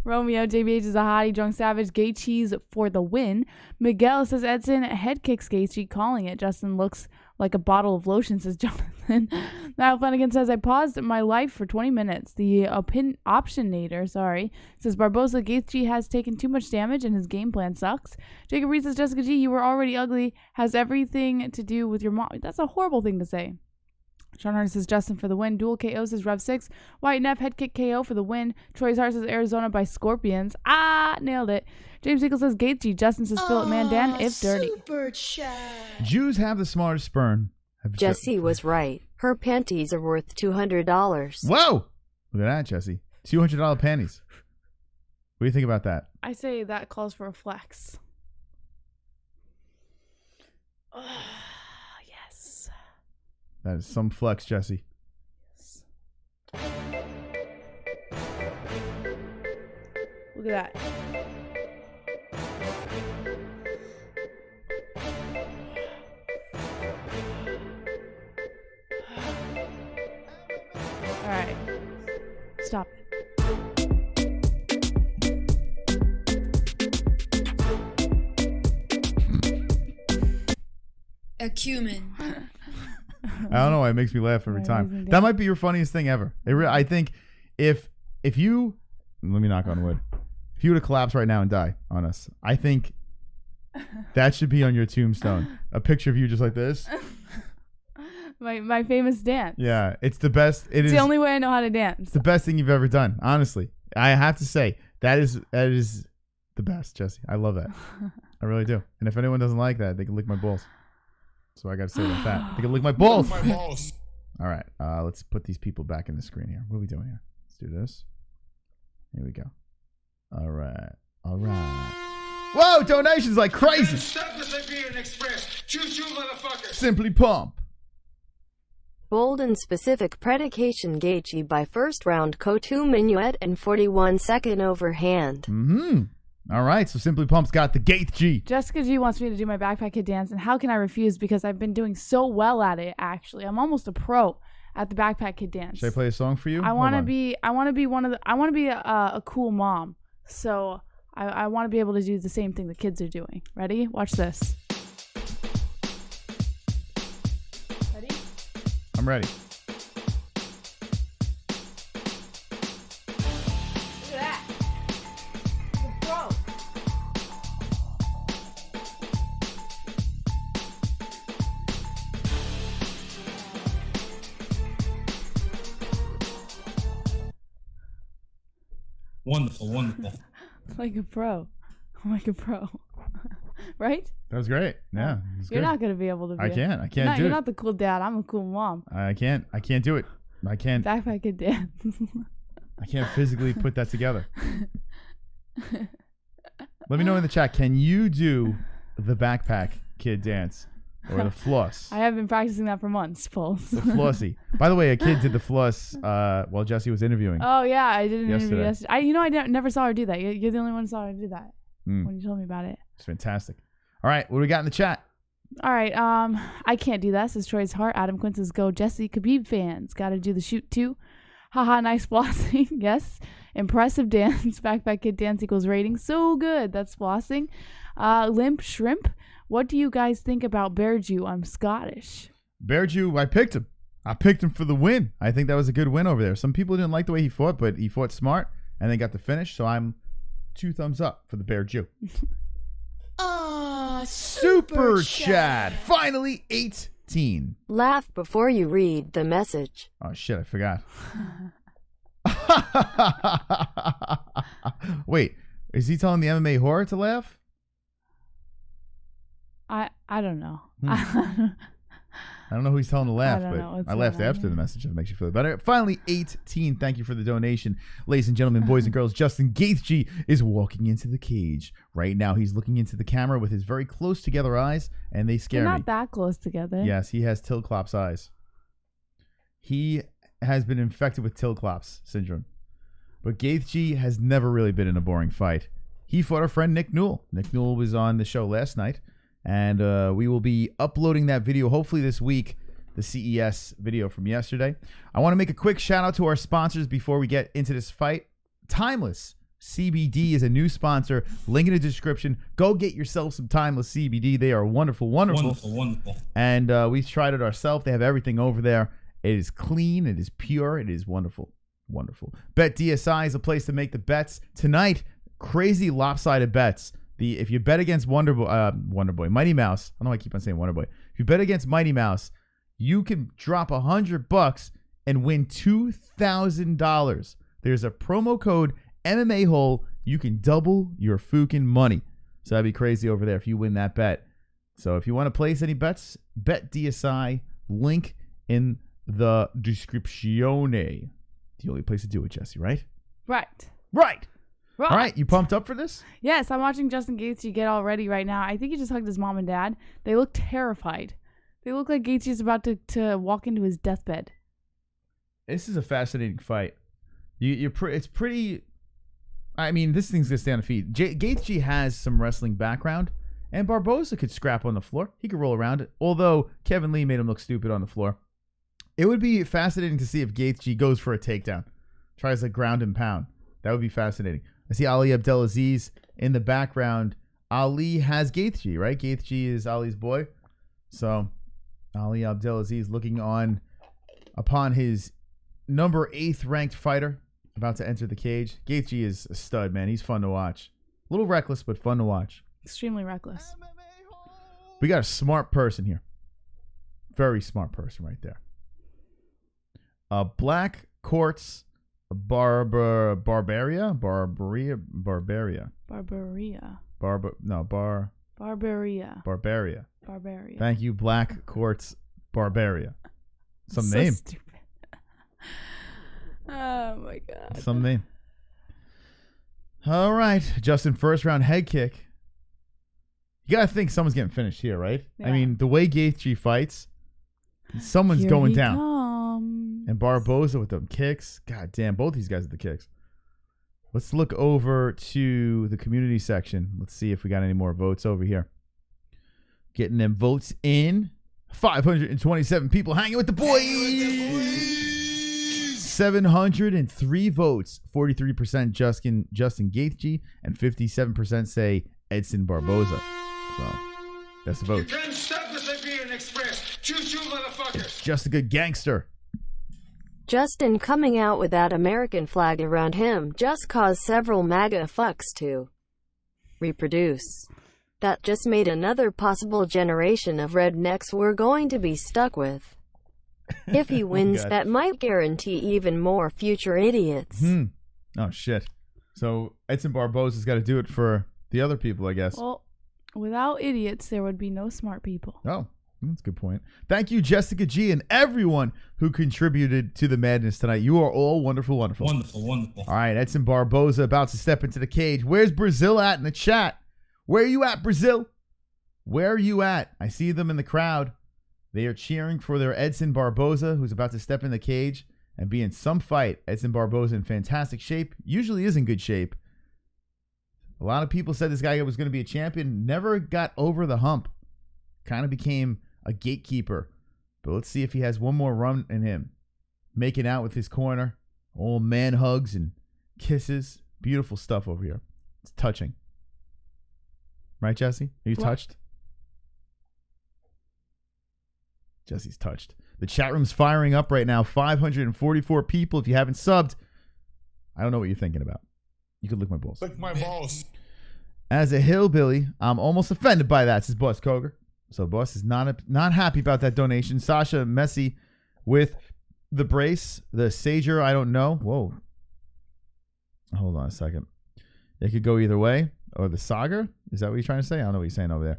Romeo, JBH is a hottie. Drunk Savage, gay cheese for the win. Miguel says, Edson head kicks Gaethje, calling it. Justin looks like a bottle of lotion, says Jonathan. Matt Flanagan says, I paused my life for 20 minutes. The optionator, says Barboza, Gaethje has taken too much damage and his game plan sucks. Jacob Reed says, Jessica G, you were already ugly. Has everything to do with your mom. That's a horrible thing to say. Sean Hardy says Justin for the win. Dual KO says Rev 6. White Neff head kick KO for the win. Troy's Heart says Arizona by Scorpions. Nailed it. James Eagle says Gaethje. Justin says Philip Mandan if dirty. Super chat. Jews have the smartest sperm. Jesse was right. Her panties are worth $200. Whoa! Look at that, Jesse. $200 panties. What do you think about that? I say that calls for a flex. Yes. That is some flex, Jesse. Look at that. All right. Stop it. A cumin. I don't know why it makes me laugh every time. That might be your funniest thing ever. I think if you, let me knock on wood, if you were to collapse right now and die on us, I think that should be on your tombstone. A picture of you just like this. My famous dance. Yeah, it's the best. It's the only way I know how to dance. It's the best thing you've ever done. Honestly, I have to say That is the best, Jesse. I love that. I really do. And if anyone doesn't like that, they can lick my balls. So I got to say about that. They can lick my balls. All right. Let's put these people back in the screen here. What are we doing here? Let's do this. Here we go. All right. Whoa, donations like crazy. Simply pump. Bold and specific predication Gaethje by first round Kotu minuet and 41 second overhand. All right, so Simply Pump's got the Gaethje. Jessica G wants me to do my backpack kid dance, and how can I refuse? Because I've been doing so well at it. Actually, I'm almost a pro at the backpack kid dance. Should I play a song for you? I want to be a cool mom. So I want to be able to do the same thing the kids are doing. Ready? Watch this. Ready? I'm ready. Look at that. The pro. Wonderful. Like a pro. Right? That was great. Yeah. You're not going to be able to be I can't do it. You're not the cool dad. I'm a cool mom. I can't do it. I can't. Backpack kid dance. I can't physically put that together. Let me know in the chat. Can you do the backpack kid dance or the floss? I have been practicing that for months, Pulse. The flossy. By the way, a kid did the floss while Jesse was interviewing. Oh yeah, I did an interview yesterday. I never saw her do that. You're the only one who saw her do that when you told me about it. It's fantastic. All right, what do we got in the chat? All right, I can't do that, says Troy's Heart. Adam Quinn says, go Jesse. Khabib fans, got to do the shoot too. Haha, nice flossing. Yes. Impressive dance. Backpack kid dance equals rating. So good. That's flossing. Limp Shrimp. What do you guys think about Bear Jew? I'm Scottish. Bear Jew, I picked him. I picked him for the win. I think that was a good win over there. Some people didn't like the way he fought, but he fought smart and then got the finish. So I'm 2 thumbs up for the Bear Jew. Super chat. Finally 18. Laugh before you read the message. Oh shit, I forgot. Wait, is he telling the MMA horror to laugh? I don't know. I don't know who he's telling to laugh, I don't know but what's I laughed going on after here. the message. If it makes you feel better. Finally, 18. Thank you for the donation. Ladies and gentlemen, boys and girls, Justin Gaethje is walking into the cage. Right now, he's looking into the camera with his very close together eyes, and they scare They're me. not that close together. Yes, he has Tilclops eyes. He has been infected with Tilclops syndrome. But Gaethje has never really been in a boring fight. He fought our friend Nick Newell. Nick Newell was on the show last night. And we will be uploading that video hopefully this week, the CES video from yesterday. I want to make a quick shout out to our sponsors before we get into this fight. Timeless CBD is a new sponsor. Link in the description. Go get yourself some Timeless CBD. They are wonderful. Wonderful. And we've tried it ourselves. They have everything over there. It is clean. It is pure. It is wonderful. BetDSI is a place to make the bets. Tonight, crazy lopsided bets. If you bet against Wonder Boy, Mighty Mouse, I don't know why I keep on saying Wonder Boy. If you bet against Mighty Mouse, you can drop $100 and win $2,000. There's a promo code MMA-HOLE. You can double your fucking money. So that'd be crazy over there if you win that bet. So if you want to place any bets, BetDSI, link in the descriptione. The only place to do it, Jesse, right? Right. All right, you pumped up for this? Yes, I'm watching Justin Gaethje get all ready right now. I think he just hugged his mom and dad. They look terrified. They look like Gaethje's about to walk into his deathbed. This is a fascinating fight. It's pretty. I mean, this thing's gonna stay on the feet. Gaethje has some wrestling background, and Barboza could scrap on the floor. He could roll around it. Although Kevin Lee made him look stupid on the floor. It would be fascinating to see if Gaethje goes for a takedown, tries to ground and pound. That would be fascinating. I see Ali Abdelaziz in the background. Ali has Gaethje, right? Gaethje is Ali's boy. So Ali Abdelaziz looking on upon his number 8th ranked fighter about to enter the cage. Gaethje is a stud, man. He's fun to watch. A little reckless, but fun to watch. Extremely reckless. We got a smart person here. Very smart person right there. Black quartz Barbaria. Barbaria. Barbaria. Thank you, Black Quartz Barbaria. Some name. Stupid. Oh my god. Some name. All right, Justin, first round head kick. You gotta think someone's getting finished here, right? Yeah. I mean, the way Gaethje fights, someone's Here going he down. comes. And Barboza with them kicks. God damn, both these guys with the kicks. Let's look over to the community section. Let's see if we got any more votes over here. Getting them votes in. 527 people hanging with the boys. 703 votes. 43% Justin Gaethje and 57% say Edson Barboza. So that's the vote. You can't stop the Siberian Express. Choo-choo, motherfuckers. Just a good gangster. Justin coming out with that American flag around him just caused several MAGA fucks to reproduce. That just made another possible generation of rednecks we're going to be stuck with. If he wins, God. that might guarantee even more future idiots. Oh, shit. So Edson Barboza's got to do it for the other people, I guess. Well, without idiots, there would be no smart people. Oh, that's a good point. Thank you, Jessica G, and everyone who contributed to the madness tonight. You are all wonderful, wonderful. Wonderful. All right, Edson Barboza about to step into the cage. Where's Brazil at in the chat? Where are you at, Brazil? Where are you at? I see them in the crowd. They are cheering for their Edson Barboza, who's about to step in the cage and be in some fight. Edson Barboza in fantastic shape. Usually is in good shape. A lot of people said this guy was going to be a champion. Never got over the hump. Kind of became a gatekeeper. But let's see if he has one more run in him. Making out with his corner. All man hugs and kisses. Beautiful stuff over here. It's touching. Right, Jesse? Are you touched? Jesse's touched. The chat room's firing up right now. 544 people. If you haven't subbed, I don't know what you're thinking about. You could lick my balls. Lick my balls. As a hillbilly, I'm almost offended by that, says Boss Koger. So Boss is not happy about that donation. Sasha Messi with the brace. The Sager, I don't know. Whoa. Hold on a second. It could go either way. Or the Saga? Is that what you're trying to say? I don't know what you're saying over there.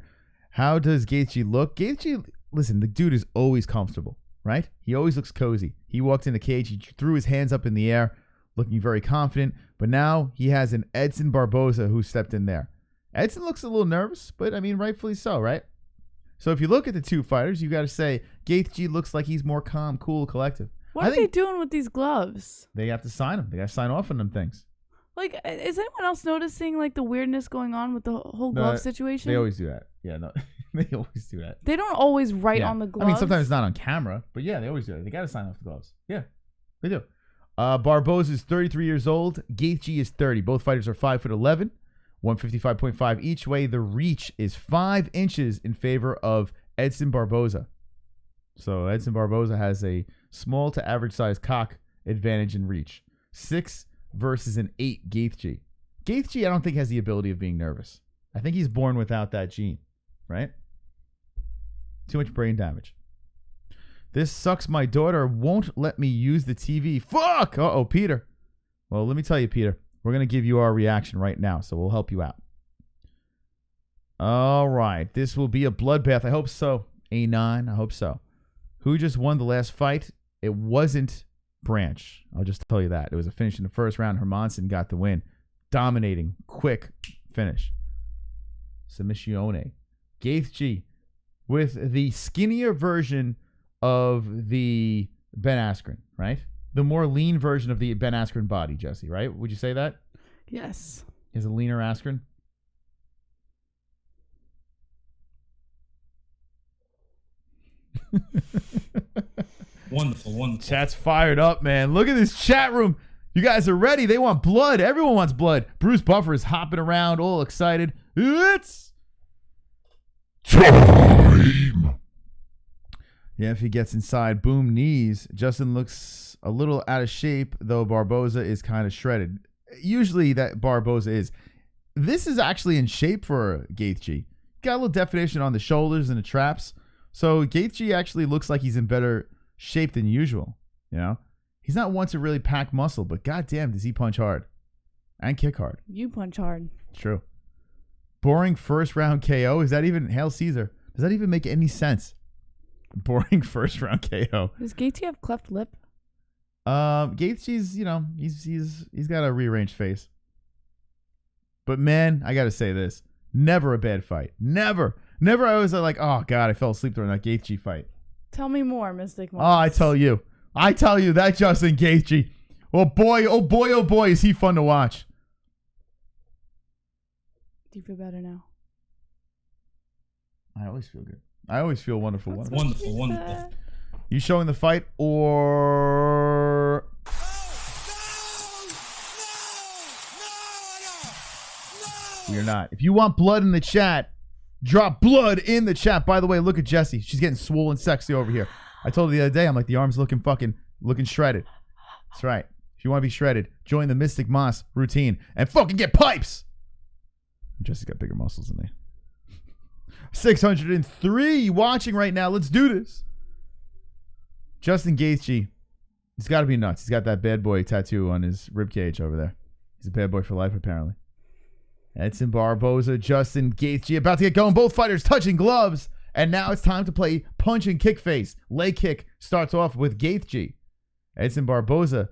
How does Gaethje look? Gaethje, listen, the dude is always comfortable, right? He always looks cozy. He walked in the cage. He threw his hands up in the air, looking very confident. But now he has an Edson Barboza who stepped in there. Edson looks a little nervous, but I mean, rightfully so, right? So if you look at the two fighters, you got to say Gaethje looks like he's more calm, cool, collective. What are they doing with these gloves? They have to sign them. They got to sign off on them things. Like, is anyone else noticing like the weirdness going on with the whole glove situation? They always do that. Yeah, no, they always do that. They don't always write on the gloves. I mean, sometimes it's not on camera, but yeah, they always do it. They got to sign off the gloves. Yeah, they do. Barboza is 33 years old. Gaethje is 30. Both fighters are 5'11", 155.5 each way. The reach is 5 inches in favor of Edson Barboza. So Edson Barboza has a small to average size cock advantage in reach. 6 versus an 8 Gaethje. Gaethje, I don't think has the ability of being nervous. I think he's born without that gene, right? Too much brain damage. This sucks. My daughter won't let me use the TV. Fuck! Uh-oh, Peter. Well, let me tell you, Peter. We're going to give you our reaction right now, so we'll help you out. All right. This will be a bloodbath. I hope so. A9, I hope so. Who just won the last fight? It wasn't Branch. I'll just tell you that. It was a finish in the first round. Hermansson got the win. Dominating. Quick finish. Submissione. Gaethje with the skinnier version of the Ben Askren, right? The more lean version of the Ben Askren body, Jesse, right? Would you say that? Yes. Is a leaner Askren? Wonderful. Chat's fired up, man. Look at this chat room. You guys are ready. They want blood. Everyone wants blood. Bruce Buffer is hopping around, all excited. It's time. Yeah, if he gets inside, boom, knees. Justin looks a little out of shape, though Barboza is kind of shredded. Usually that Barboza is. This is actually in shape for Gaethje. Got a little definition on the shoulders and the traps. So Gaethje actually looks like he's in better shape than usual. You know, He's not one to really pack muscle, but goddamn, does he punch hard and kick hard. You punch hard. True. Boring first round KO. Is that even Hail Caesar? Does that even make any sense? Boring first round KO. Does Gaethje have cleft lip? Gaethje's, he's got a rearranged face. But man, I gotta say this: never a bad fight. Never. I was like, oh god, I fell asleep during that Gaethje fight. Tell me more, Mystic Moss. Oh, I tell you that Justin Gaethje. Oh boy, is he fun to watch. Do you feel better now? I always feel good. I always feel wonderful. Wonderful. You showing the fight or... We're not. If you want blood in the chat, drop blood in the chat. By the way, look at Jessie. She's getting swollen sexy over here. I told her the other day, I'm like, the arm's looking shredded. That's right. If you want to be shredded, join the Mystic Moss routine and fucking get pipes. Jessie's got bigger muscles than me. 603 watching right now. Let's do this. Justin Gaethje. He's got to be nuts. He's got that bad boy tattoo on his ribcage over there. He's a bad boy for life, apparently. Edson Barboza, Justin Gaethje about to get going. Both fighters touching gloves. And now it's time to play punch and kick face. Leg kick starts off with Gaethje. Edson Barboza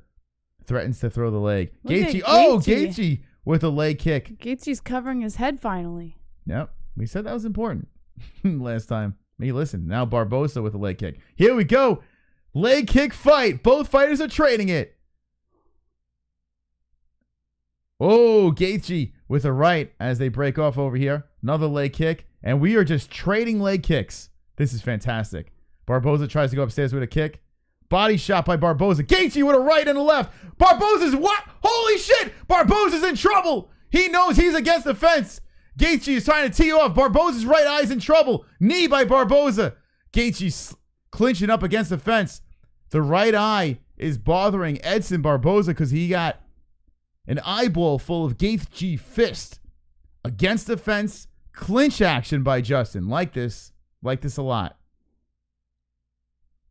threatens to throw the leg. Gaethje with a leg kick. Gaethje's covering his head finally. Yep. We said that was important last time. Hey, listen. Now Barboza with a leg kick. Here we go. Leg kick fight. Both fighters are trading it. Oh, Gaethje with a right as they break off over here. Another leg kick. And we are just trading leg kicks. This is fantastic. Barboza tries to go upstairs with a kick. Body shot by Barboza. Gaethje with a right and a left. Barboza's what? Holy shit! Barboza's in trouble. He knows he's against the fence. Gaethje is trying to tee off. Barboza's right eye's in trouble. Knee by Barboza. Gaethje clinching up against the fence. The right eye is bothering Edson Barboza because he got an eyeball full of Gaethje fist. Against the fence. Clinch action by Justin. Like this a lot.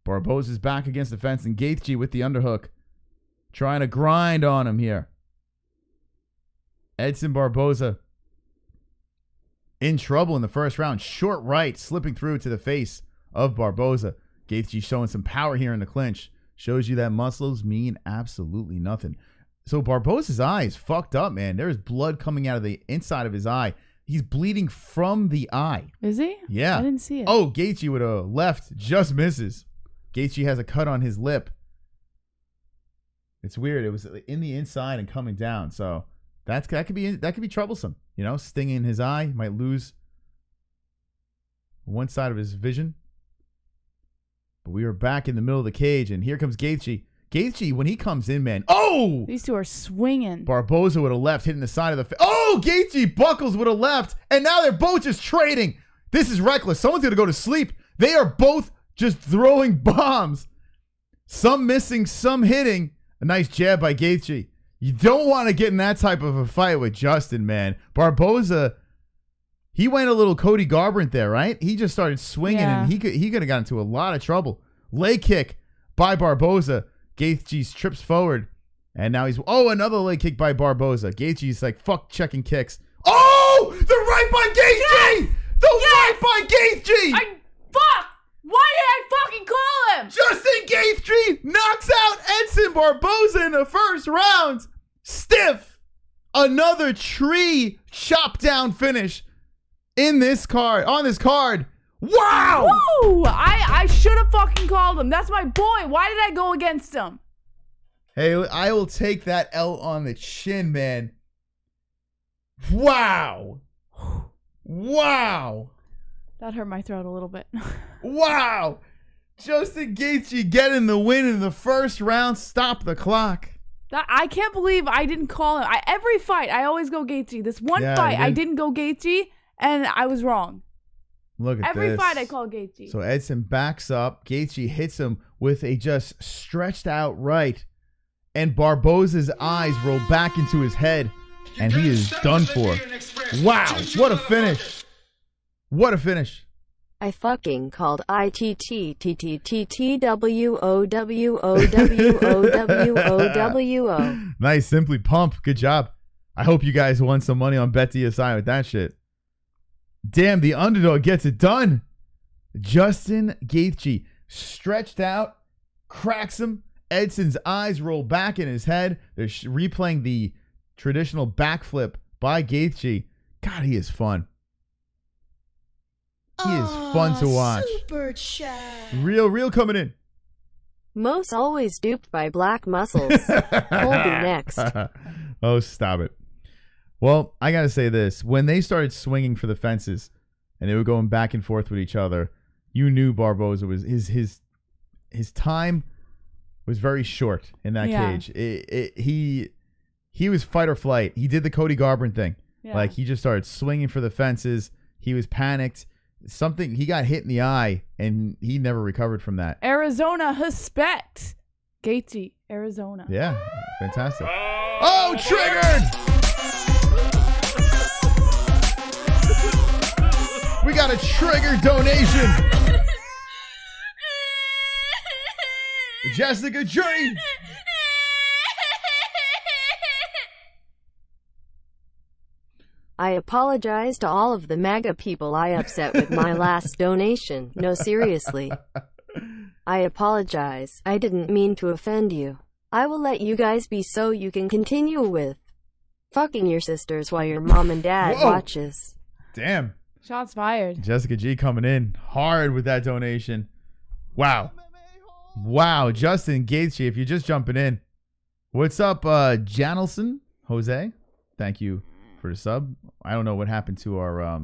Barboza's back against the fence and Gaethje with the underhook. Trying to grind on him here. Edson Barboza in trouble in the first round. Short right slipping through to the face of Barboza. Gaethje showing some power here in the clinch. Shows you that muscles mean absolutely nothing. So Barboza's eye is fucked up, man. There's blood coming out of the inside of his eye. He's bleeding from the eye. Is he? Yeah. I didn't see it. Oh, Gaethje with a left just misses. Gaethje has a cut on his lip. It's weird. It was in the inside and coming down. So that could be troublesome. You know, stinging his eye. Might lose one side of his vision. But we are back in the middle of the cage, and here comes Gaethje. Gaethje, when he comes in, man. Oh! These two are swinging. Barboza with a left hitting the side of the face. Oh! Gaethje buckles with a left, and now they're both just trading. This is reckless. Someone's going to go to sleep. They are both just throwing bombs. Some missing, some hitting. A nice jab by Gaethje. You don't want to get in that type of a fight with Justin, man. Barboza, he went a little Cody Garbrandt there, right? He just started swinging, and he could have gotten into a lot of trouble. Leg kick by Barboza. Gaethje trips forward, and now he's... Oh, another leg kick by Barboza. Gaethje's like, fuck checking kicks. Oh! The right by Gaethje! Yes! Right by Gaethje! Fuck! Why did I fucking call him? Justin Gaethje knocks out Edson Barboza in the first round. Stiff. Another tree chop down finish on this card. Wow! Woo! I should have fucking called him. That's my boy. Why did I go against him? Hey, I will take that L on the chin, man. Wow. Wow. That hurt my throat a little bit. Wow. Justin Gaethje getting the win in the first round. Stop the clock. I can't believe I didn't call him. Every fight, I always go Gaethje. This one fight, I didn't go Gaethje, and I was wrong. Look at Every this. fight, I call Gaethje. So Edson backs up. Gaethje hits him with a just stretched out right. And Barboza's eyes roll back into his head. And he is done for. Wow. What a finish. What a finish. I fucking called ITTTTTWOWOWOWOWO. Nice, simply pump. Good job. I hope you guys won some money on BetDSI with that shit. Damn, the underdog gets it done. Justin Gaethje stretched out, cracks him. Edson's eyes roll back in his head. They're replaying the traditional backflip by Gaethje. God, he is fun. He is fun to watch. Super chat. Real coming in. Most always duped by black muscles. Colby next. Oh, stop it. Well, I got to say this. When they started swinging for the fences and they were going back and forth with each other, you knew Barboza was his time was very short in that cage. He was fight or flight. He did the Cody Garbrandt thing. Yeah. Like, he just started swinging for the fences. He was panicked. He got hit in the eye, and he never recovered from that. Arizona, respect. Gaethje, Arizona. Yeah, fantastic. Oh, triggered! We got a trigger donation. Jessica Journey. I apologize to all of the MAGA people I upset with my last donation. No, seriously. I apologize. I didn't mean to offend you. I will let you guys be so you can continue with fucking your sisters while your mom and dad watches. Damn. Shots fired. Jessica G coming in hard with that donation. Wow. Wow. Justin Gaethje, if you're just jumping in. What's up, Janelson? Jose? Thank you for the sub. I don't know what happened to our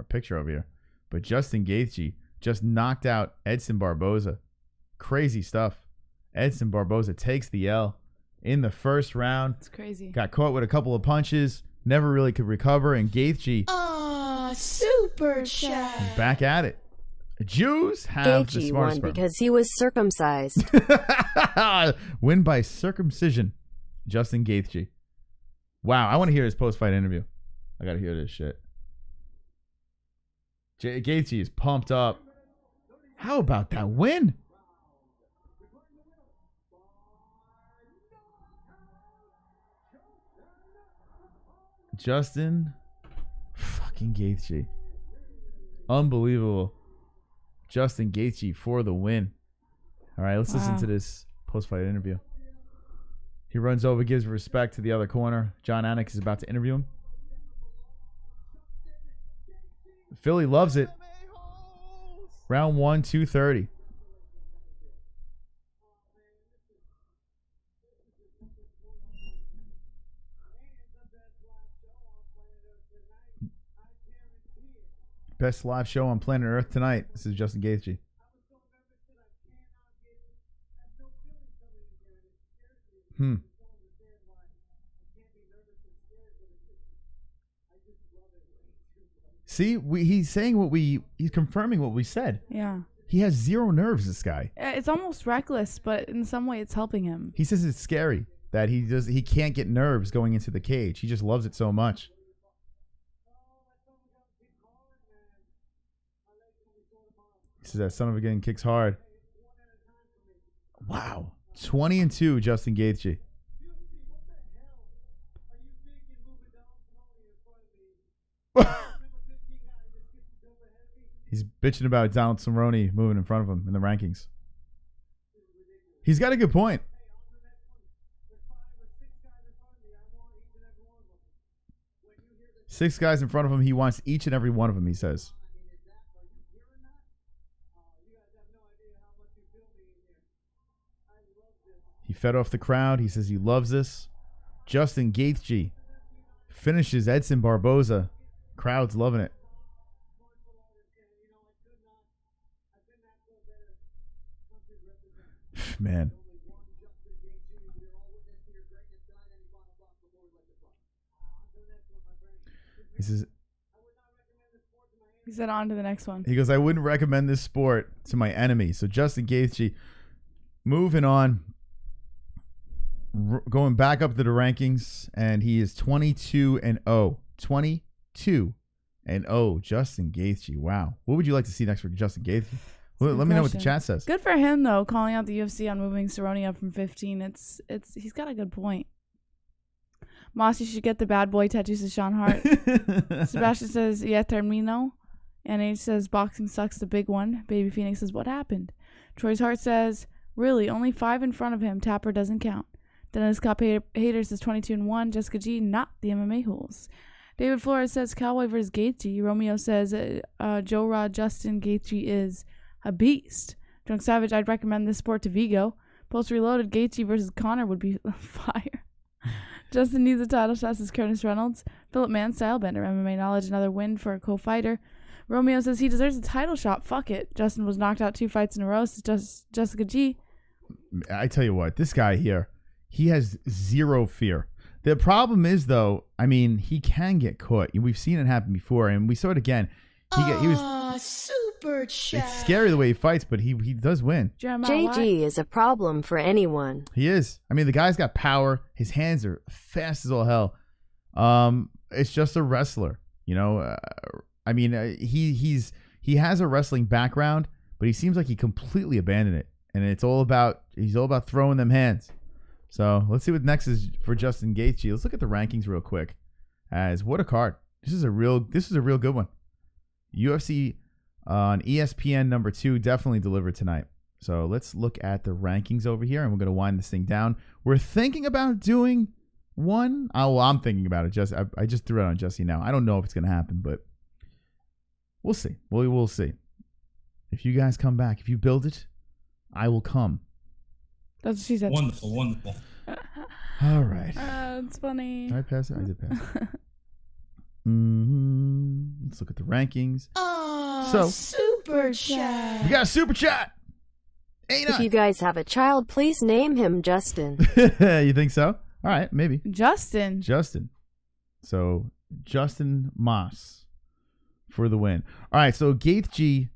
picture over here. But Justin Gaethje just knocked out Edson Barboza. Crazy stuff. Edson Barboza takes the L in the first round. It's crazy. Got caught with a couple of punches. Never really could recover. And Gaethje Super chat. is back at it. Jews have the Gaethje smart won sperm. because he was circumcised. Win by circumcision. Justin Gaethje. Wow, I want to hear his post-fight interview. I got to hear this shit. Gaethje is pumped up. How about that win? Justin fucking Gaethje. Unbelievable. Justin Gaethje for the win. All right, let's listen to this post-fight interview. He runs over, gives respect to the other corner. John Anik is about to interview him. Philly loves it. Round 1, 230. Best live show on planet Earth tonight. This is Justin Gaethje. See, he's saying he's confirming what we said. Yeah. He has zero nerves, this guy. It's almost reckless, but in some way it's helping him. He says it's scary that he can't get nerves going into the cage. He just loves it so much. He says that son of a gun kicks hard. Wow. 20-2, Justin Gaethje. He's bitching about Donald Cerrone moving in front of him in the rankings. He's got a good point. Six guys in front of him. He wants each and every one of them, he says. He fed off the crowd. He says he loves this. Justin Gaethje finishes Edson Barboza. Crowd's loving it. Man. He said on to the next one. He goes, I wouldn't recommend this sport to my enemy. So Justin Gaethje moving on. Going back up to the rankings, and he is 22-0. 22-0. And Justin Gaethje. Wow. What would you like to see next for Justin Gaethje? Let me know what the chat says. Good for him though, calling out the UFC on moving Cerrone up from 15. It's he's got a good point. Moss, you should get the bad boy tattoos to Sean Hart. Sebastian says, yeah, termino. And H says, boxing sucks, the big one. Baby Phoenix says, what happened? Troy's Heart says, really, only 5 in front of him. Tapper doesn't count. Dennis Cop Hater says 22-1. Jessica G, not the MMA-Holes. David Flores says, Cowboy versus Gaethje. Romeo says, Joe Rod Justin Gaethje is a beast. Drunk Savage, I'd recommend this sport to Vigo. Post Reloaded, Gaethje versus Connor would be fire. Justin needs a title shot, says Curtis Reynolds. Philip Mann, Stylebender, MMA Knowledge, another win for a co-fighter. Romeo says he deserves a title shot. Fuck it. Justin was knocked out 2 fights in a row, says Jessica G. I tell you what, this guy here, he has zero fear. The problem is, though, I mean, he can get caught. We've seen it happen before, and we saw it again. He was super chat. It's scary the way he fights, but he does win. JG is a problem for anyone. He is. I mean, the guy's got power. His hands are fast as all hell. It's just a wrestler, you know. I mean, he has a wrestling background, but he seems like he completely abandoned it, and he's all about throwing them hands. So let's see what next is for Justin Gaethje. Let's look at the rankings real quick. As what a card! This is a real good one. UFC on ESPN number 2 definitely delivered tonight. So let's look at the rankings over here, and we're going to wind this thing down. We're thinking about doing one. Oh, well, I'm thinking about it. I just threw it on Jesse now. I don't know if it's going to happen, but we'll see. We'll see. If you guys come back, if you build it, I will come. That's what she said. Wonderful, wonderful. All right. It's funny. Did I pass it? I did pass it. Let's look at the rankings. So super chat. We got a super chat. If you guys have a child, please name him Justin. You think so? All right, maybe. Justin. So Justin Moss for the win. All right, so Gaethje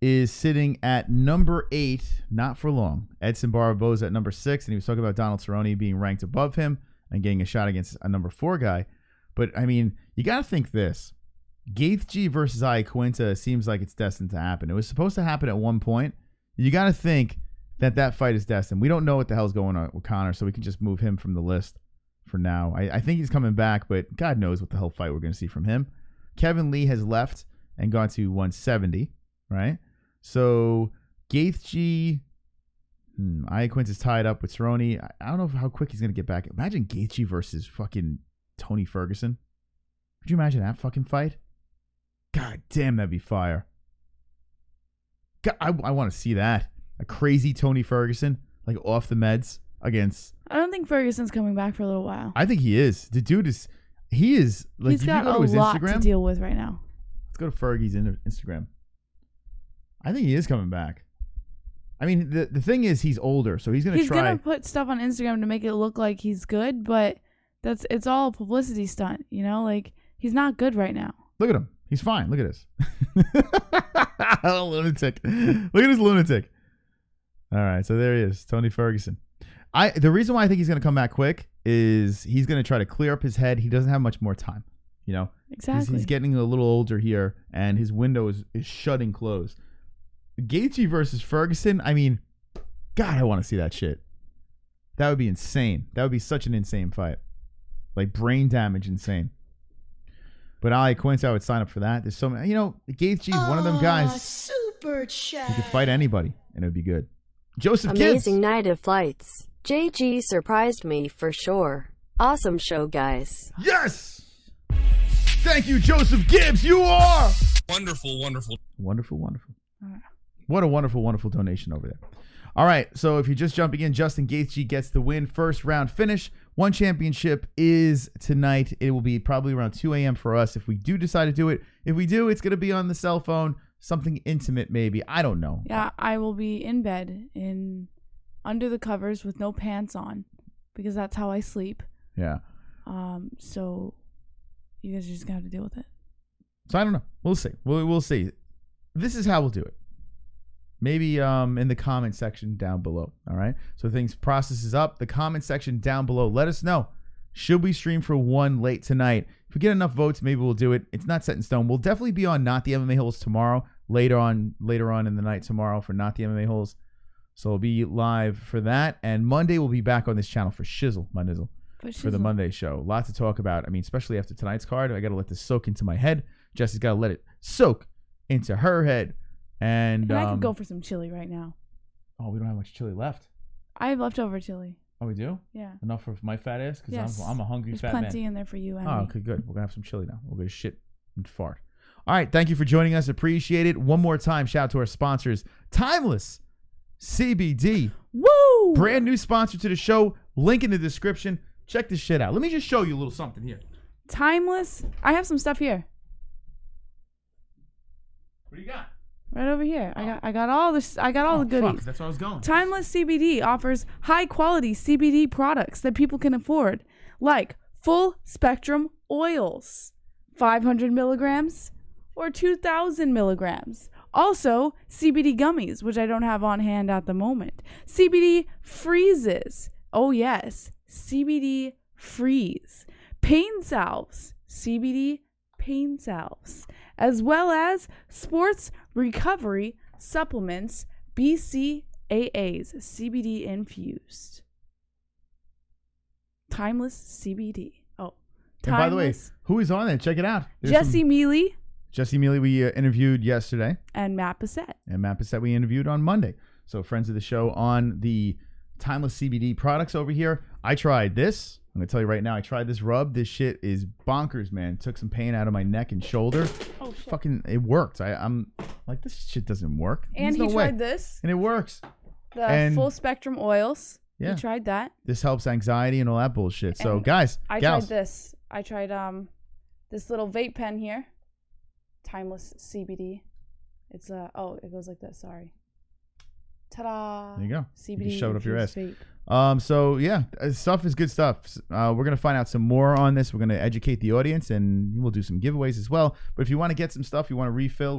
is sitting at number 8, not for long. Edson Barboza at number 6, and he was talking about Donald Cerrone being ranked above him and getting a shot against a number 4 guy. But, I mean, you got to think this. Gaethje versus Iaquinta seems like it's destined to happen. It was supposed to happen at one point. You got to think that fight is destined. We don't know what the hell's going on with Conor, so we can just move him from the list for now. I think he's coming back, but God knows what the hell fight we're going to see from him. Kevin Lee has left and gone to 170, right? So Gaethje, Iaquinta's tied up with Cerrone. I don't know how quick he's going to get back. Imagine Gaethje versus fucking Tony Ferguson. Could you imagine that fucking fight? God damn, that'd be fire. God, I want to see that. A crazy Tony Ferguson, like off the meds against... I don't think Ferguson's coming back for a little while. I think he is. The dude is... He is... Like, he's got a lot to deal with right now. Let's go to Fergie's Instagram. I think he is coming back. I mean, the thing is, he's older, so he's going to try... He's going to put stuff on Instagram to make it look like he's good, but it's all a publicity stunt, you know? Like, he's not good right now. Look at him. He's fine. Look at this. Lunatic. Look at this lunatic. All right, so there he is, Tony Ferguson. The reason why I think he's going to come back quick is he's going to try to clear up his head. He doesn't have much more time, you know? Exactly. He's getting a little older here, and his window is shutting closed. Gaethje versus Ferguson, I mean, God, I want to see that shit. That would be insane. That would be such an insane fight. Like, brain damage insane. But Iaquinta, I would sign up for that. There's so many, you know, Gaethje is one of them guys. Super chat. He could fight anybody, and it would be good. Joseph Gibbs. Amazing night of flights. JG surprised me for sure. Awesome show, guys. Yes! Thank you, Joseph Gibbs. You are Wonderful, wonderful. Wonderful, wonderful. What a wonderful, wonderful donation over there. All right, so if you're just jumping in, Justin Gaethje gets the win. First round finish. One championship is tonight. It will be probably around 2 a.m. for us if we do decide to do it. If we do, it's going to be on the cell phone. Something intimate, maybe. I don't know. Yeah, I will be in bed under the covers with no pants on because that's how I sleep. Yeah. So you guys are just going to have to deal with it. So I don't know. We'll see. We'll see. This is how we'll do it. Maybe in the comment section down below. All right. So things processes up. The comment section down below. Let us know. Should we stream for 1 late tonight? If we get enough votes, maybe we'll do it. It's not set in stone. We'll definitely be on Not the MMA Holes tomorrow, later on in the night tomorrow for Not the MMA Holes. So we'll be live for that. And Monday we'll be back on this channel for Shizzle, my nizzle, for the Monday show. Lots to talk about. I mean, especially after tonight's card. I got to let this soak into my head. Jesse's got to let it soak into her head. And I could go for some chili right now. Oh, we don't have much chili left. I have leftover chili. Oh, we do? Yeah. Enough for my fat ass? Because yes. I'm a hungry There's fat man. There's plenty in there for you and me. me. Okay, good. We're going to have some chili now. We're going to shit and fart. All right. Thank you for joining us. Appreciate it. One more time, shout out to our sponsors. Timeless CBD. Woo! Brand new sponsor to the show. Link in the description. Check this shit out. Let me just show you a little something here. Timeless. I have some stuff here. What do you got? Right over here. Oh. I got all this. I got all the goodies. Fuck, that's where I was going. Timeless CBD offers high quality CBD products that people can afford, like full spectrum oils, 500 milligrams or 2,000 milligrams. Also, CBD gummies, which I don't have on hand at the moment. CBD Freezes. Oh yes, CBD Freeze. Pain Salves. CBD Pain Salves. As well as sports recovery supplements, BCAAs, CBD infused. Timeless CBD. Oh, Timeless. And by the way, who is on there? Check it out. There's Jesse Mealy. Jesse Mealy we interviewed yesterday. And Matt Bissett. And Matt Bissett we interviewed on Monday. So friends of the show on the Timeless CBD products over here. I tried this. I'm going to tell you right now, I tried this rub. This shit is bonkers, man. Took some pain out of my neck and shoulder. Oh, shit. Fucking, it worked. I'm like, this shit doesn't work. And There's he no way. tried this. And it works. The full spectrum oils. Yeah. He tried that. This helps anxiety and all that bullshit. So, And guys, I gals. tried this. I tried this little vape pen here. Timeless CBD. It's it goes like this. Sorry. Ta-da! There you go. CBD. You just shove it up your ass. Vape. So yeah, stuff is good stuff. We're gonna find out some more on this. We're gonna educate the audience, and we'll do some giveaways as well. But if you want to get some stuff, you want to refuel,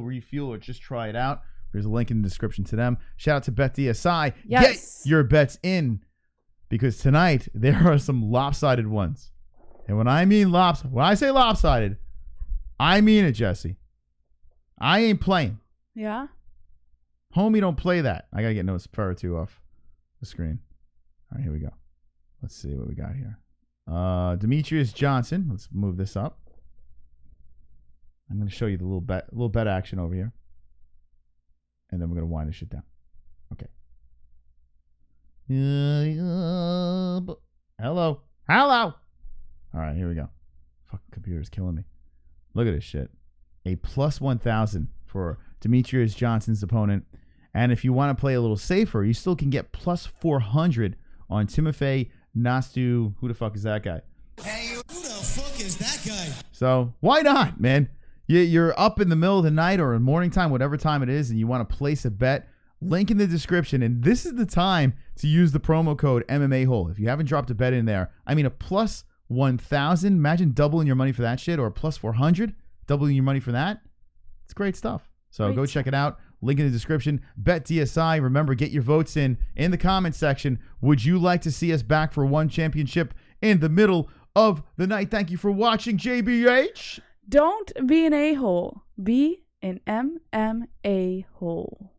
or just try it out, there's a link in the description to them. Shout out to BetDSI. Yes. Get your bets in, because tonight there are some lopsided ones. And when I say lopsided, I mean it, Jesse. I ain't playing. Yeah. Homie, don't play that. I gotta get Nosferatu off the screen. All right, here we go. Let's see what we got here. Demetrius Johnson. Let's move this up. I'm going to show you the little bet action over here. And then we're going to wind this shit down. Okay. Hello. All right, here we go. Fucking computer's killing me. Look at this shit. A plus 1,000 for Demetrius Johnson's opponent. And if you want to play a little safer, you still can get plus 400 on Timofey Nastu. Who the fuck is that guy? Hey, who the fuck is that guy? So why not, man? You're up in the middle of the night or in morning time, whatever time it is, and you want to place a bet. Link in the description. And this is the time to use the promo code MMA-HOLE. If you haven't dropped a bet in there, I mean a plus 1,000. Imagine doubling your money for that shit, or a plus 400, doubling your money for that. It's great stuff. So go check it out. Link in the description. BetDSI. Remember, get your votes in the comment section. Would you like to see us back for one championship in the middle of the night? Thank you for watching, JBH. Don't be an a-hole. Be an MMA-hole.